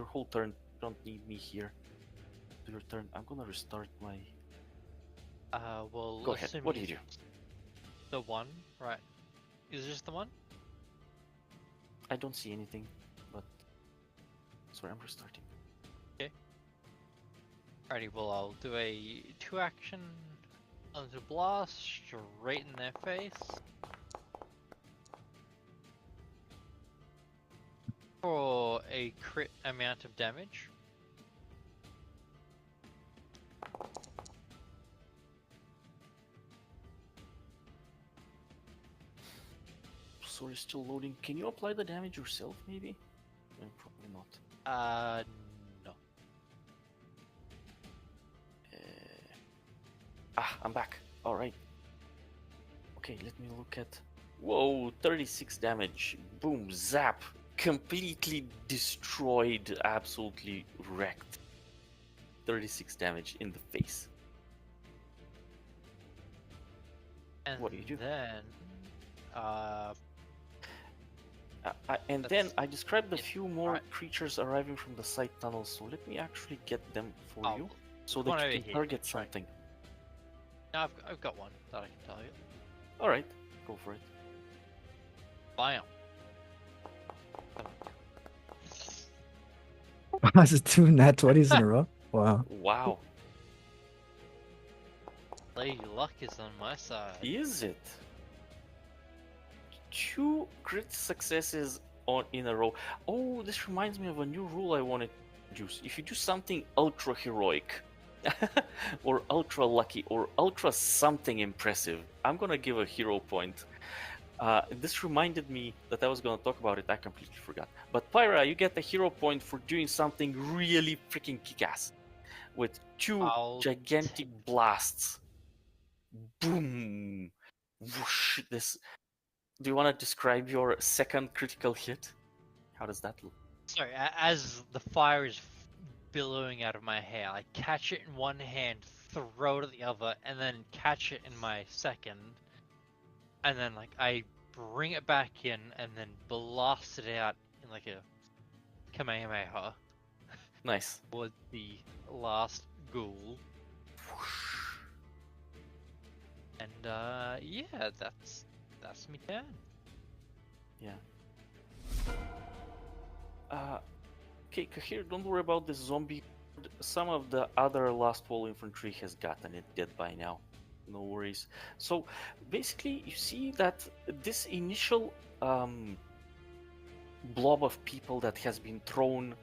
whole turn. You don't need me here. Do your turn. I'm gonna restart my. Well, Go ahead. What do you do? The one, right? Is it just the one? I don't see anything, but sorry, I'm restarting. Alrighty, well, I'll do a 2-action under blast straight in their face. For a crit amount of damage. Sorry, still loading. Can you apply the damage yourself, maybe? Probably not. No. I'm back. Alright. Okay, let me look at... Whoa, 36 damage. Boom, zap. Completely destroyed, absolutely wrecked. 36 damage in the face. And what do you do? Then, then I described a few more right. creatures arriving from the side tunnels, so let me actually get them for you, so one that you over can here, target that's right. something. No, I've got one that I can tell you. Alright, go for it. Biome. Was it 2 nat 20s in a row? Wow. Wow. Lady Luck is on my side. Is it? 2 crit successes in a row. Oh, this reminds me of a new rule I wanted to introduce. If you do something ultra heroic, or ultra lucky, or ultra something impressive, I'm gonna give a hero point. This reminded me that I was gonna talk about it. I completely forgot. But Pyra, you get a hero point for doing something really freaking kick-ass with 2 gigantic blasts. Boom! Whoosh! do you want to describe your second critical hit? How does that look? Sorry, as the fire is billowing out of my hair, I catch it in one hand, throw it at the other, and then catch it in my second, and then like I bring it back in and then blast it out in like a Kamehameha Nice. towards the last ghoul. And yeah, that's me turn. Yeah. Okay, Kahir, don't worry about this zombie. Some of the other Lastwall infantry has gotten it dead by now. No worries. So basically, you see that this initial blob of people that has been thrown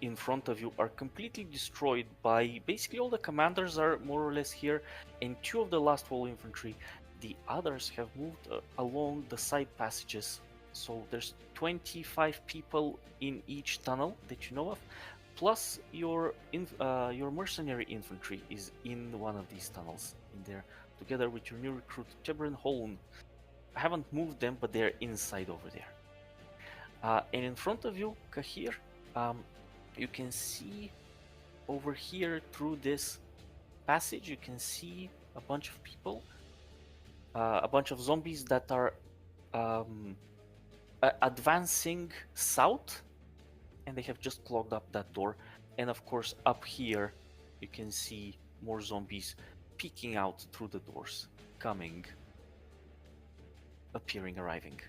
in front of you are completely destroyed by basically all the commanders are more or less here, and 2 of the Lastwall infantry. The others have moved along the side passages. So there's 25 people in each tunnel that you know of, plus your mercenary infantry is in one of these tunnels in there, together with your new recruit Tebren Holm. I haven't moved them, but they're inside over there. And in front of you, Kahir, you can see over here through this passage, you can see a bunch of people, a bunch of zombies that are advancing south, and they have just clogged up that door. And of course, up here, you can see more zombies peeking out through the doors, coming, appearing, arriving.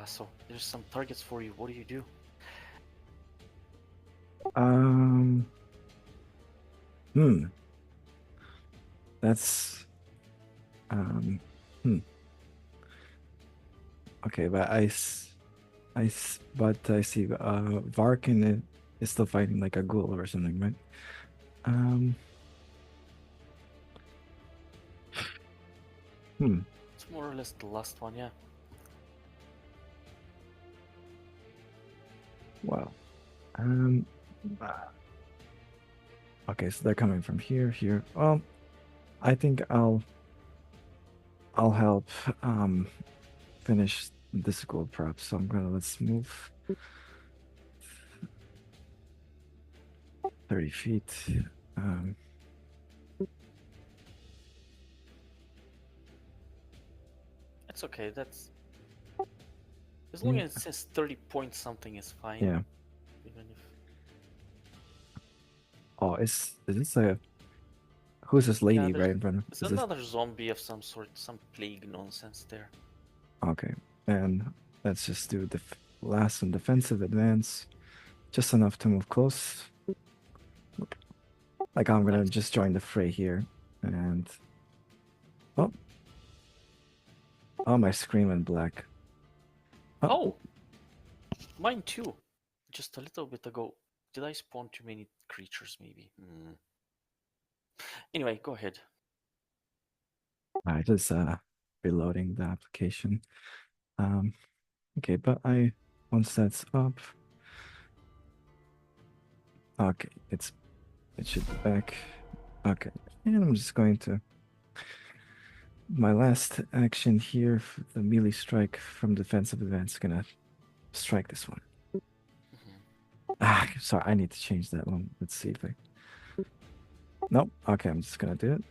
So there's some targets for you. What do you do? That's Okay, but I see Varkin is still fighting like a ghoul or something, right? It's more or less the last one, yeah. Well, okay, so they're coming from here. Well, I think I'll help finish this gold prop. So let's move 30 feet. It's okay. That's as long as it says 30 point something is fine. Yeah. Even if... Oh, is this a... Who's this lady Yeah, right in front of? It's Is this... another zombie of some sort, some plague nonsense there. Okay, and let's just do the last and defensive advance, just enough to move close. Like I'm gonna just join the fray here, and oh, my screen went black. Oh, mine too. Just a little bit ago. Did I spawn too many creatures? Maybe. Anyway, go ahead. I just reloading the application. Okay, but once that's up, okay, it should be back. Okay, and I'm just going to my last action here, the melee strike from defensive advance, gonna strike this one. Sorry, I need to change that one. Let's see if I... Nope. Okay, I'm just gonna do it.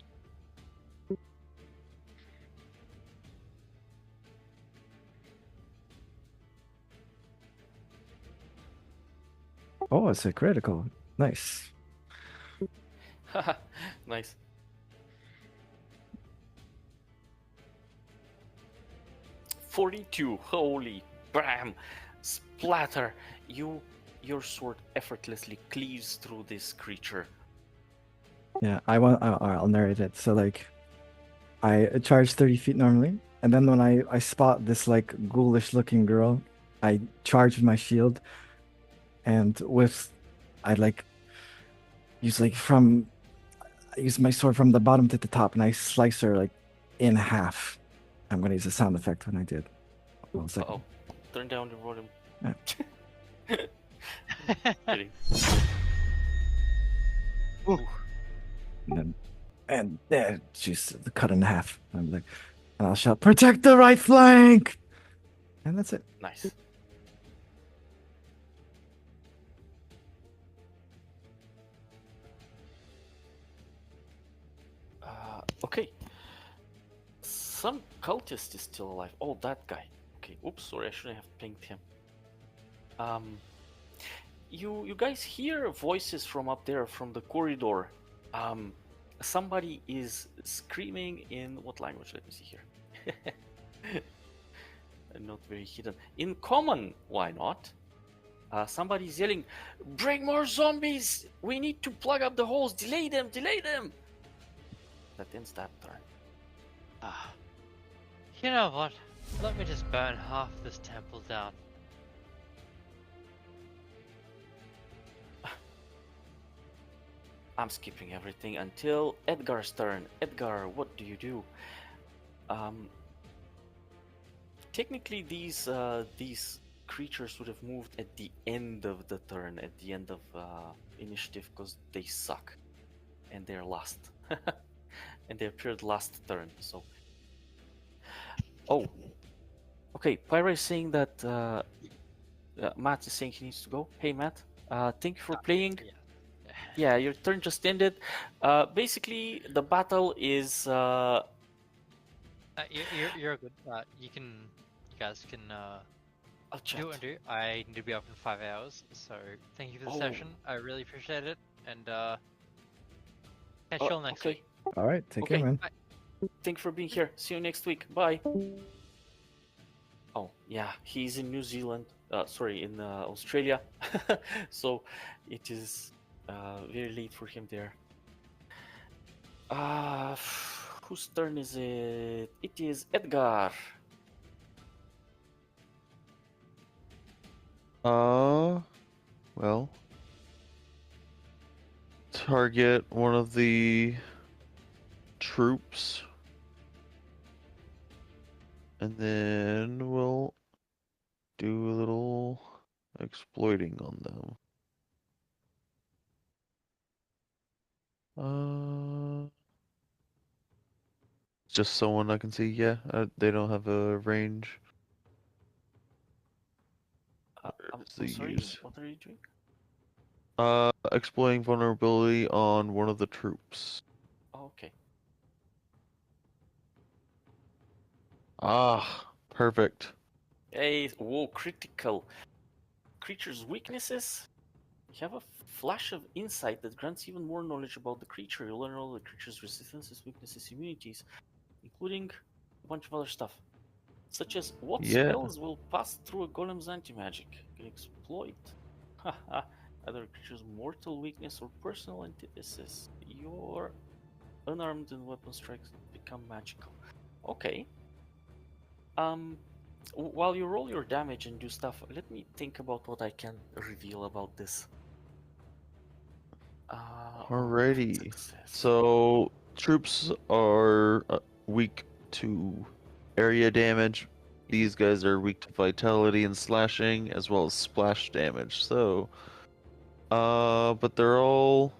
Oh, it's a critical. Nice. Nice. "42, holy bam! Splatter! Your sword effortlessly cleaves through this creature. Yeah, I'll narrate it. So like, I charge 30 feet normally, and then when I spot this like ghoulish looking girl, I charge with my shield, and I use my sword from the bottom to the top, and I slice her like in half. I'm gonna use a sound effect when I did. Uh-oh. Turn down the volume. Yeah. Kidding. And then she's cut in half. I'm I'll shout, protect the right flank! And that's it. Nice. Okay. Some cultist is still alive. Oh, that guy. Okay. Oops. Sorry, I shouldn't have pinged him. You guys hear voices from up there, from the corridor. Somebody is screaming in what language? Let me see here. Not very hidden. In common, why not? Somebody's yelling, "Bring more zombies! We need to plug up the holes! Delay them! Delay them!" That ends that turn. Ah. You know what? Let me just burn half this temple down. I'm skipping everything until Edgar's turn. Edgar, what do you do? Technically, these creatures would have moved at the end of the turn, at the end of initiative, because they suck, and they're last, and they appeared last turn. So, oh, okay. Pyra is saying that Matt is saying he needs to go. Hey, Matt. Thank you for playing. Yeah. Yeah, your turn just ended. Basically, the battle is. You're good. You guys can I'll chat. do what I do. I need to be up in 5 hours, so thank you for the Oh. session. I really appreciate it, and catch you all next Okay. week. All right, take Okay. care, man. Thank you for being here. See you next week. Bye. Oh, yeah, he's in New Zealand. Sorry, in Australia. So it is very late for him there. Whose turn is it? It is Edgar. Well, target one of the troops, and then we'll do a little exploiting on them. Just someone I can see. Yeah, they don't have a range. I'm the sorry, use? what are you doing? Exploiting vulnerability on one of the troops. Oh, okay. Ah, perfect. Hey, whoa, critical. Creature's weaknesses? You have a flash of insight that grants even more knowledge about the creature. You'll learn all the creature's resistances, weaknesses, immunities, including a bunch of other stuff. Such as what Yeah. spells will pass through a golem's anti-magic. Can exploit. Haha. Either a creature's mortal weakness or personal antithesis. Your unarmed and weapon strikes become magical. Okay. While you roll your damage and do stuff, let me think about what I can reveal about this. Alrighty. Success. So troops are weak to area damage. These guys are weak to vitality and slashing, as well as splash damage. So, but they're all.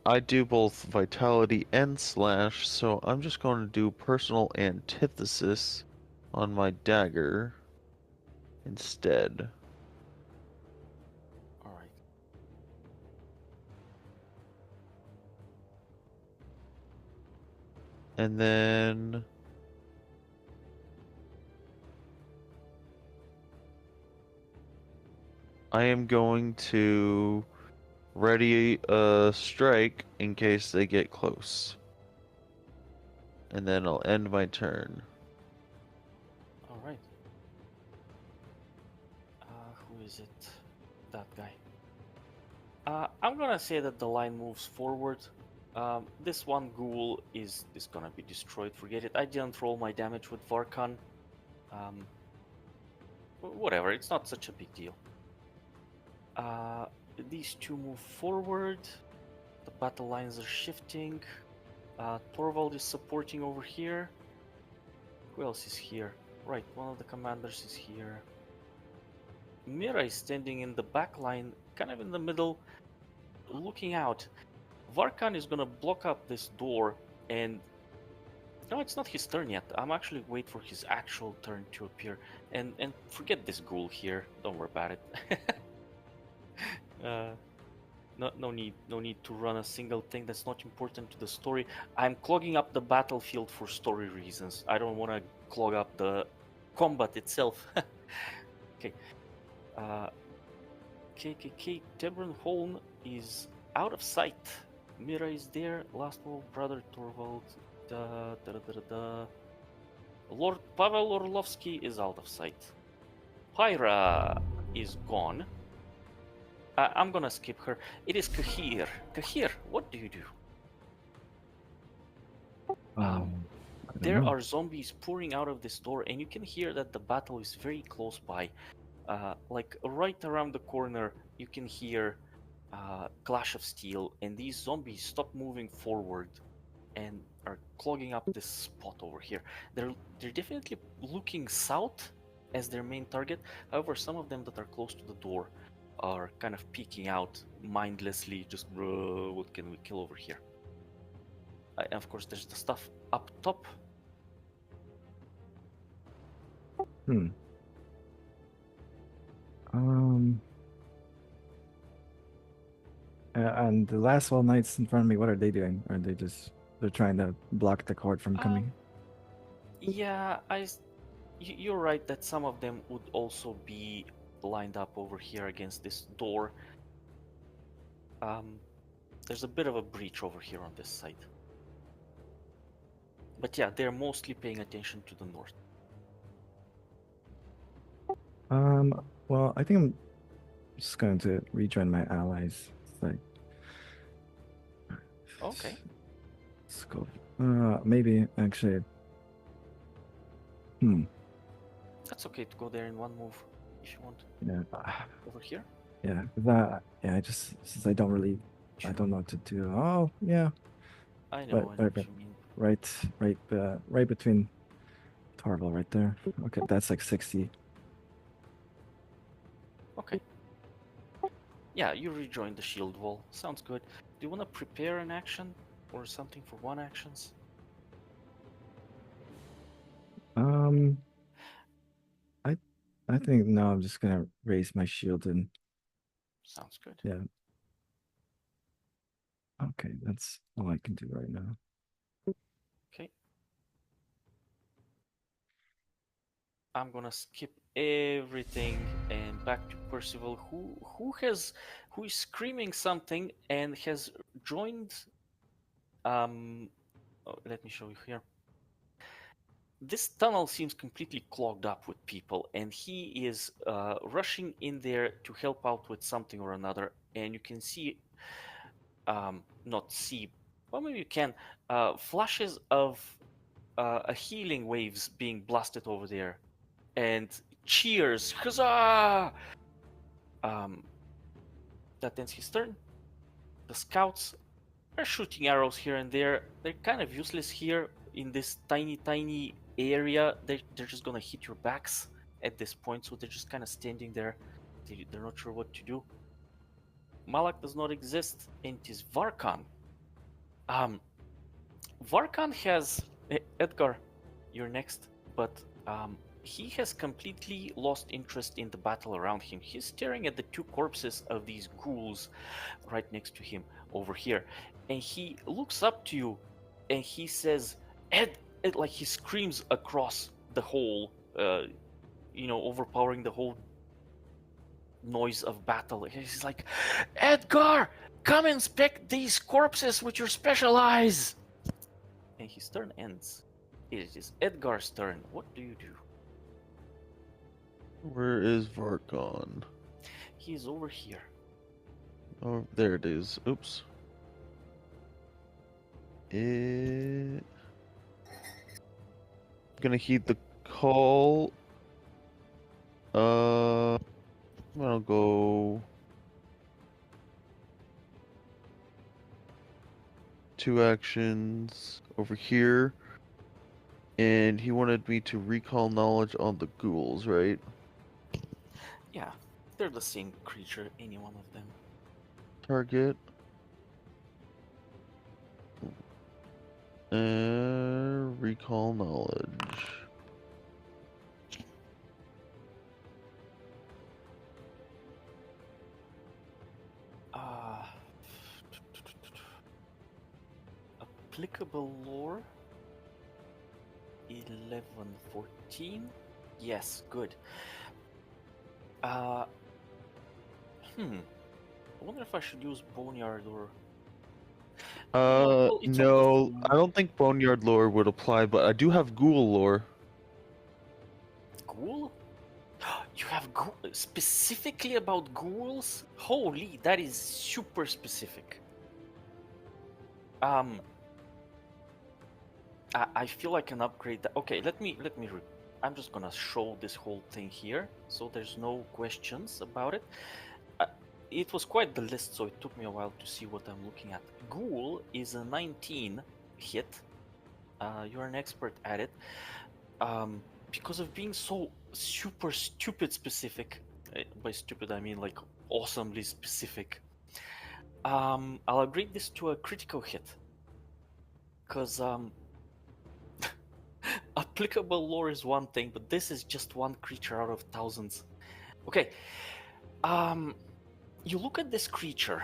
I do both vitality and slash, so I'm just going to do personal antithesis on my dagger instead. Alright. And then I am going to ready a strike in case they get close. And then I'll end my turn. Alright. Who is it? That guy. I'm gonna say that the line moves forward. This one ghoul is gonna be destroyed. Forget it. I didn't roll my damage with Varkan. Whatever. It's not such a big deal. These two move forward. The battle lines are shifting. Torvald is supporting over here. Who else is here? Right, one of the commanders is here. Mira is standing in the back line, kind of in the middle, looking out. Varkan is gonna block up this door and No, it's not his turn yet. I'm actually wait for his actual turn to appear. And forget this ghoul here. Don't worry about it. No need to run a single thing that's not important to the story. I'm clogging up the battlefield for story reasons. I don't want to clog up the combat itself. Okay. KKK Tebron Holm is out of sight. Mira is there. Lastwall, Brother Torvald. Lord Pavel Orlovsky is out of sight. Pyra is gone. I'm gonna skip her. It is Kahir. Kahir, what do you do? I don't There know. are zombies pouring out of this door, and you can hear that the battle is very close by. Like right around the corner, you can hear clash of steel, and these zombies stop moving forward and are clogging up this spot over here. They're definitely looking south as their main target. However, some of them that are close to the door are kind of peeking out mindlessly, just what can we kill over here? And of course, there's the stuff up top. Hmm. Um. And the last wall knights in front of me, what are they doing? Are they just they're trying to block the court from coming? Yeah, you're right that some of them would also be lined up over here against this door. There's a bit of a breach over here on this side. But yeah, they're mostly paying attention to the north. Well, I think I'm just going to rejoin my allies. It's like, Okay. let's go. Maybe actually. That's okay to go there in one move if you want. Yeah. Over here? Yeah. That. Yeah. I just since I don't really, I don't know what to do. Oh yeah. I know But what you mean. right between Tarvel right there. Okay, that's like 60. Okay. Yeah, you rejoin the shield wall. Sounds good. Do you want to prepare an action or something for one actions? I think no, I'm just gonna raise my shield and Sounds good. yeah. Okay, that's all I can do right now. Okay. I'm gonna skip everything and back to Percival, who is screaming something and has joined. Let me show you here. This tunnel seems completely clogged up with people, and he is rushing in there to help out with something or another. And you can see, not see, well, maybe you can, flashes of a healing waves being blasted over there, and cheers, huzzah! That ends his turn. The scouts are shooting arrows here and there. They're kind of useless here in this tiny area. They're just gonna hit your backs at this point, so they're just kind of standing there. They're not sure what to do. Malak does not exist, and it is Varkan. Varkan has Edgar. You're next, but he has completely lost interest in the battle around him. He's staring at the two corpses of these ghouls right next to him over here, and he looks up to you, and he says, "Ed!" Like he screams across the whole, overpowering the whole noise of battle. He's like, "Edgar, come inspect these corpses with your special eyes." And his turn ends. It is Edgar's turn. What do you do? Where is Varkon? He is over here. Oh, there it is. Oops. Gonna heed the call. I'll go 2 actions over here. And he wanted me to recall knowledge on the ghouls, right? Yeah, they're the same creature, any one of them. Target. recall knowledge. Uh, applicable lore 1114. Yes, good. I wonder if I should use Boneyard or. Well, it's almost No, the I don't think Boneyard lore would apply, but I do have Ghoul lore. Ghoul? You have specifically about ghouls? Holy, that is super specific. I feel I can upgrade that. Okay, let me. I'm just gonna show this whole thing here, so there's no questions about it. It was quite the list, so it took me a while to see what I'm looking at. Ghoul is a 19 hit. You're an expert at it. Because of being so super stupid specific. By stupid, I mean like awesomely specific. I'll upgrade this to a critical hit. Because applicable lore is one thing, but this is just one creature out of thousands. Okay. You look at this creature,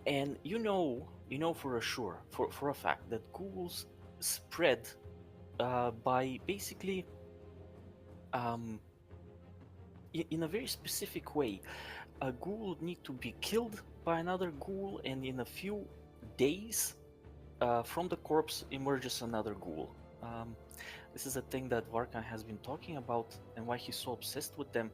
and you know for a fact that ghouls spread by basically in a very specific way. A ghoul would need to be killed by another ghoul, and in a few days, from the corpse emerges another ghoul. This is a thing that Varkan has been talking about, and why he's so obsessed with them.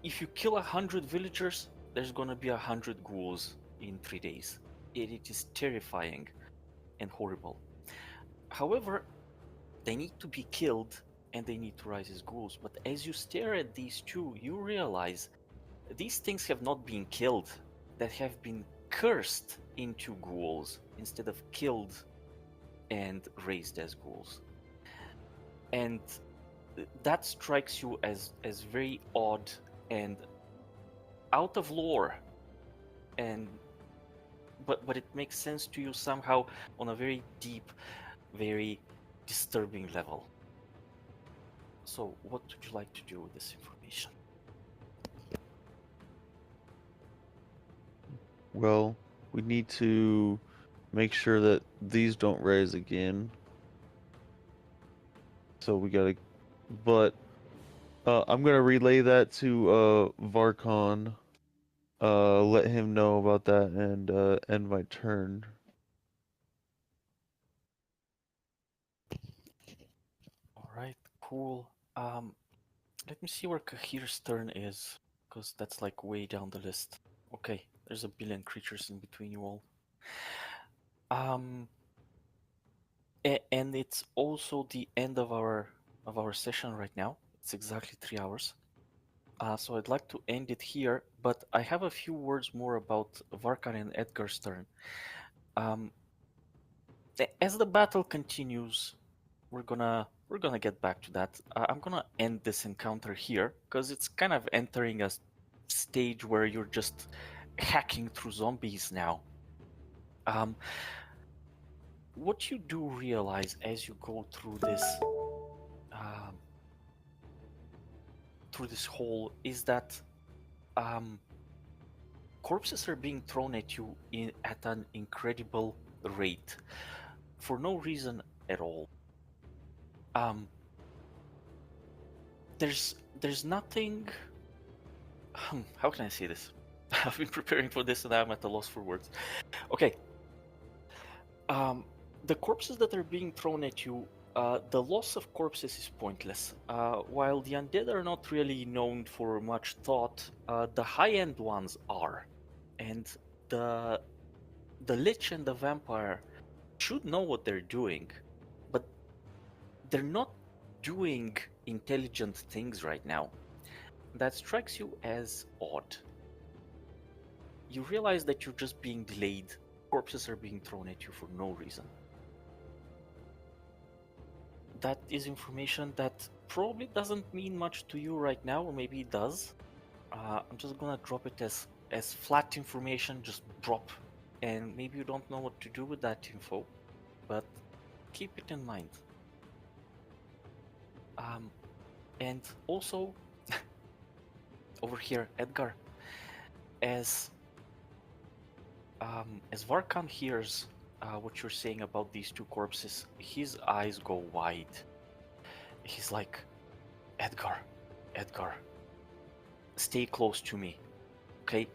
If you kill 100 villagers, there's gonna be 100 ghouls in 3 days. It is terrifying and horrible. However, they need to be killed and they need to rise as ghouls. But as you stare at these two, you realize these things have not been killed, that have been cursed into ghouls instead of killed and raised as ghouls. And that strikes you as very odd and out of lore, but it makes sense to you somehow on a very deep, very disturbing level. So what would you like to do with this information? Well, we need to make sure that these don't raise again. So we gotta, but I'm gonna relay that to Varkon. Let him know about that and end my turn. All right, cool. Let me see where Kahir's turn is, because that's like way down the list. Okay, there's a billion creatures in between you all. And it's also the end of our session right now. It's exactly 3 hours. So I'd like to end it here, but I have a few words more about Varkan and Edgar's turn. As the battle continues, we're gonna get back to that. I'm gonna end this encounter here because it's kind of entering a stage where you're just hacking through zombies now. What you do realize as you go through this hole is that corpses are being thrown at you at an incredible rate for no reason at all. There's nothing. How can I say this? I've been preparing for this and I'm at a loss for words. Okay. The corpses that are being thrown at you, the loss of corpses is pointless. While the undead are not really known for much thought, the high-end ones are. And the Lich and the Vampire should know what they're doing, but they're not doing intelligent things right now. That strikes you as odd. You realize that you're just being delayed. Corpses are being thrown at you for no reason. That is information that probably doesn't mean much to you right now, or maybe it does. I'm just gonna drop it as flat information, just drop, and maybe you don't know what to do with that info, but keep it in mind. And also, over here, Edgar, as Varkan hears what you're saying about these two corpses, his eyes go wide. He's like, Edgar, stay close to me, okay?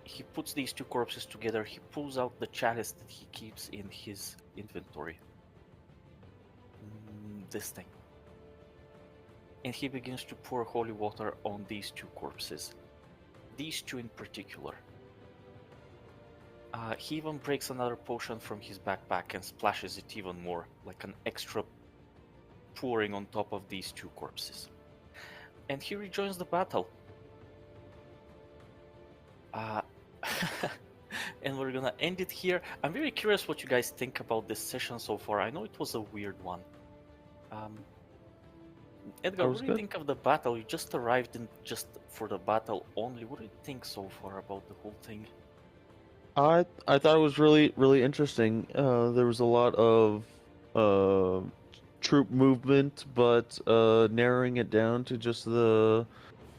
He puts these two corpses together. He pulls out the chalice that he keeps in his inventory. This thing. And he begins to pour holy water on these two corpses. These two in particular. He even breaks another potion from his backpack and splashes it even more, like an extra pouring on top of these two corpses. And he rejoins the battle. And we're gonna end it here. I'm very curious what you guys think about this session so far. I know it was a weird one. Edgar, what do you think of the battle? You just arrived in just for the battle only. What do you think so far about the whole thing? I thought it was really interesting. There was a lot of troop movement, but narrowing it down to just the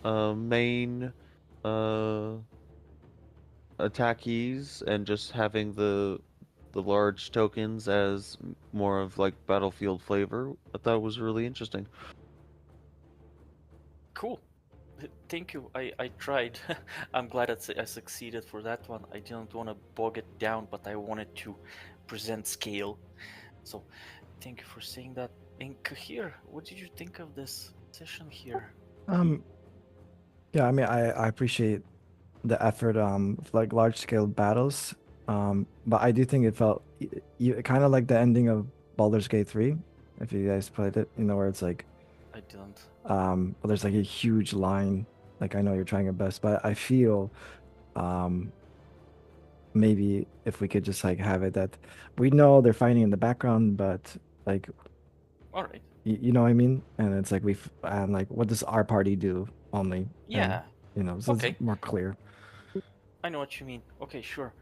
main attackees and just having the large tokens as more of like battlefield flavor. I thought it was really interesting. Cool. Thank you. I tried. I'm glad I succeeded for that one. I didn't want to bog it down, but I wanted to present scale. So thank you for saying that. And Kahir, what did you think of this session here? Yeah, I mean, I appreciate the effort like large scale battles, but I do think it felt kind of like the ending of Baldur's Gate 3, if you guys played it, where it's like I didn't. well, there's like a huge line. Like, I know you're trying your best, but I feel maybe if we could just like have it that we know they're fighting in the background, but like, all right, you know what I mean? And it's like and like, what does our party do only? yeah, and, so okay, it's more clear. I know what you mean. Okay, sure.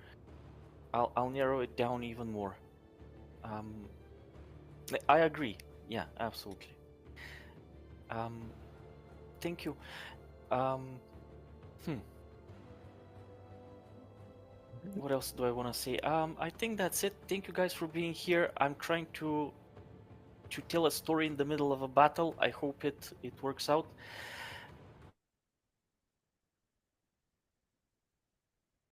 I'll narrow it down even more. I agree. Yeah, absolutely. Thank you. What else do I want to say? I think that's it. Thank you guys for being here. I'm trying to tell a story in the middle of a battle. I hope it works out.